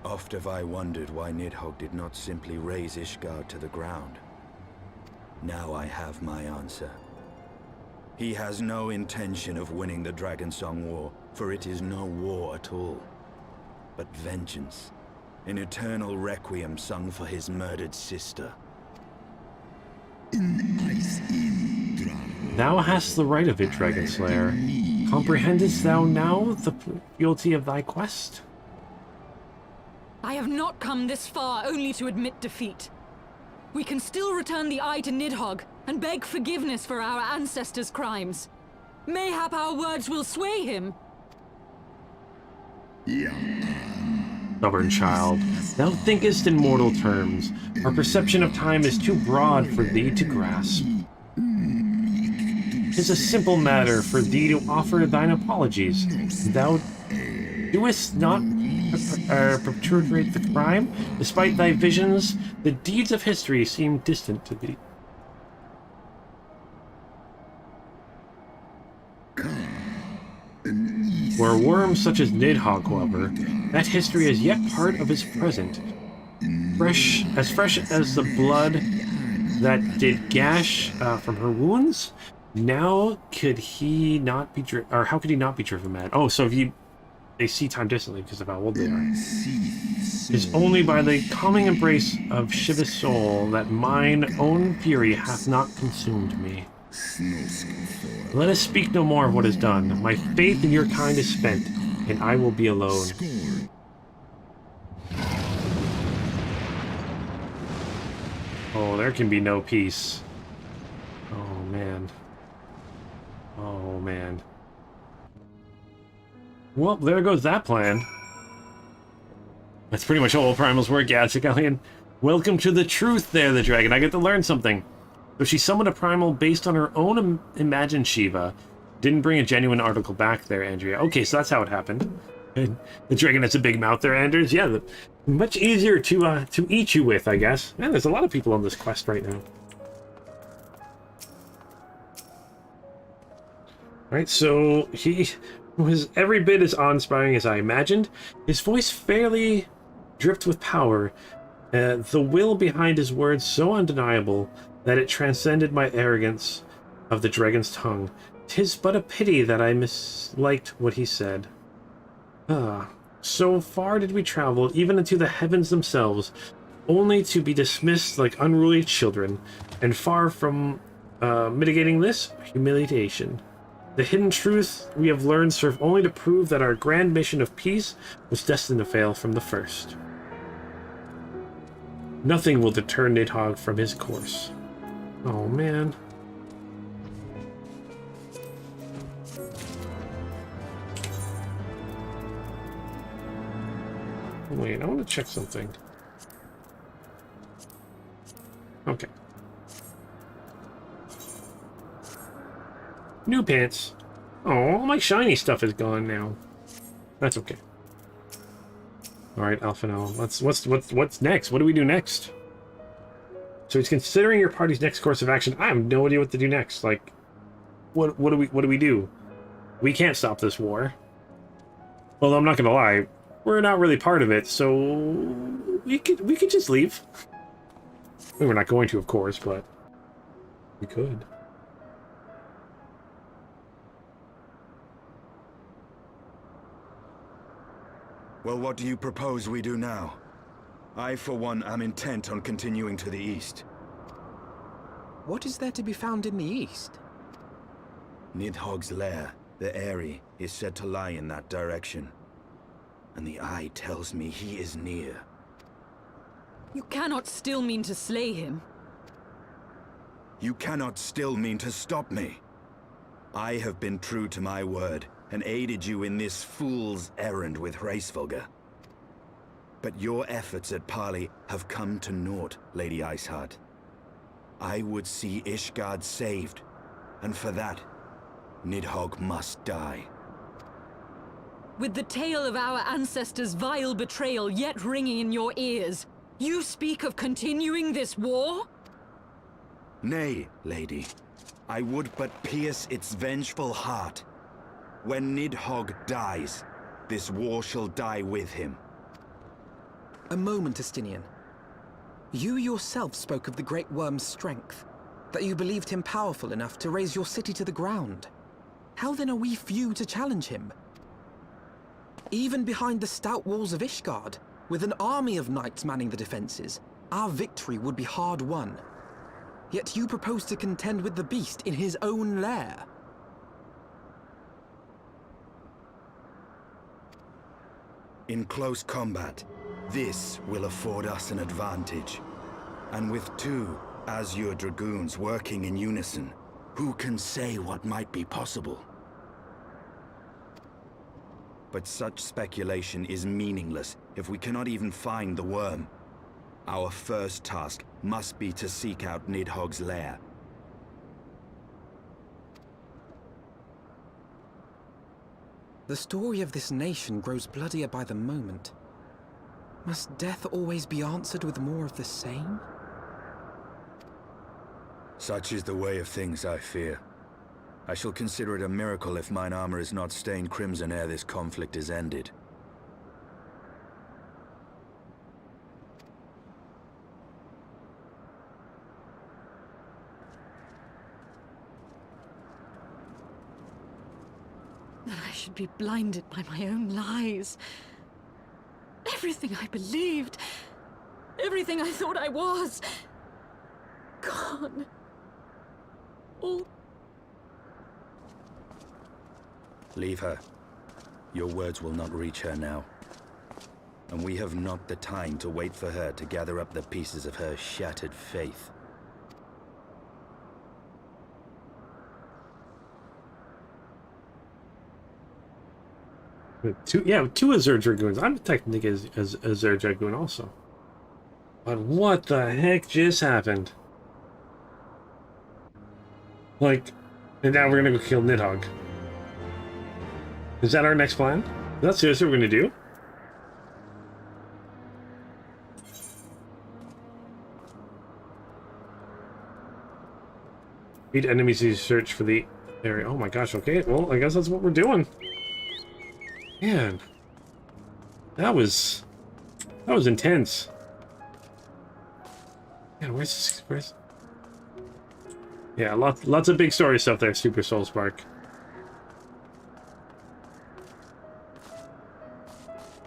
Oft have I wondered why Nidhogg did not simply raze Ishgard to the ground. Now I have my answer. He has no intention of winning the Dragon Song War, for it is no war at all, but vengeance, an eternal requiem sung for his murdered sister. Thou hast the right of it, Dragon Slayer. Comprehendest thou now the fealty of thy quest? I have not come this far only to admit defeat. We can still return the eye to Nidhogg and beg forgiveness for our ancestors' crimes. Mayhap our words will sway him. Stubborn child, thou thinkest in mortal terms. Our perception of time is too broad for thee to grasp. 'Tis a simple matter for thee to offer thine apologies. Thou doest not perpetuate the crime. Despite thy visions, the deeds of history seem distant to thee. For a worm such as Nidhogg, however, that history is yet part of his present. Fresh as the blood that did gash from her wounds. Now could he not be how could he not be driven mad? Oh, so if they see time distantly because of how old they are. It is only by the calming embrace of Shiva's soul that mine own fury hath not consumed me. Let us speak no more of what is done. My faith in your kind is spent, and I will be alone. Oh, there can be no peace. Oh, man. Oh, man. Well, there goes that plan. That's pretty much all Primals were, Gatsicallion. Welcome to the truth there, the dragon. I get to learn something. So she summoned a primal based on her own imagined Shiva. Didn't bring a genuine article back there, Andrea. Okay, so that's how it happened. And the dragon has a big mouth there, Anders. Yeah, much easier to eat you with, I guess. Man, there's a lot of people on this quest right now. Right, so he was every bit as awe-inspiring as I imagined. His voice fairly dripped with power. The will behind his words so undeniable that it transcended my arrogance of the dragon's tongue. 'Tis but a pity that I misliked what he said. So far did we travel, even into the heavens themselves, only to be dismissed like unruly children, and far from mitigating this, humiliation. The hidden truth we have learned serve only to prove that our grand mission of peace was destined to fail from the first. Nothing will deter Nidhogg from his course. Oh, man. Wait, I want to check something. Okay. New pants. Oh, all my shiny stuff is gone now. That's okay. All right, Alphino. What's next? What do we do next? So he's considering your party's next course of action. I have no idea what to do next. Like, what do we do? We can't stop this war. Well, I'm not gonna lie, we're not really part of it, so we could just leave. I mean, we're not going to, of course, but we could. Well, what do you propose we do now? I, for one, am intent on continuing to the east. What is there to be found in the east? Nidhogg's lair, the Eyrie, is said to lie in that direction. And the eye tells me he is near. You cannot still mean to slay him. You cannot still mean to stop me. I have been true to my word, and aided you in this fool's errand with Hraesvelgr. But your efforts at parley have come to naught, Lady Iceheart. I would see Ishgard saved, and for that, Nidhogg must die. With the tale of our ancestors' vile betrayal yet ringing in your ears, you speak of continuing this war? Nay, lady. I would but pierce its vengeful heart. When Nidhogg dies, this war shall die with him. A moment, Estinian. You yourself spoke of the Great Worm's strength, that you believed him powerful enough to raise your city to the ground. How then are we few to challenge him? Even behind the stout walls of Ishgard, with an army of knights manning the defenses, our victory would be hard won. Yet you propose to contend with the beast in his own lair. In close combat, this will afford us an advantage. And with two Azure Dragoons working in unison, who can say what might be possible? But such speculation is meaningless if we cannot even find the worm. Our first task must be to seek out Nidhogg's lair. The story of this nation grows bloodier by the moment. Must death always be answered with more of the same? Such is the way of things, I fear. I shall consider it a miracle if mine armor is not stained crimson ere this conflict is ended. That I should be blinded by my own lies. Everything I believed, everything I thought I was, gone. All. Leave her. Your words will not reach her now. And we have not the time to wait for her to gather up the pieces of her shattered faith. Two Azure Dragoons. I'm technically as Azure Dragoon also. But what the heck just happened? Like, and now we're gonna go kill Nidhogg. Is that our next plan? Is that seriously what we're gonna do? Beat enemies to search for the area. Oh my gosh, okay. Well, I guess that's what we're doing. Man. That was intense. Man, where's yeah, lots of big story stuff there, Super Soul Spark.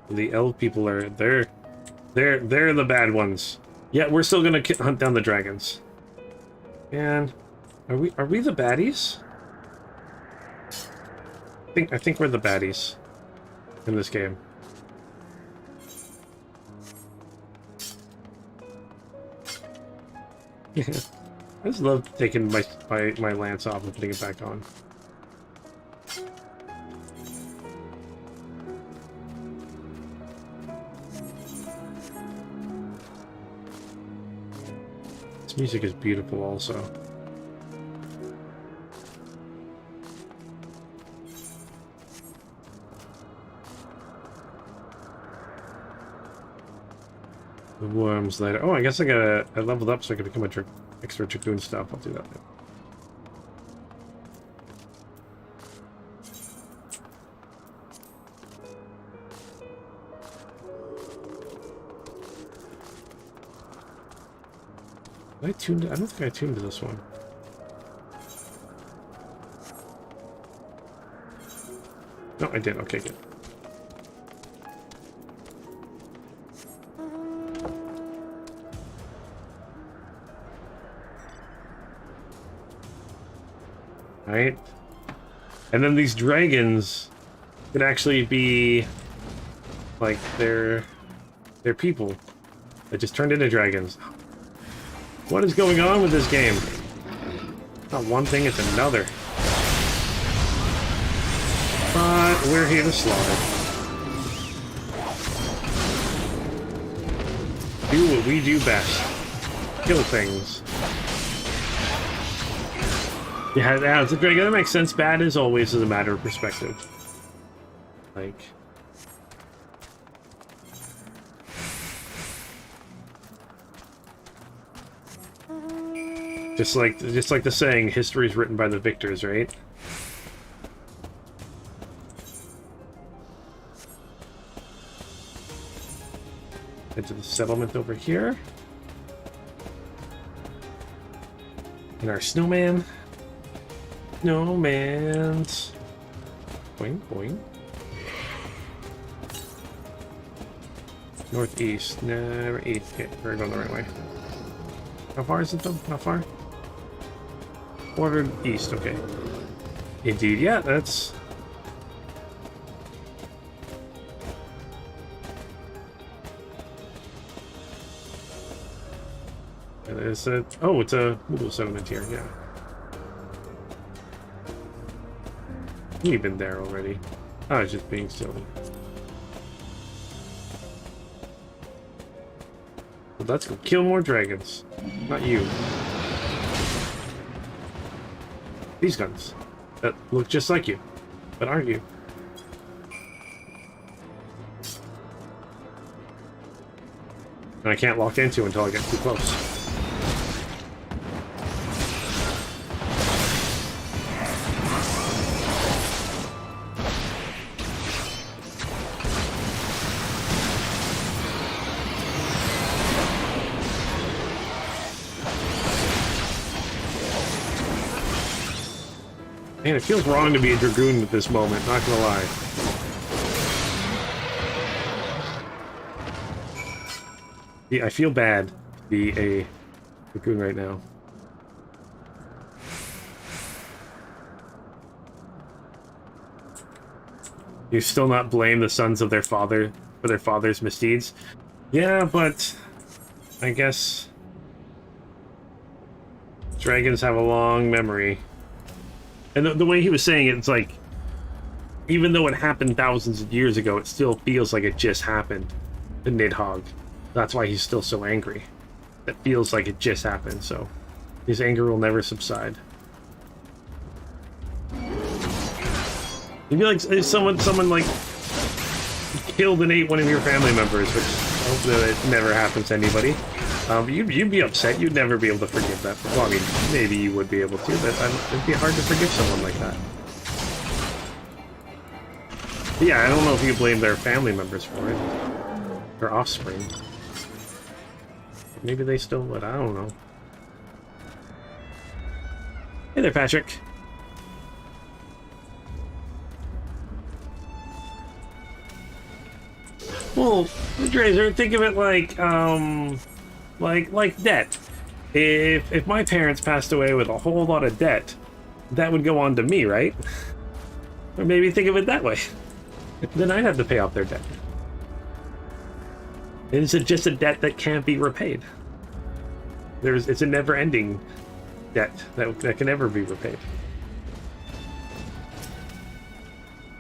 The elf people are they're the bad ones. Yeah, we're still gonna hunt down the dragons. And are we the baddies? I think we're the baddies in this game. Yeah. I just love taking my lance off and putting it back on. This music is beautiful also. The worms later. Oh, I guess I leveled up so I can become a extra Dragoon stuff. I'll do that now. I don't think I tuned to this one. No, I did. Okay, good. Right? And then these dragons could actually be like they're people that just turned into dragons. What is going on with this game? Not one thing, it's another. But we're here to slaughter. Do what we do best. Kill things. Yeah, it's a dragon. That makes sense. Bad as always is a matter of perspective. Like... Just like the saying, history is written by the victors, right? Head to the settlement over here. And our snowman. Snowmans. Boing, boing. Northeast. No, east. Okay, we're going the right way. How far is it though? How far? Ordered east, okay. Indeed, yeah, that's... It's a... Oh, it's a Moogle settlement here, yeah. We've been there already. I was just being silly. Well, let's go kill more dragons. Not you. These guns. That look just like you. But aren't you? And I can't lock into until I get too close. Man, it feels wrong to be a Dragoon at this moment, not gonna lie. Yeah, I feel bad to be a Dragoon right now. You still not blame the sons of their father for their father's misdeeds? Yeah, but I guess dragons have a long memory. And the way he was saying it, it's like, even though it happened thousands of years ago, it still feels like it just happened to Nidhogg. That's why he's still so angry. It feels like it just happened, so his anger will never subside. You'd be like if someone like killed and ate one of your family members, which I hope that it never happens to anybody. You'd be upset. You'd never be able to forgive that. Well, I mean, maybe you would be able to, but it'd be hard to forgive someone like that. But yeah, I don't know if you blame their family members for it. Their offspring. Maybe they still would. I don't know. Hey there, Patrick. Well, Drazer, think of it like debt. If my parents passed away with a whole lot of debt, that would go on to me, right? Or maybe think of it that way. Then I'd have to pay off their debt. It's just a debt that can't be repaid. It's a never-ending debt that can never be repaid.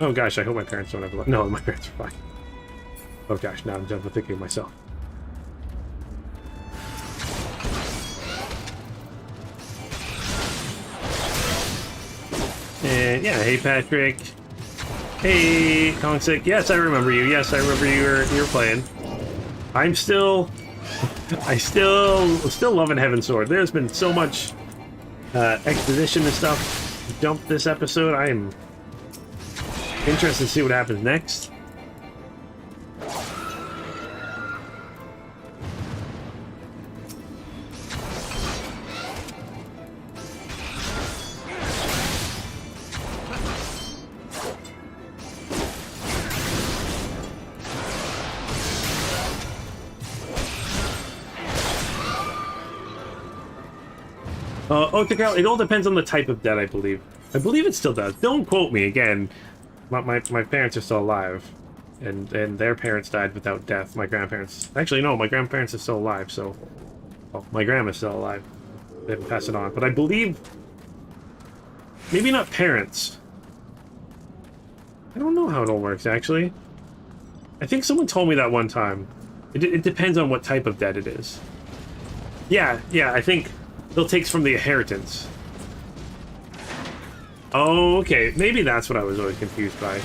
Oh gosh, I hope my parents don't have. No, my parents are fine. Oh gosh, now I'm just thinking of myself. And yeah, hey Patrick. Hey Kongsick. Yes, I remember you. Yes, I remember you were playing. I still loving Heaven's Sword. There's been so much exposition and stuff dumped this episode. I am interested to see what happens next. It all depends on the type of debt, I believe. I believe it still does. Don't quote me again. My parents are still alive, and their parents died without death. My grandparents, actually no, my grandparents are still alive. So, well, my grandma's still alive. They haven't passed it on, but I believe maybe not parents. I don't know how it all works actually. I think someone told me that one time. It depends on what type of debt it is. Yeah, I think. They'll take from the inheritance. Oh, okay. Maybe that's what I was always confused by.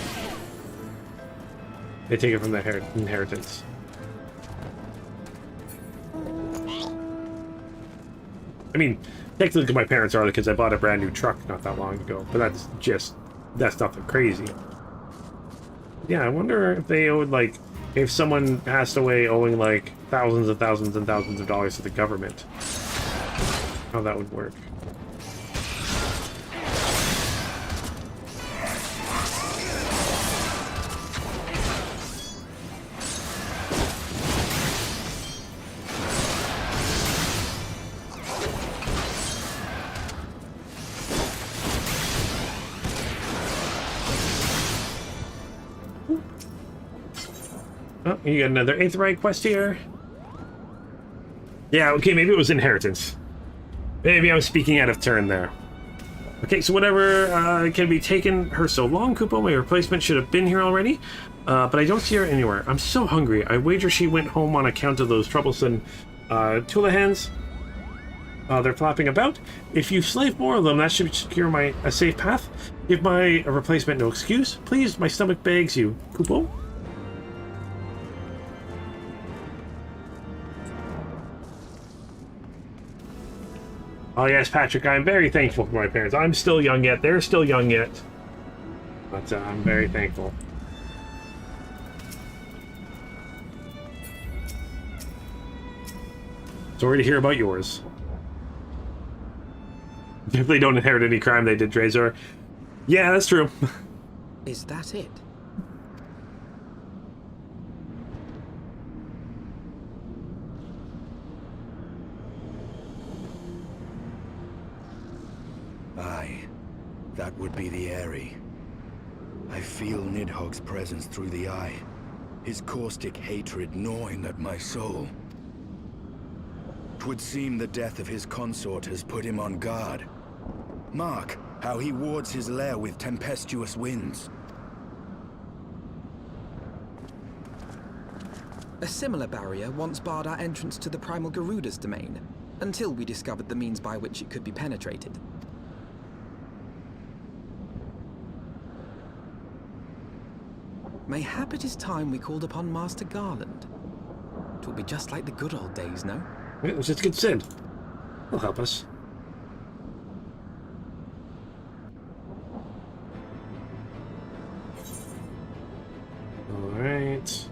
They take it from the inheritance. I mean, technically my parents are because I bought a brand new truck not that long ago, but that's nothing crazy. Yeah, I wonder if they owed, like, if someone passed away owing, like, thousands and thousands and thousands of dollars to the government. How that would work. Oh, you got another Aetheryte quest here. Yeah, okay, maybe it was inheritance. Maybe I was speaking out of turn there. Okay, so whatever can be taken her so long, Kupo. My replacement should have been here already, but I don't see her anywhere. I'm so hungry. I wager she went home on account of those troublesome Tula hens. They're flapping about. If you slave more of them, that should secure a safe path. Give my replacement no excuse. Please, my stomach begs you. Kupo? Oh yes, Patrick, I'm very thankful for my parents. I'm still young yet. They're still young yet. But I'm very thankful. Sorry to hear about yours. If they don't inherit any crime they did, Drazor. Yeah, that's true. Is that it? Aye, that would be the Eyrie. I feel Nidhogg's presence through the eye, his caustic hatred gnawing at my soul. 'Twould seem the death of his consort has put him on guard. Mark how he wards his lair with tempestuous winds. A similar barrier once barred our entrance to the primal Garuda's domain, until we discovered the means by which it could be penetrated. Mayhap it is time we called upon Master Garland. It will be just like the good old days, no? Yeah, let's just get Sid. He'll help us. Alright.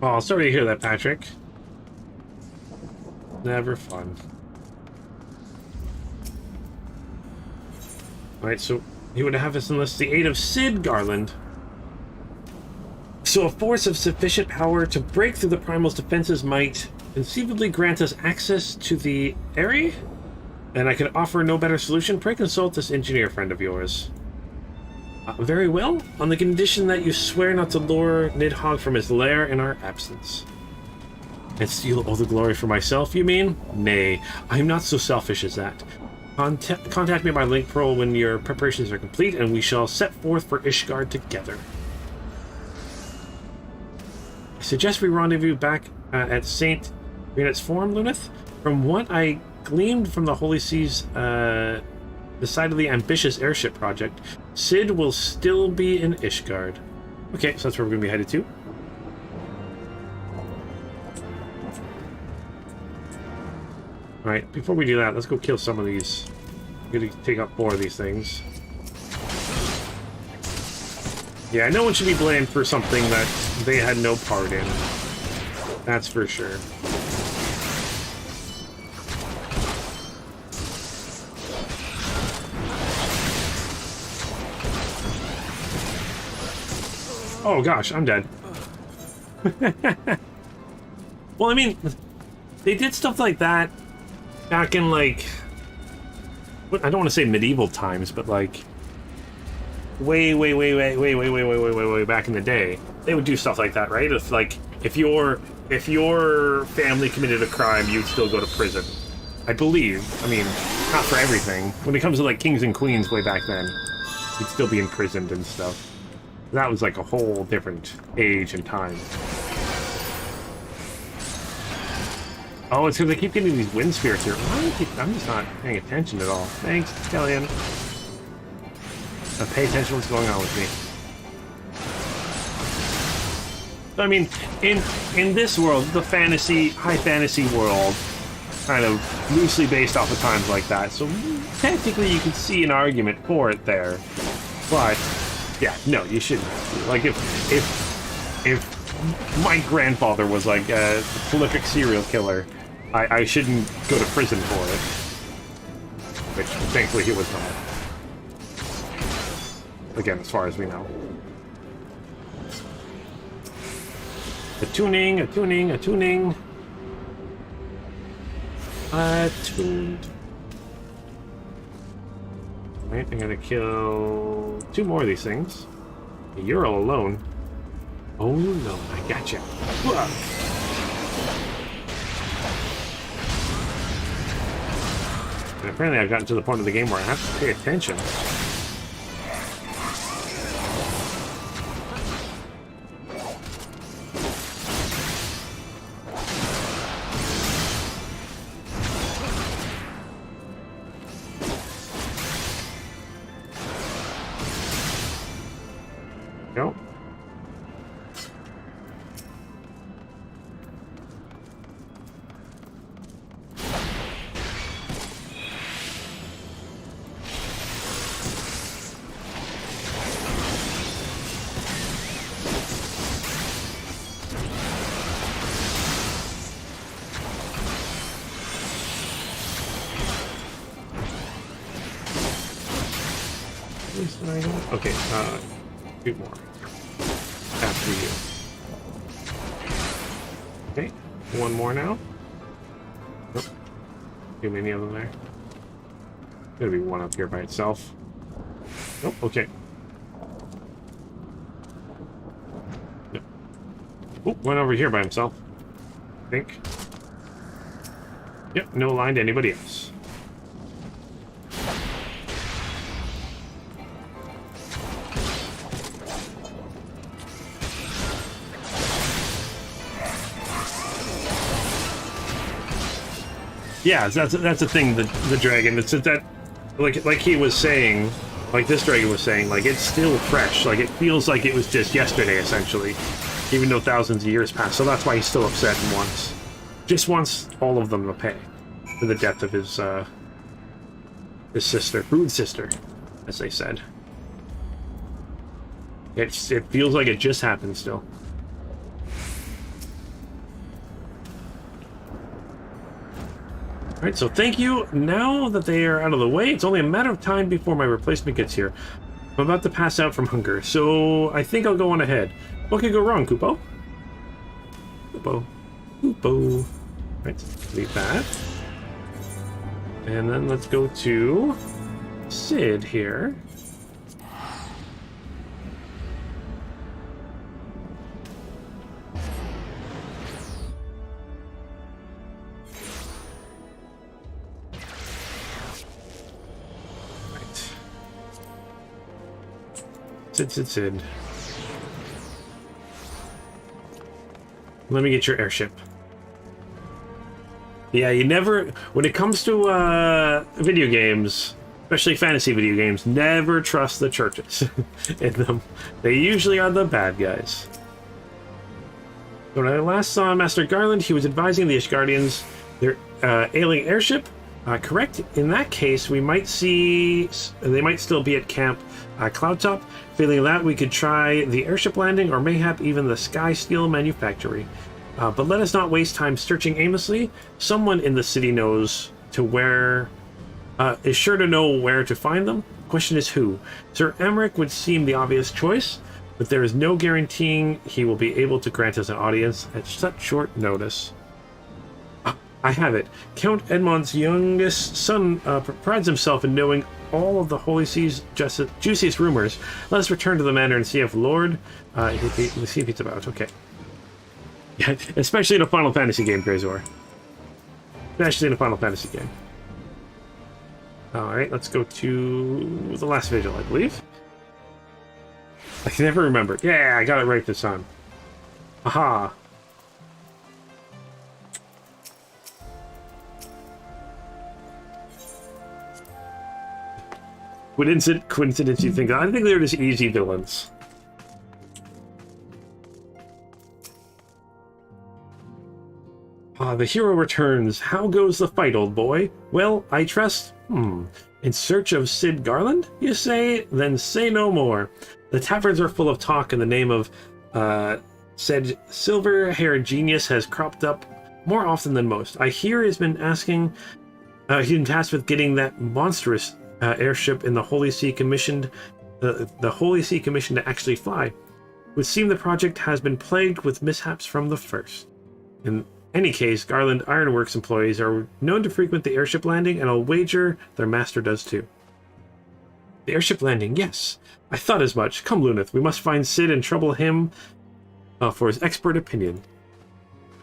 Oh, sorry to hear that, Patrick. Never fun. Alright, so he would have us enlist the aid of Sid Garland. So a force of sufficient power to break through the Primal's defenses might conceivably grant us access to the Eyrie? And I could offer no better solution. Pray consult this engineer friend of yours. Very well, on the condition that you swear not to lure Nidhogg from his lair in our absence. And steal all the glory for myself, you mean? Nay, I am not so selfish as that. Contact me by link pearl when your preparations are complete, and we shall set forth for Ishgard together. I suggest we rendezvous back at St. Renet's Forum, Luneth. From what I gleaned from the Holy Seas, decidedly ambitious airship project, Sid will still be in Ishgard. Okay, so that's where we're going to be headed to. Alright, before we do that, let's go kill some of these. I'm going to take out 4 of these things. Yeah, no one should be blamed for something that they had no part in. That's for sure. Oh gosh, I'm dead. Well, I mean, they did stuff like that back in, like, I don't want to say medieval times, but like way back in the day, they would do stuff like that, right? If your family committed a crime, you'd still go to prison. I believe. I mean, not for everything. When it comes to like kings and queens way back then, you'd still be imprisoned and stuff. That was like a whole different age and time. Oh, it's because they keep getting these wind spirits here. I'm just not paying attention at all. Thanks, Kellyanne. Pay attention to what's going on with me. So, I mean, in this world, the high fantasy world, kind of loosely based off of times like that. So technically, you can see an argument for it there, but. Yeah, no, you shouldn't. Like, if my grandfather was like a prolific serial killer, I shouldn't go to prison for it. Which, thankfully, he was not. Again, as far as we know. Attuning. Attuned. Right, I'm gonna kill 2 more of these things. You're all alone. Oh no, I gotcha. And apparently I've gotten to the point of the game where I have to pay attention. Go. Okay, 2 more. After you. Okay, 1 more now. Nope. Too many of them there. There's gonna be 1 up here by itself. Nope, okay. Yep. Oh, 1 over here by himself. I think. Yep, no line to anybody else. Yeah, that's the thing. The dragon. It's that, like he was saying, like this dragon was saying, like it's still fresh. Like it feels like it was just yesterday, essentially, even though thousands of years passed. So that's why he's still upset and just wants all of them to pay for the death of his sister, brood sister, as they said. It feels like it just happened still. Alright, so thank you. Now that they are out of the way, it's only a matter of time before my replacement gets here. I'm about to pass out from hunger, so I think I'll go on ahead. What could go wrong, Kupo? Kupo. Right, leave that. And then let's go to Sid here. Sid. Let me get your airship. Yeah, you never... When it comes to video games, especially fantasy video games, never trust the churches in them. They usually are the bad guys. When I last saw Master Garland, he was advising the Ishgardians their ailing airship. Correct? In that case, we might see... They might still be at Camp Cloudtop. Failing that, we could try the airship landing, or mayhap even the Sky Steel Manufactory. But let us not waste time searching aimlessly. Someone in the city knows to where... is sure to know where to find them. Question is who? Sir Emmerich would seem the obvious choice, but there is no guaranteeing he will be able to grant us an audience at such short notice. I have it. Count Edmond's youngest son prides himself in knowing all of the Holy Sea's juiciest rumors. Let us return to the manor and see if Lord... see if he's about. Okay. Yeah, especially in a Final Fantasy game, Grazor. Especially in a Final Fantasy game. Alright, let's go to the last vigil, I believe. I can never remember. Yeah, I got it right this time. Aha. Coincidence, you think? I think they're just easy villains. The hero returns. How goes the fight, old boy? Well, I trust... In search of Sid Garland, you say? Then say no more. The taverns are full of talk, and the name of said silver-haired genius has cropped up more often than most. I hear he's been asking... he's been tasked with getting that monstrous... airship in the Holy See commissioned, the Holy See commissioned to actually fly. It would seem the project has been plagued with mishaps from the first. In any case, Garland Ironworks employees are known to frequent the airship landing, and I'll wager their master does too. The airship landing, yes. I thought as much. Come, Luneth, we must find Sid and trouble him for his expert opinion.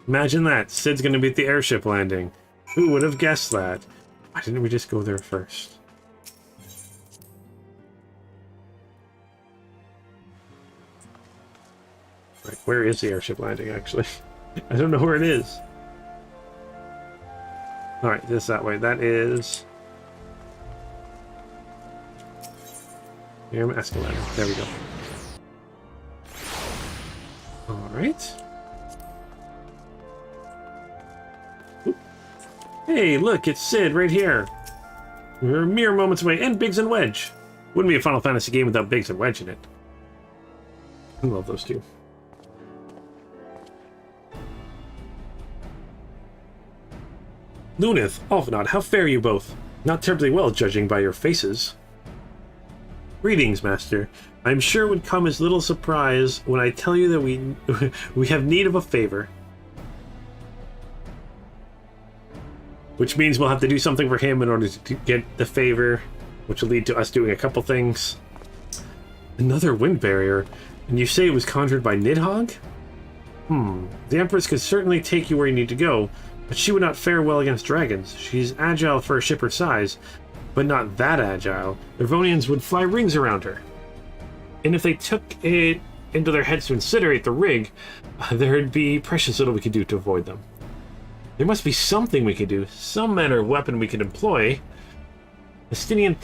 Imagine that. Sid's going to be at the airship landing. Who would have guessed that? Why didn't we just go there first? Right, where is the airship landing, actually? I don't know where it is. Alright, this that way. That is... Here, escalator. There we go. Alright. Hey, look, it's Sid right here. We're mere moments away, and Biggs and Wedge. Wouldn't be a Final Fantasy game without Biggs and Wedge in it. I love those two. Luneth, Alvanad, how fare you both? Not terribly well, judging by your faces. Greetings, Master. I'm sure it would come as little surprise when I tell you that we have need of a favor. Which means we'll have to do something for him in order to get the favor, which will lead to us doing a couple things. Another wind barrier? And you say it was conjured by Nidhogg? The Empress could certainly take you where you need to go, but she would not fare well against dragons. She's agile for a ship her size, but not that agile. The Ravonians would fly rings around her. And if they took it into their heads to incinerate the rig, there'd be precious little we could do to avoid them. There must be something we could do, some manner of weapon we could employ. Estinian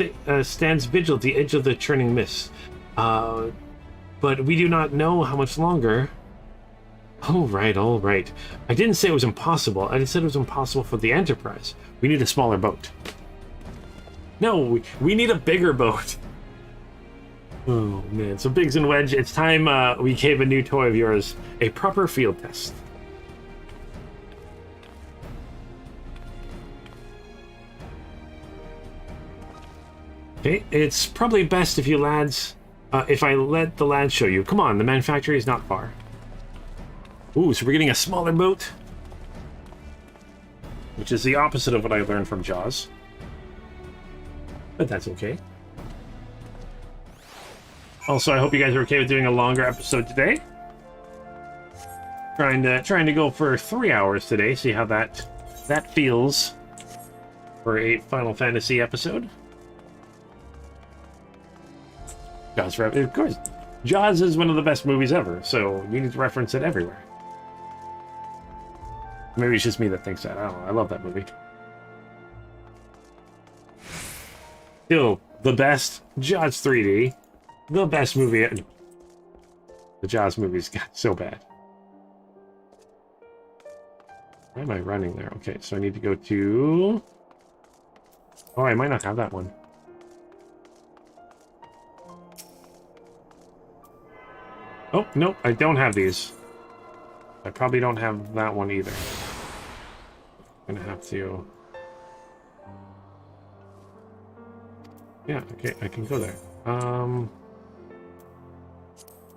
stands vigil at the edge of the churning mist, but we do not know how much longer. All right. I didn't say it was impossible. I said it was impossible for the Enterprise. We need a smaller boat. No, we need a bigger boat. Oh, man. So, Biggs and Wedge, it's time we gave a new toy of yours a proper field test. Okay, it's probably best if you lads, if I let the lads show you. Come on, the manufactory is not far. Ooh, so we're getting a smaller boat. Which is the opposite of what I learned from Jaws. But that's okay. Also, I hope you guys are okay with doing a longer episode today. Trying to go for 3 hours today, see how that feels for a Final Fantasy episode. Jaws, of course. Jaws is one of the best movies ever, so you need to reference it everywhere. Maybe it's just me that thinks that. I don't know. I love that movie. Still, the best. Jaws 3D. The best movie. The Jaws movies got so bad. Why am I running there? Okay, so I need to go to... Oh, I might not have that one. Oh, nope, I don't have these. I probably don't have that one either. I'm gonna have to... Yeah, okay, I can go there.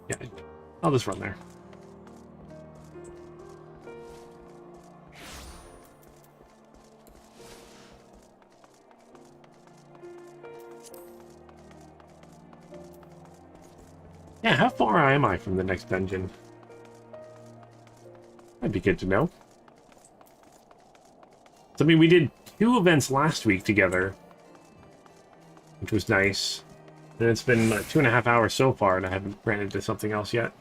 Yeah, I'll just run there. Yeah, how far am I from the next dungeon? That'd be good to know. So, I mean, we did 2 events last week together, which was nice. And it's been 2.5 hours so far, and I haven't ran into something else yet.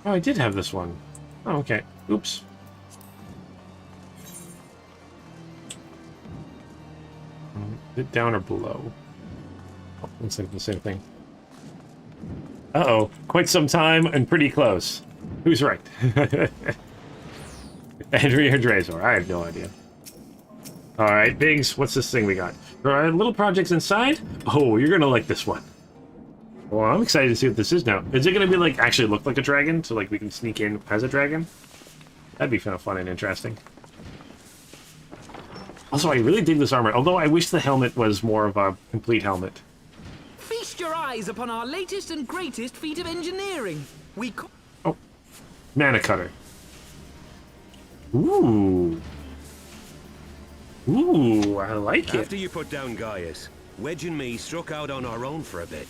Oh, I did have this one. Oh, okay. Oops. Is it down or below? Oh, looks like the same thing. Uh-oh. Quite some time and pretty close. Who's right? Henry or Drazor? I have no idea. Alright, Biggs, what's this thing we got? Alright, little projects inside? Oh, you're gonna like this one. Well, I'm excited to see what this is now. Is it gonna be like, actually look like a dragon? So like we can sneak in as a dragon? That'd be kind of fun and interesting. Also, I really dig this armor, although I wish the helmet was more of a complete helmet. Feast your eyes upon our latest and greatest feat of engineering. Oh, mana cutter. Ooh. Ooh, I like it. After you put down Gaius, Wedge and me struck out on our own for a bit,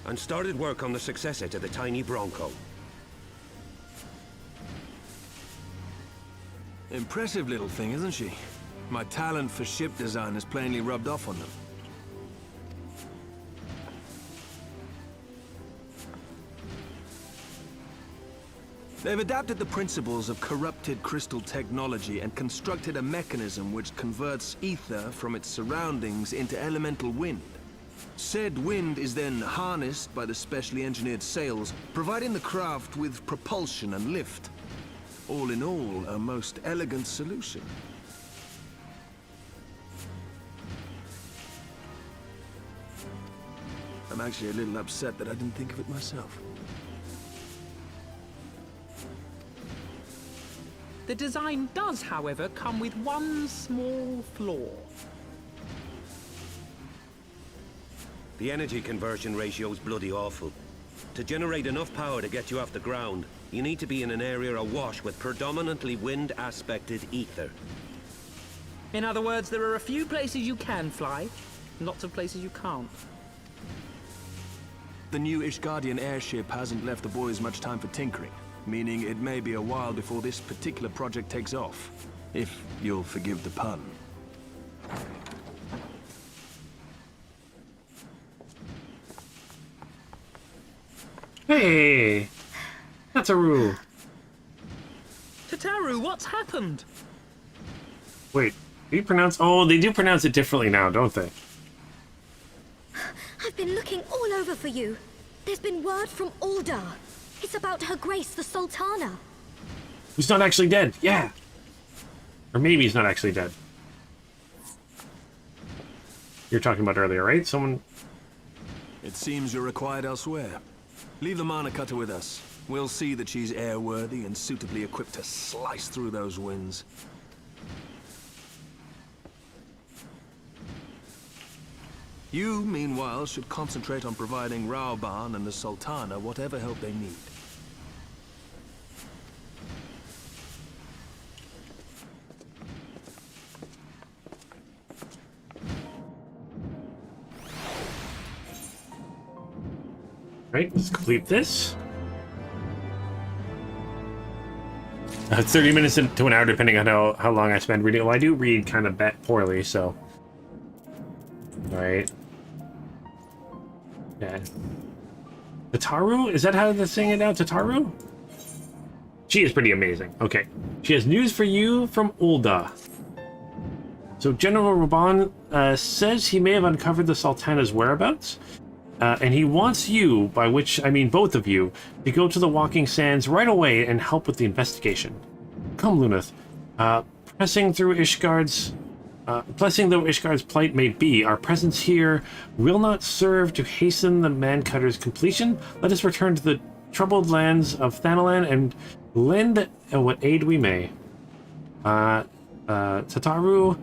and started work on the successor to the tiny Bronco. Impressive little thing, isn't she? My talent for ship design has plainly rubbed off on them. They've adapted the principles of corrupted crystal technology and constructed a mechanism which converts ether from its surroundings into elemental wind. Said wind is then harnessed by the specially engineered sails, providing the craft with propulsion and lift. All in all, a most elegant solution. I'm actually a little upset that I didn't think of it myself. The design does, however, come with one small flaw. The energy conversion ratio's bloody awful. To generate enough power to get you off the ground, you need to be in an area awash with predominantly wind-aspected ether. In other words, there are a few places you can fly, lots of places you can't. The new Ishgardian airship hasn't left the boys much time for tinkering, meaning it may be a while before this particular project takes off, if you'll forgive the pun. Hey, that's a rule. Tataru, what's happened? Wait, do you pronounce? Oh, they do pronounce it differently now, don't they? I've been looking all over for you. There's been word from Ulda. It's about Her Grace, the Sultana. Who's not actually dead? Yeah. Or maybe he's not actually dead. You're talking about earlier, right? Someone... It seems you're required elsewhere. Leave the Mana Cutter with us. We'll see that she's airworthy and suitably equipped to slice through those winds. You, meanwhile, should concentrate on providing Raoban and the Sultana whatever help they need. Right, let's complete this. 30 minutes to an hour, depending on how long I spend reading. Well, I do read kind of poorly, so... Alright. Yeah. Tataru? Is that how they're saying it now? Tataru? She is pretty amazing. Okay. She has news for you from Ulda. So General Raban says he may have uncovered the Sultana's whereabouts. And he wants you, by which I mean both of you, to go to the Walking Sands right away and help with the investigation. Come, Luneth. Pressing though Ishgard's plight may be, our presence here will not serve to hasten the Man-Cutter's completion. Let us return to the troubled lands of Thanalan and lend what aid we may. Tataru...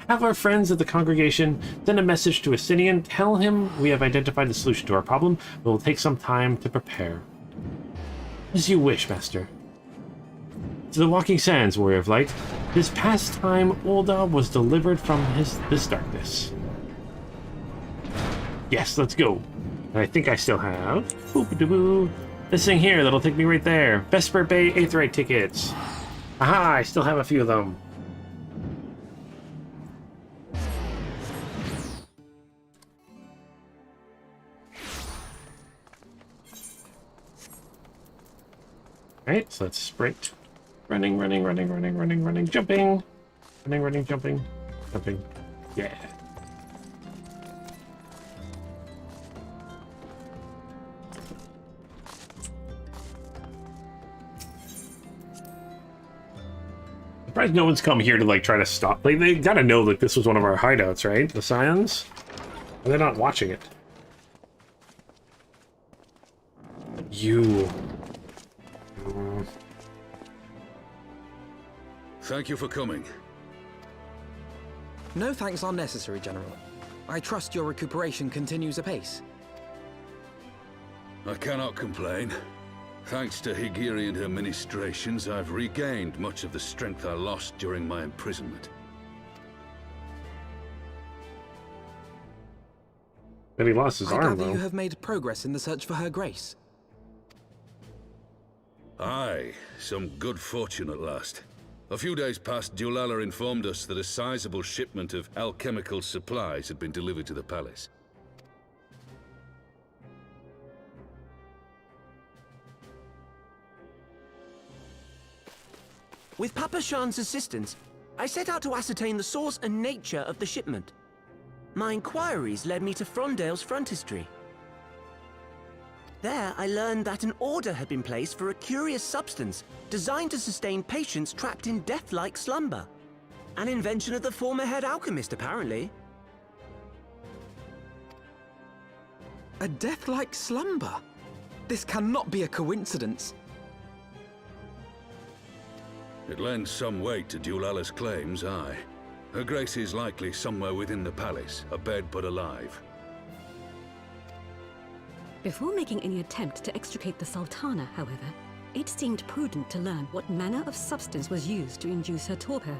Have our friends at the congregation send a message to Asinian. Tell him we have identified the solution to our problem. It will take some time to prepare. As you wish, Master. To the Walking Sands, Warrior of Light. This past time, Ulda was delivered from this darkness. Yes, let's go. And I think I still have... Boop-a-doo-boo. This thing here that'll take me right there. Vesper Bay Aetheryte tickets. Aha, I still have a few of them. Alright, so let's sprint. Running, jumping. Running, jumping. Jumping. Yeah. Surprised no one's come here to like try to stop. Like they gotta know that this was one of our hideouts, right? The Scions? And they're not watching it. You. Thank you for coming. No thanks are necessary, General. I trust your recuperation continues apace. I cannot complain. Thanks to Higiri and her ministrations, I've regained much of the strength I lost during my imprisonment. But he lost his I arm, gather though. you have made progress in the search for Her Grace. Aye, some good fortune at last. A few days past, Dulala informed us that a sizable shipment of alchemical supplies had been delivered to the palace. With Papa Shan's assistance, I set out to ascertain the source and nature of the shipment. My inquiries led me to Frondale's frontistery. There, I learned that an order had been placed for a curious substance designed to sustain patients trapped in death-like slumber. An invention of the former head alchemist, apparently. A death-like slumber? This cannot be a coincidence. It lends some weight to Dulala's claims, aye. Her Grace is likely somewhere within the palace, abed but alive. Before making any attempt to extricate the Sultana, however, it seemed prudent to learn what manner of substance was used to induce her torpor.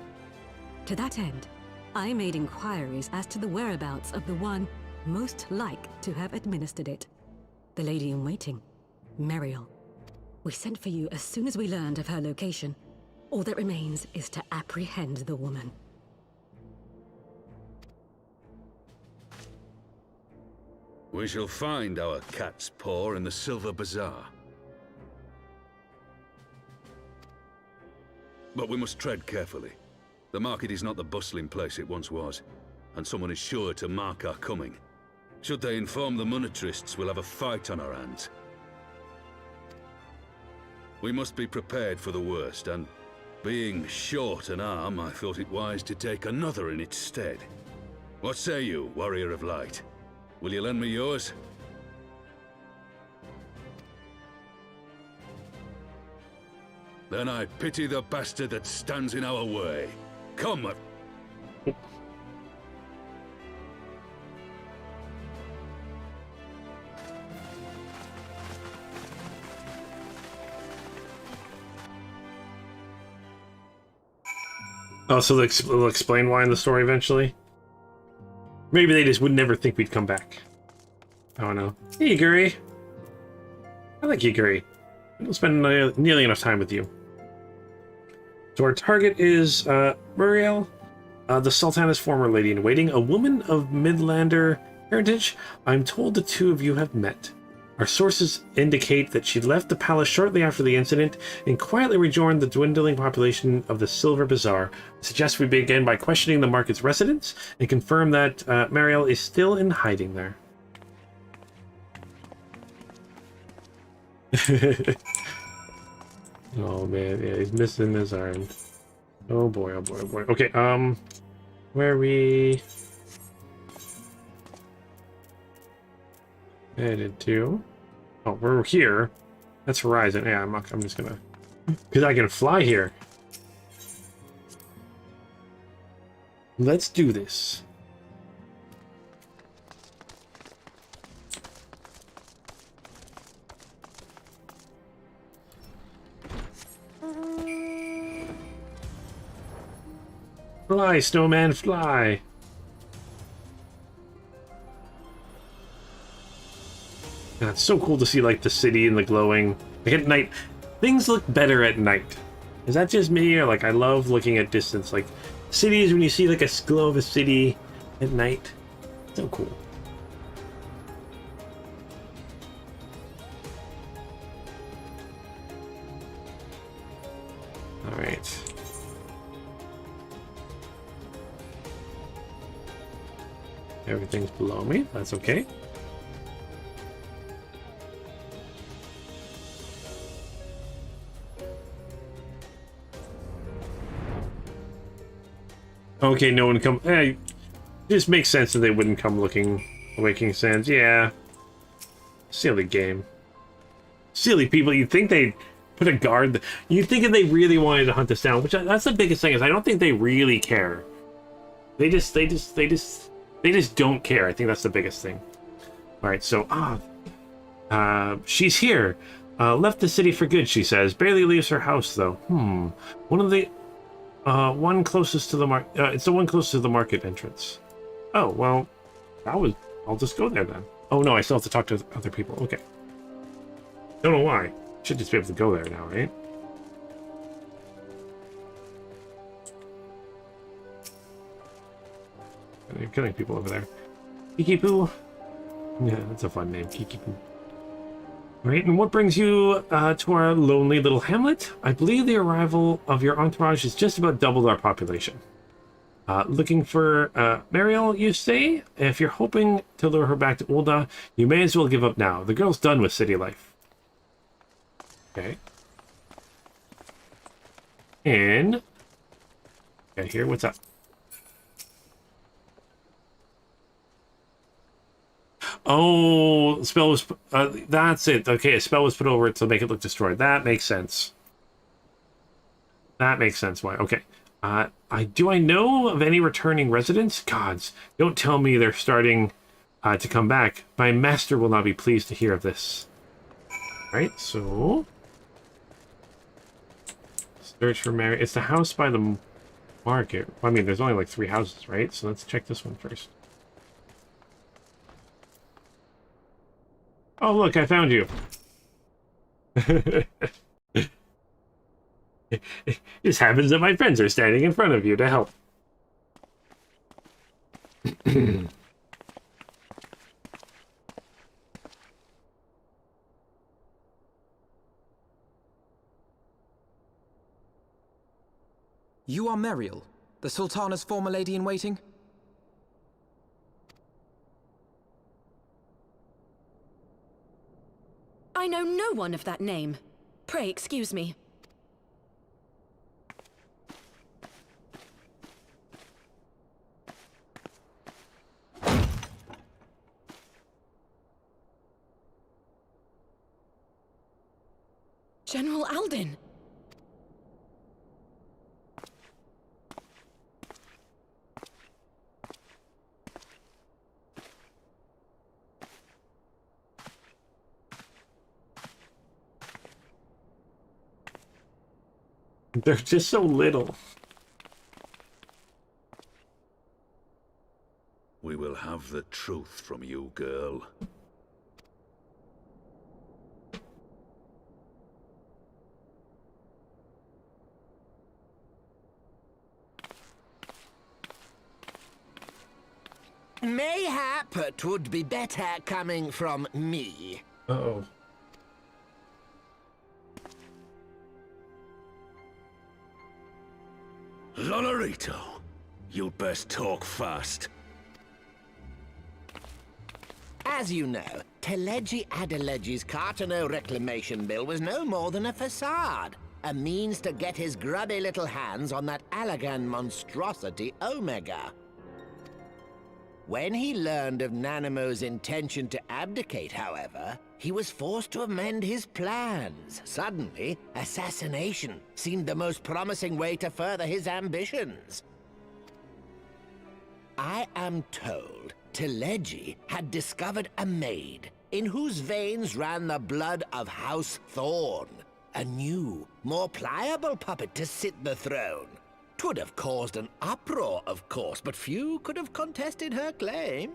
To that end, I made inquiries as to the whereabouts of the one most like to have administered it. The lady in waiting, Meriel. We sent for you as soon as we learned of her location. All that remains is to apprehend the woman. We shall find our cat's paw in the Silver Bazaar. But we must tread carefully. The market is not the bustling place it once was, and someone is sure to mark our coming. Should they inform the monetarists, we'll have a fight on our hands. We must be prepared for the worst, and being short an arm, I thought it wise to take another in its stead. What say you, Warrior of Light? Will you lend me yours? Then I pity the bastard that stands in our way. Come! Oh, so they'll explain why in the story eventually? Maybe they just would never think we'd come back. I don't know. Hey, Yuguri. I like Yuguri. I don't spend nearly enough time with you. So our target is Muriel, the Sultana's former lady-in-waiting, a woman of Midlander heritage. I'm told the two of you have met. Our sources indicate that she left the palace shortly after the incident and quietly rejoined the dwindling population of the Silver Bazaar. I suggest we begin by questioning the market's residents and confirm that Mariel is still in hiding there. Oh man, yeah, he's missing his arm. Oh boy, oh boy, oh boy. Okay, where are we headed to? Oh, we're here. That's Horizon. Yeah, I'm just gonna... Because I can fly here. Let's do this. Fly, snowman, fly! Yeah, it's so cool to see, like, the city and the glowing. Like, at night, things look better at night. Is that just me, or, like, I love looking at distance. Like, cities, when you see, like, a glow of a city at night, so cool. Alright. Everything's below me, that's okay. Okay, no one come. It just makes sense that they wouldn't come looking. Awakening Sands, yeah. Silly game. Silly people. You'd think they'd put a guard. You'd think if they really wanted to hunt us down, which that's the biggest thing is I don't think they really care. They just don't care. I think that's the biggest thing. All right, so she's here. Left the city for good, she says. Barely leaves her house, though. One of the... one closest to the it's the one closest to the market entrance. Oh, well, I'll just go there then. Oh, no, I still have to talk to other people. Okay. Don't know why. Should just be able to go there now, right? You're killing people over there. Kiki-Poo. Yeah, that's a fun name, Kiki-Poo. Right, and what brings you to our lonely little hamlet? I believe the arrival of your entourage has just about doubled our population. Looking for Mariel, you say? If you're hoping to lure her back to Ul'dah, you may as well give up now. The girl's done with city life. Okay. And... okay, here, what's up? Oh, spell was... that's it. Okay, a spell was put over it to make it look destroyed. That makes sense. That makes sense. Why? Okay. Do I know of any returning residents? Gods, don't tell me they're starting to come back. My master will not be pleased to hear of this. Right, so... search for Mary. It's the house by the market. I mean, there's only like 3 houses, right? So let's check this one first. Oh, look, I found you. It just happens that my friends are standing in front of you to help. You are Mariel, the Sultana's former lady-in-waiting? I know no one of that name. Pray excuse me. General Alden! They're just so little. We will have the truth from you, girl. Mayhap it would be better coming from me. Uh-oh. Lonorito, you'd best talk fast. As you know, Teleji Adeleji's Cartano reclamation bill was no more than a facade. A means to get his grubby little hands on that Allagan monstrosity Omega. When he learned of Nanamo's intention to abdicate, however, he was forced to amend his plans. Suddenly, assassination seemed the most promising way to further his ambitions. I am told Teleji had discovered a maid in whose veins ran the blood of House Thorn. A new, more pliable puppet to sit the throne. 'Twould have caused an uproar, of course, but few could have contested her claim.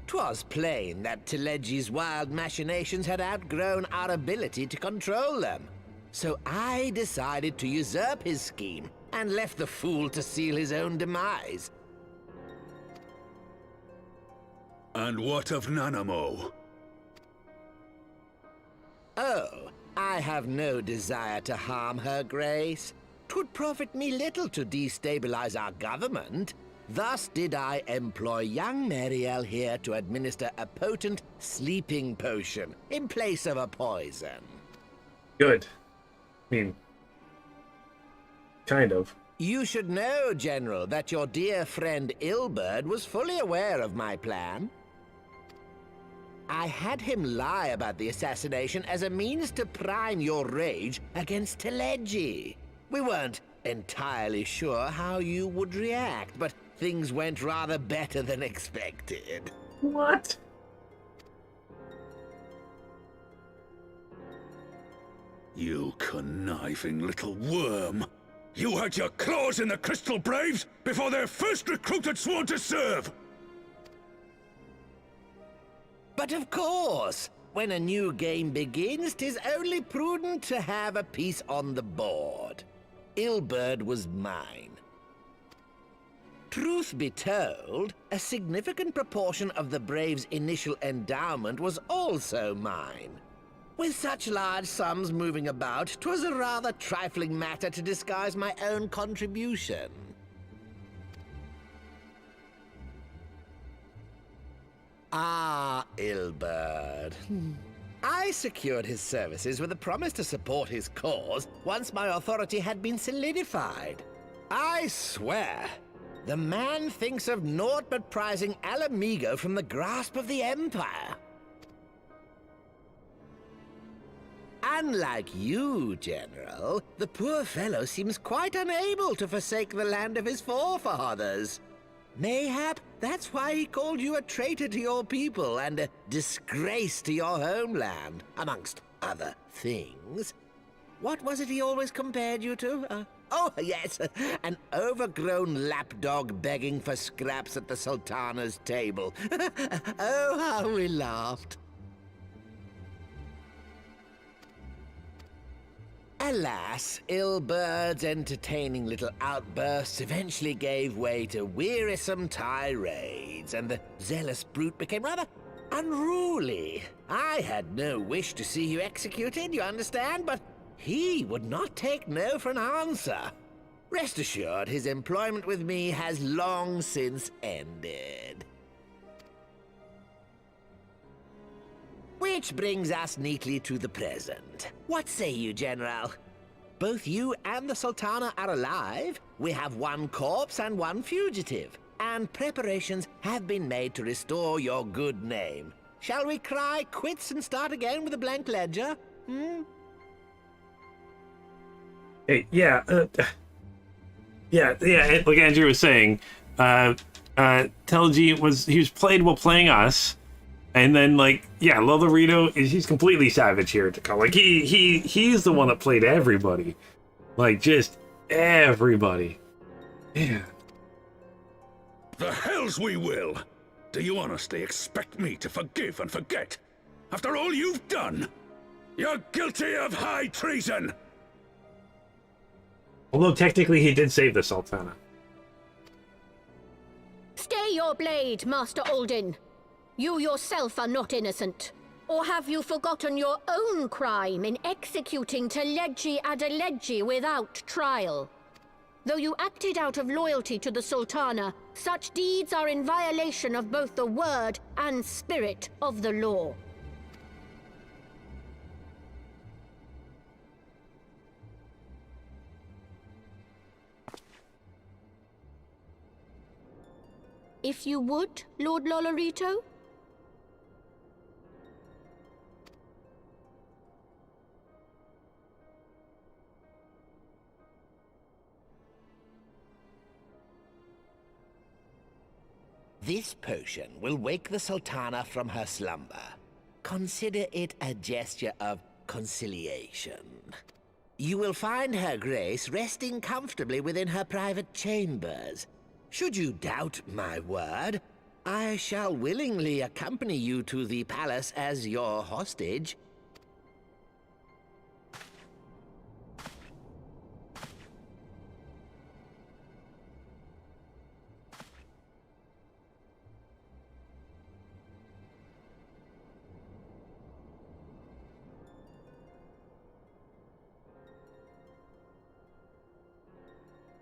'Twas plain that Teleji's wild machinations had outgrown our ability to control them. So I decided to usurp his scheme and left the fool to seal his own demise. And what of Nanamo? Oh, I have no desire to harm her grace. 'Twould profit me little to destabilize our government. Thus did I employ young Mariel here to administer a potent sleeping potion in place of a poison. Good. I mean, kind of. You should know, General, that your dear friend Ilberd was fully aware of my plan. I had him lie about the assassination as a means to prime your rage against Teleji. We weren't entirely sure how you would react, but things went rather better than expected. What? You conniving little worm! You had your claws in the Crystal Braves before their first recruit had sworn to serve! But of course, when a new game begins, 'tis only prudent to have a piece on the board. Ilberd was mine. Truth be told, a significant proportion of the Braves' initial endowment was also mine. With such large sums moving about, 'twas a rather trifling matter to disguise my own contribution. Ah, Ilberd. I secured his services with a promise to support his cause once my authority had been solidified. I swear, the man thinks of naught but prizing Alamigo from the grasp of the Empire. Unlike you, General, the poor fellow seems quite unable to forsake the land of his forefathers. Mayhap that's why he called you a traitor to your people and a disgrace to your homeland, amongst other things. What was it he always compared you to? Oh, yes, an overgrown lapdog begging for scraps at the Sultana's table. Oh, how we laughed. Alas, Ilberd's entertaining little outbursts eventually gave way to wearisome tirades, and the zealous brute became rather unruly. I had no wish to see you executed, you understand, but he would not take no for an answer. Rest assured, his employment with me has long since ended. Which brings us neatly to the present. What say you, General? Both you and the Sultana are alive. We have one corpse and one fugitive. And preparations have been made to restore your good name. Shall we cry quits and start again with a blank ledger? Hey, yeah, like Andrew was saying, Telgi was played while playing us. And then, like, yeah, Lolorito he's completely savage here to call. Like, he's the one that played everybody. Like, just everybody. Yeah. The hells we will! Do you honestly expect me to forgive and forget? After all you've done? You're guilty of high treason! Although, technically, he did save the Sultana. Stay your blade, Master Aldin. You yourself are not innocent. Or have you forgotten your own crime in executing Teleji Adeleji without trial? Though you acted out of loyalty to the Sultana, such deeds are in violation of both the word and spirit of the law. If you would, Lord Lolorito? This potion will wake the Sultana from her slumber. Consider it a gesture of conciliation. You will find her grace resting comfortably within her private chambers. Should you doubt my word, I shall willingly accompany you to the palace as your hostage.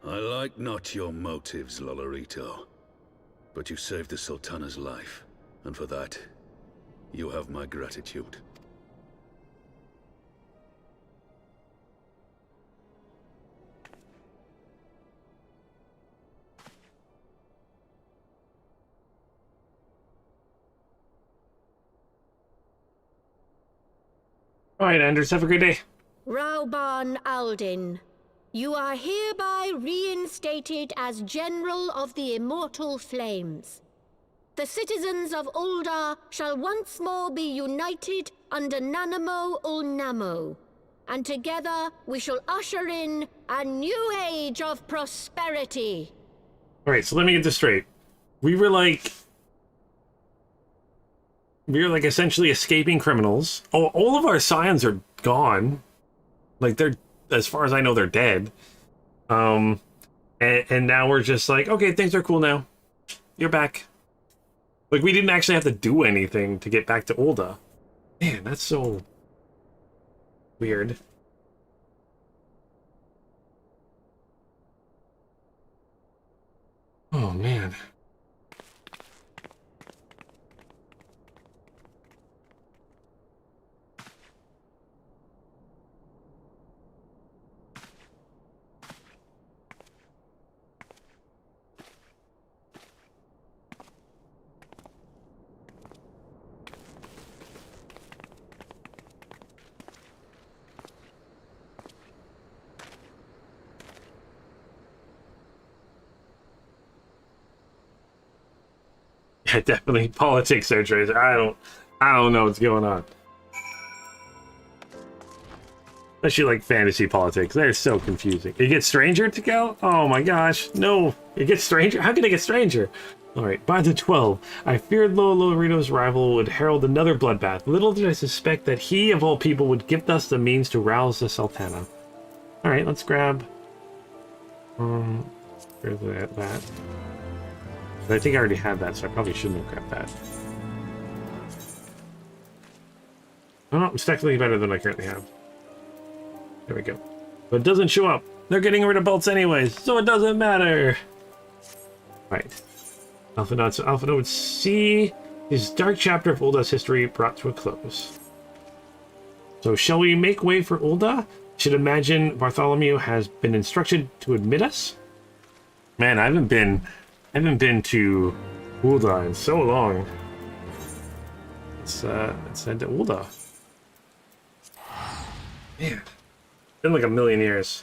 I like not your motives, Lolorito. But you saved the Sultana's life, and for that, you have my gratitude. All right, Anders, have a great day. Rauban Aldin. You are hereby reinstated as General of the Immortal Flames. The citizens of Ul'dah shall once more be united under Nanamo Ul'Namo, and together we shall usher in a new age of prosperity. Alright, so let me get this straight. We were like essentially escaping criminals. Oh, all of our scions are gone. Like, they're, as far as I know, they're dead. And now we're just like, okay, things are cool now. You're back. Like, we didn't actually have to do anything to get back to Ul'dah. Man, that's so weird. Oh, man. Yeah, definitely politics there, Tracer. I don't know what's going on. Especially like fantasy politics. They're so confusing. It gets stranger to go? Oh my gosh. No. It gets stranger? How can it get stranger? Alright, by the 12. I feared Lorito's arrival would herald another bloodbath. Little did I suspect that he, of all people, would give us the means to rouse the Sultana. Alright, let's grab... Where's that? But I think I already had that, so I probably shouldn't have grabbed that. Oh, it's technically better than I currently have. There we go. But it doesn't show up. They're getting rid of bolts anyways, so it doesn't matter. Right. Alpha Note. So Alpha Note would see his dark chapter of Uldah's history brought to a close. So shall we make way for Ul'dah? Should imagine Bartholomew has been instructed to admit us? Man, I haven't been to Ul'dah in so long. Let's head to Ul'dah. Man, been like a million years.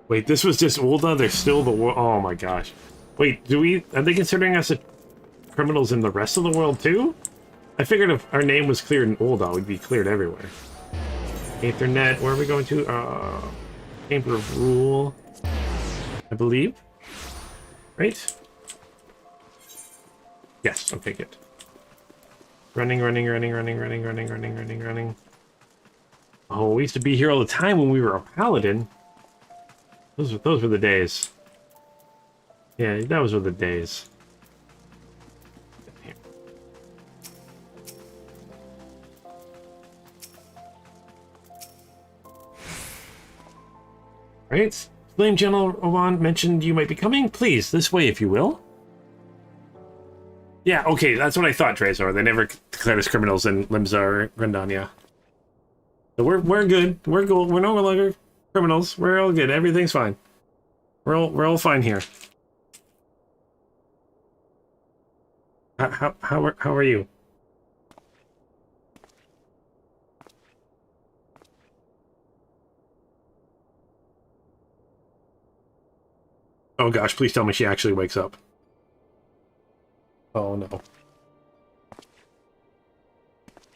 Wait, this was just Ul'dah? There's still the world. Oh my gosh. Wait, are they considering us criminals in the rest of the world too? I figured if our name was cleared in Ul'dah, we'd be cleared everywhere. Aethernet, where are we going to? Chamber of Rule, I believe. Right? Yes, okay, good. Running. Oh, we used to be here all the time when we were a paladin. Those were the days. Yeah, those were the days. Right? Flame General Owan mentioned you might be coming. Please, this way if you will. Yeah, okay, that's what I thought, Trezor. They never declared us criminals in Limsa or Grandania. So we're good. We're cool. We're no longer criminals. We're all good. Everything's fine. We're all fine here. How are you? Oh gosh, please tell me she actually wakes up. Oh no.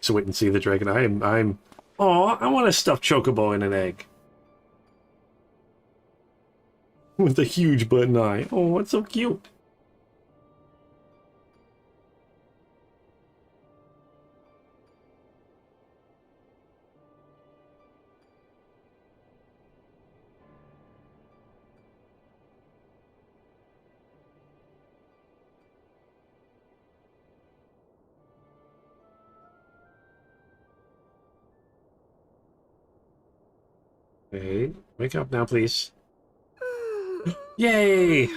So wait and see the dragon. I'm oh, I want a stuffed chocobo in an egg. With a huge button eye. Oh, it's so cute. Hey, wake up now, please. Yay!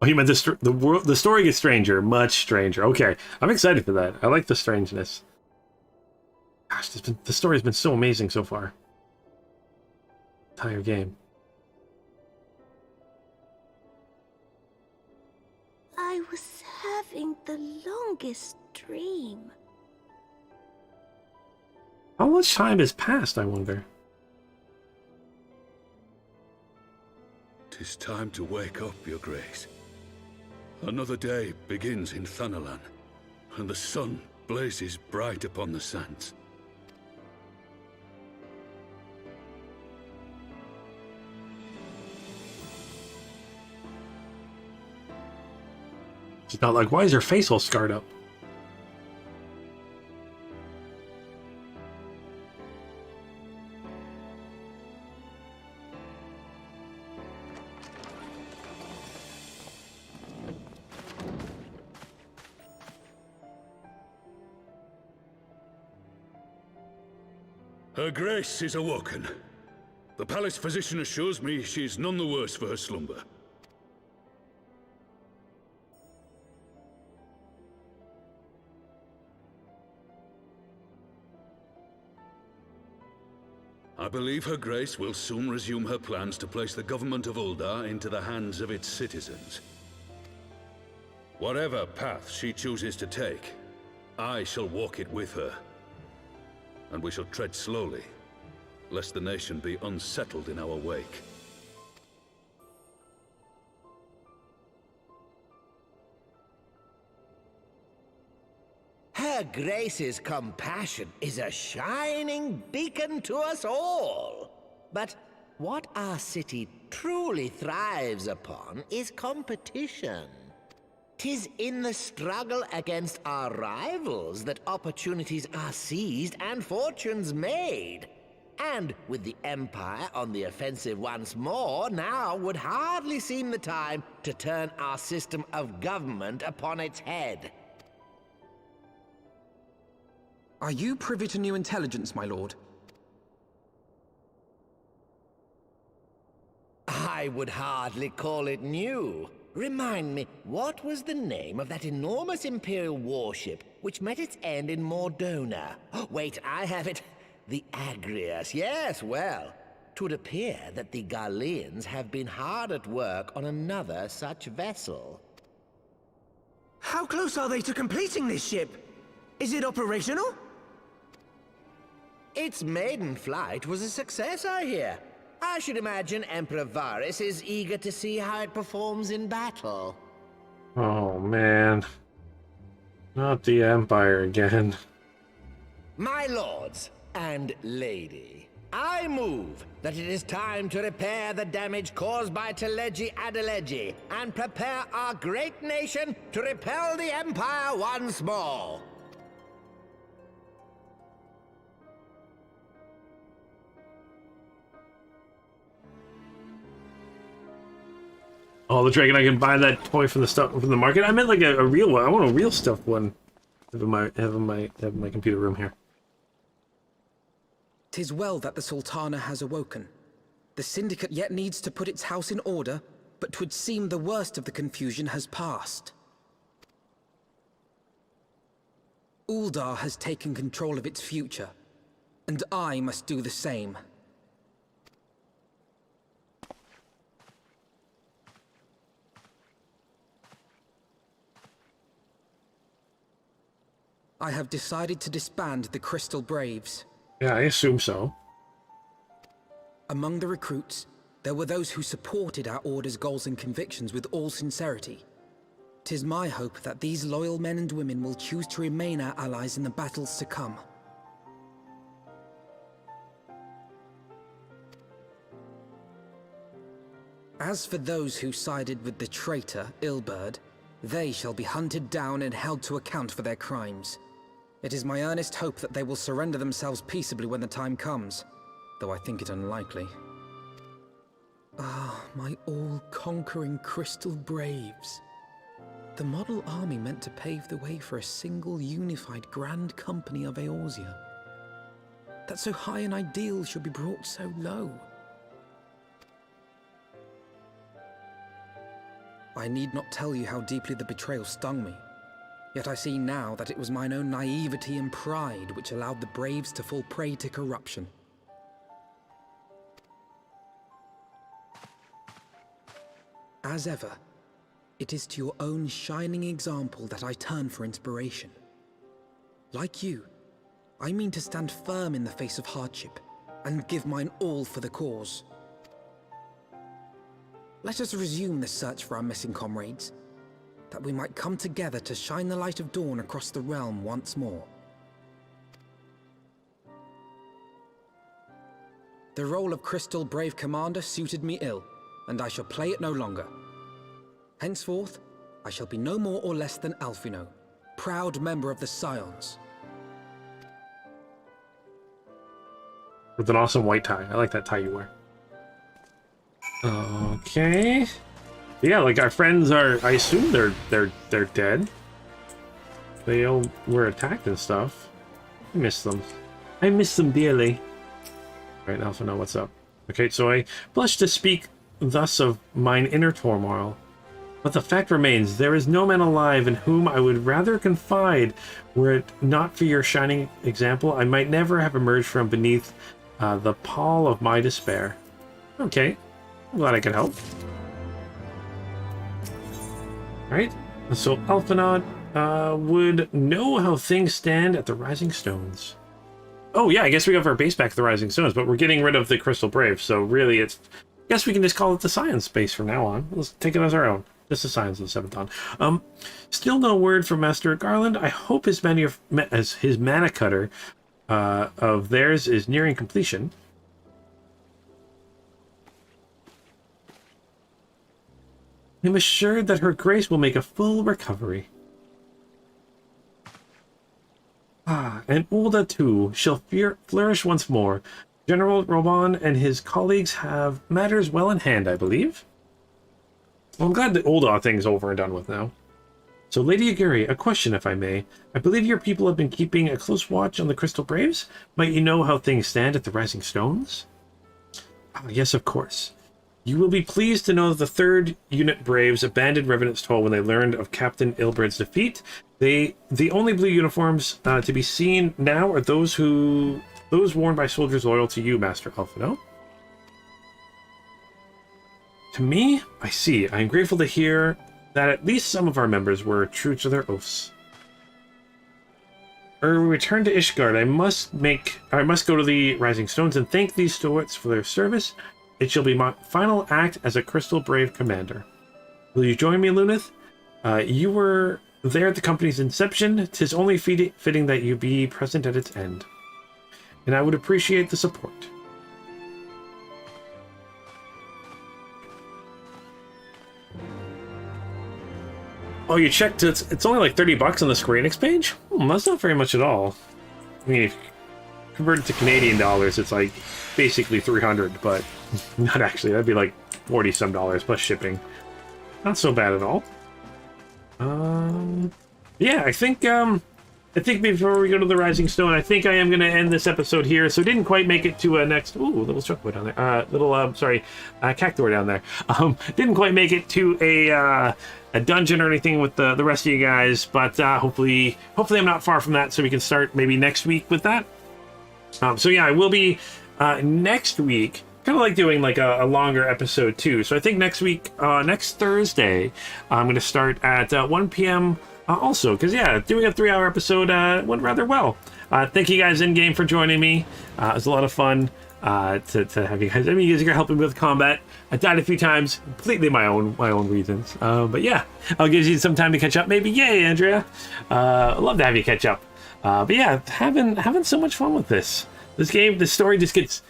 Oh, you meant the story gets stranger, much stranger. Okay, I'm excited for that. I like the strangeness. Gosh, the story's been so amazing so far. Entire game. having the longest dream. How much time has passed, I wonder? 'Tis time to wake up, Your Grace. Another day begins in Thanalan, and the sun blazes bright upon the sands. She's not like, why is her face all scarred up? Her Grace is awoken. The palace physician assures me she is none the worse for her slumber. I believe Her Grace will soon resume her plans to place the government of Uldar into the hands of its citizens. Whatever path she chooses to take, I shall walk it with her. And we shall tread slowly, lest the nation be unsettled in our wake. Her Grace's compassion is a shining beacon to us all. But what our city truly thrives upon is competition. 'Tis in the struggle against our rivals that opportunities are seized and fortunes made. And with the Empire on the offensive once more, now would hardly seem the time to turn our system of government upon its head. Are you privy to new intelligence, my lord? I would hardly call it new. Remind me, what was the name of that enormous Imperial warship which met its end in Mordona? Wait, I have it. The Agrias. Yes, well, 'twould appear that the Garleans have been hard at work on another such vessel. How close are they to completing this ship? Is it operational? Its maiden flight was a success, I hear. I should imagine Emperor Varys is eager to see how it performs in battle. Oh, man. Not the Empire again. My lords and lady, I move that it is time to repair the damage caused by Teleji Adeleji and prepare our great nation to repel the Empire once more. Oh, the dragon! I can buy that toy from the stuff from the market. I meant like a real one. I want a real stuffed one. Have in my computer room here. 'Tis well that the Sultana has awoken. The Syndicate yet needs to put its house in order, but 'twould seem the worst of the confusion has passed. Uldar has taken control of its future, and I must do the same. I have decided to disband the Crystal Braves. Yeah, I assume so. Among the recruits, there were those who supported our order's goals and convictions with all sincerity. 'Tis my hope that these loyal men and women will choose to remain our allies in the battles to come. As for those who sided with the traitor, Ilberd, they shall be hunted down and held to account for their crimes. It is my earnest hope that they will surrender themselves peaceably when the time comes, though I think it unlikely. Ah, my all-conquering Crystal Braves. The model army meant to pave the way for a single unified grand company of Eorzea. That so high an ideal should be brought so low. I need not tell you how deeply the betrayal stung me. Yet I see now that it was mine own naivety and pride which allowed the Braves to fall prey to corruption. As ever, It is to your own shining example that I turn for inspiration. Like you, I mean to stand firm in the face of hardship and give mine all for the cause. Let us resume the search for our missing comrades, that we might come together to shine the light of dawn across the realm once more. The role of Crystal Brave Commander suited me ill, and I shall play it no longer. Henceforth, I shall be no more or less than Alphino, proud member of the Scions. With an awesome white tie. I like that tie you wear. Okay. Yeah, like our friends are, I assume they're dead. They all were attacked and stuff. I miss them. I miss them dearly. Right, Alphino, what's up? Okay, so I blush to speak thus of mine inner turmoil. But the fact remains, there is no man alive in whom I would rather confide. Were it not for your shining example, I might never have emerged from beneath the pall of my despair. Okay, I'm glad I could help. Alright, so Alphinaud would know how things stand at the Rising Stones. Oh yeah, I guess we have our base back at the Rising Stones, but we're getting rid of the Crystal Brave, so really it's... I guess we can just call it the Science base from now on. Let's take it as our own. Just the Science of the 7th Dawn. Still no word from Master Garland. I hope his mana cutter of theirs is nearing completion. I'm assured that her grace will make a full recovery. And Ulda too shall flourish once more. General Roman and his colleagues have matters well in hand, I believe. Well, I'm glad the Ulda thing's over and done with now. So, Lady Aguri, a question, if I may. I believe your people have been keeping a close watch on the Crystal Braves. Might you know how things stand at the Rising Stones? Yes, of course. You will be pleased to know that the 3rd Unit Braves abandoned Revenant's Toll when they learned of Captain Ilbred's defeat. The only blue uniforms to be seen now are those worn by soldiers loyal to you, Master Alphino. To me, I see. I am grateful to hear that at least some of our members were true to their oaths. Ere we return to Ishgard, I must go to the Rising Stones and thank these stewards for their service. It shall be my final act as a Crystal Brave commander. Will you join me, Lunith? You were there at the company's inception. 'Tis only fitting that you be present at its end. And I would appreciate the support. Oh, you checked it's only like 30 bucks on the Square Enix page? That's not very much at all. I mean, if you convert it to Canadian dollars, it's like basically 300, but not actually. That'd be like 40 some dollars plus shipping. Not so bad at all. Yeah, I think before we go to the Rising Stone, I think I am going to end this episode here. So didn't quite make it to a next... Ooh, little Struckboy down there. Cactuar down there. Didn't quite make it to a dungeon or anything with the rest of you guys, but hopefully I'm not far from that, so we can start maybe next week with that. So yeah, I will be next week. Kind of like doing like a longer episode too. So I think next week, next Thursday, I'm going to start at 1 p.m. Also, because yeah, doing a 3-hour episode went rather well. Thank you guys in game for joining me. It was a lot of fun to have you guys. I mean, you guys are helping me with combat. I died a few times, completely my own reasons. But yeah, I'll give you some time to catch up. Maybe, yay, Andrea. I'd love to have you catch up. But yeah, having so much fun with this. This game, the story just gets.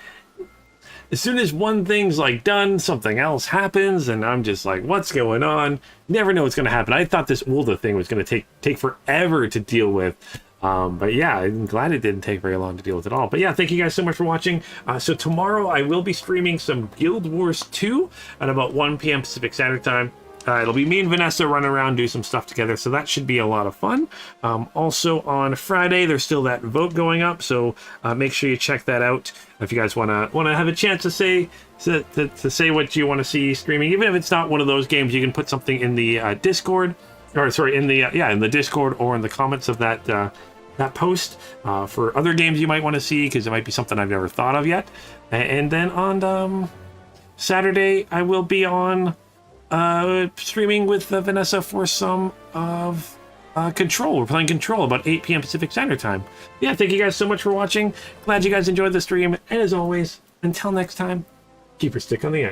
As soon as one thing's like done, something else happens, and I'm just like, what's going on? Never know what's going to happen. I thought this Ulda thing was going to take forever to deal with. But yeah, I'm glad it didn't take very long to deal with it all. But yeah, thank you guys so much for watching. So tomorrow I will be streaming some Guild Wars 2 at about 1 p.m. Pacific Standard Time. It'll be me and Vanessa running around, do some stuff together, so that should be a lot of fun. Also on Friday, there's still that vote going up, so make sure you check that out if you guys want to have a chance to say what you want to see streaming. Even if it's not one of those games, you can put something in the Discord, or sorry, in the Discord or in the comments of that post for other games you might want to see, because it might be something I've never thought of yet. And then on Saturday, I will be on streaming with Vanessa for some of Control. We're playing Control about 8 p.m. Pacific Standard Time. Yeah, thank you guys so much for watching. Glad you guys enjoyed the stream. And as always, until next time, keep your stick on the ice.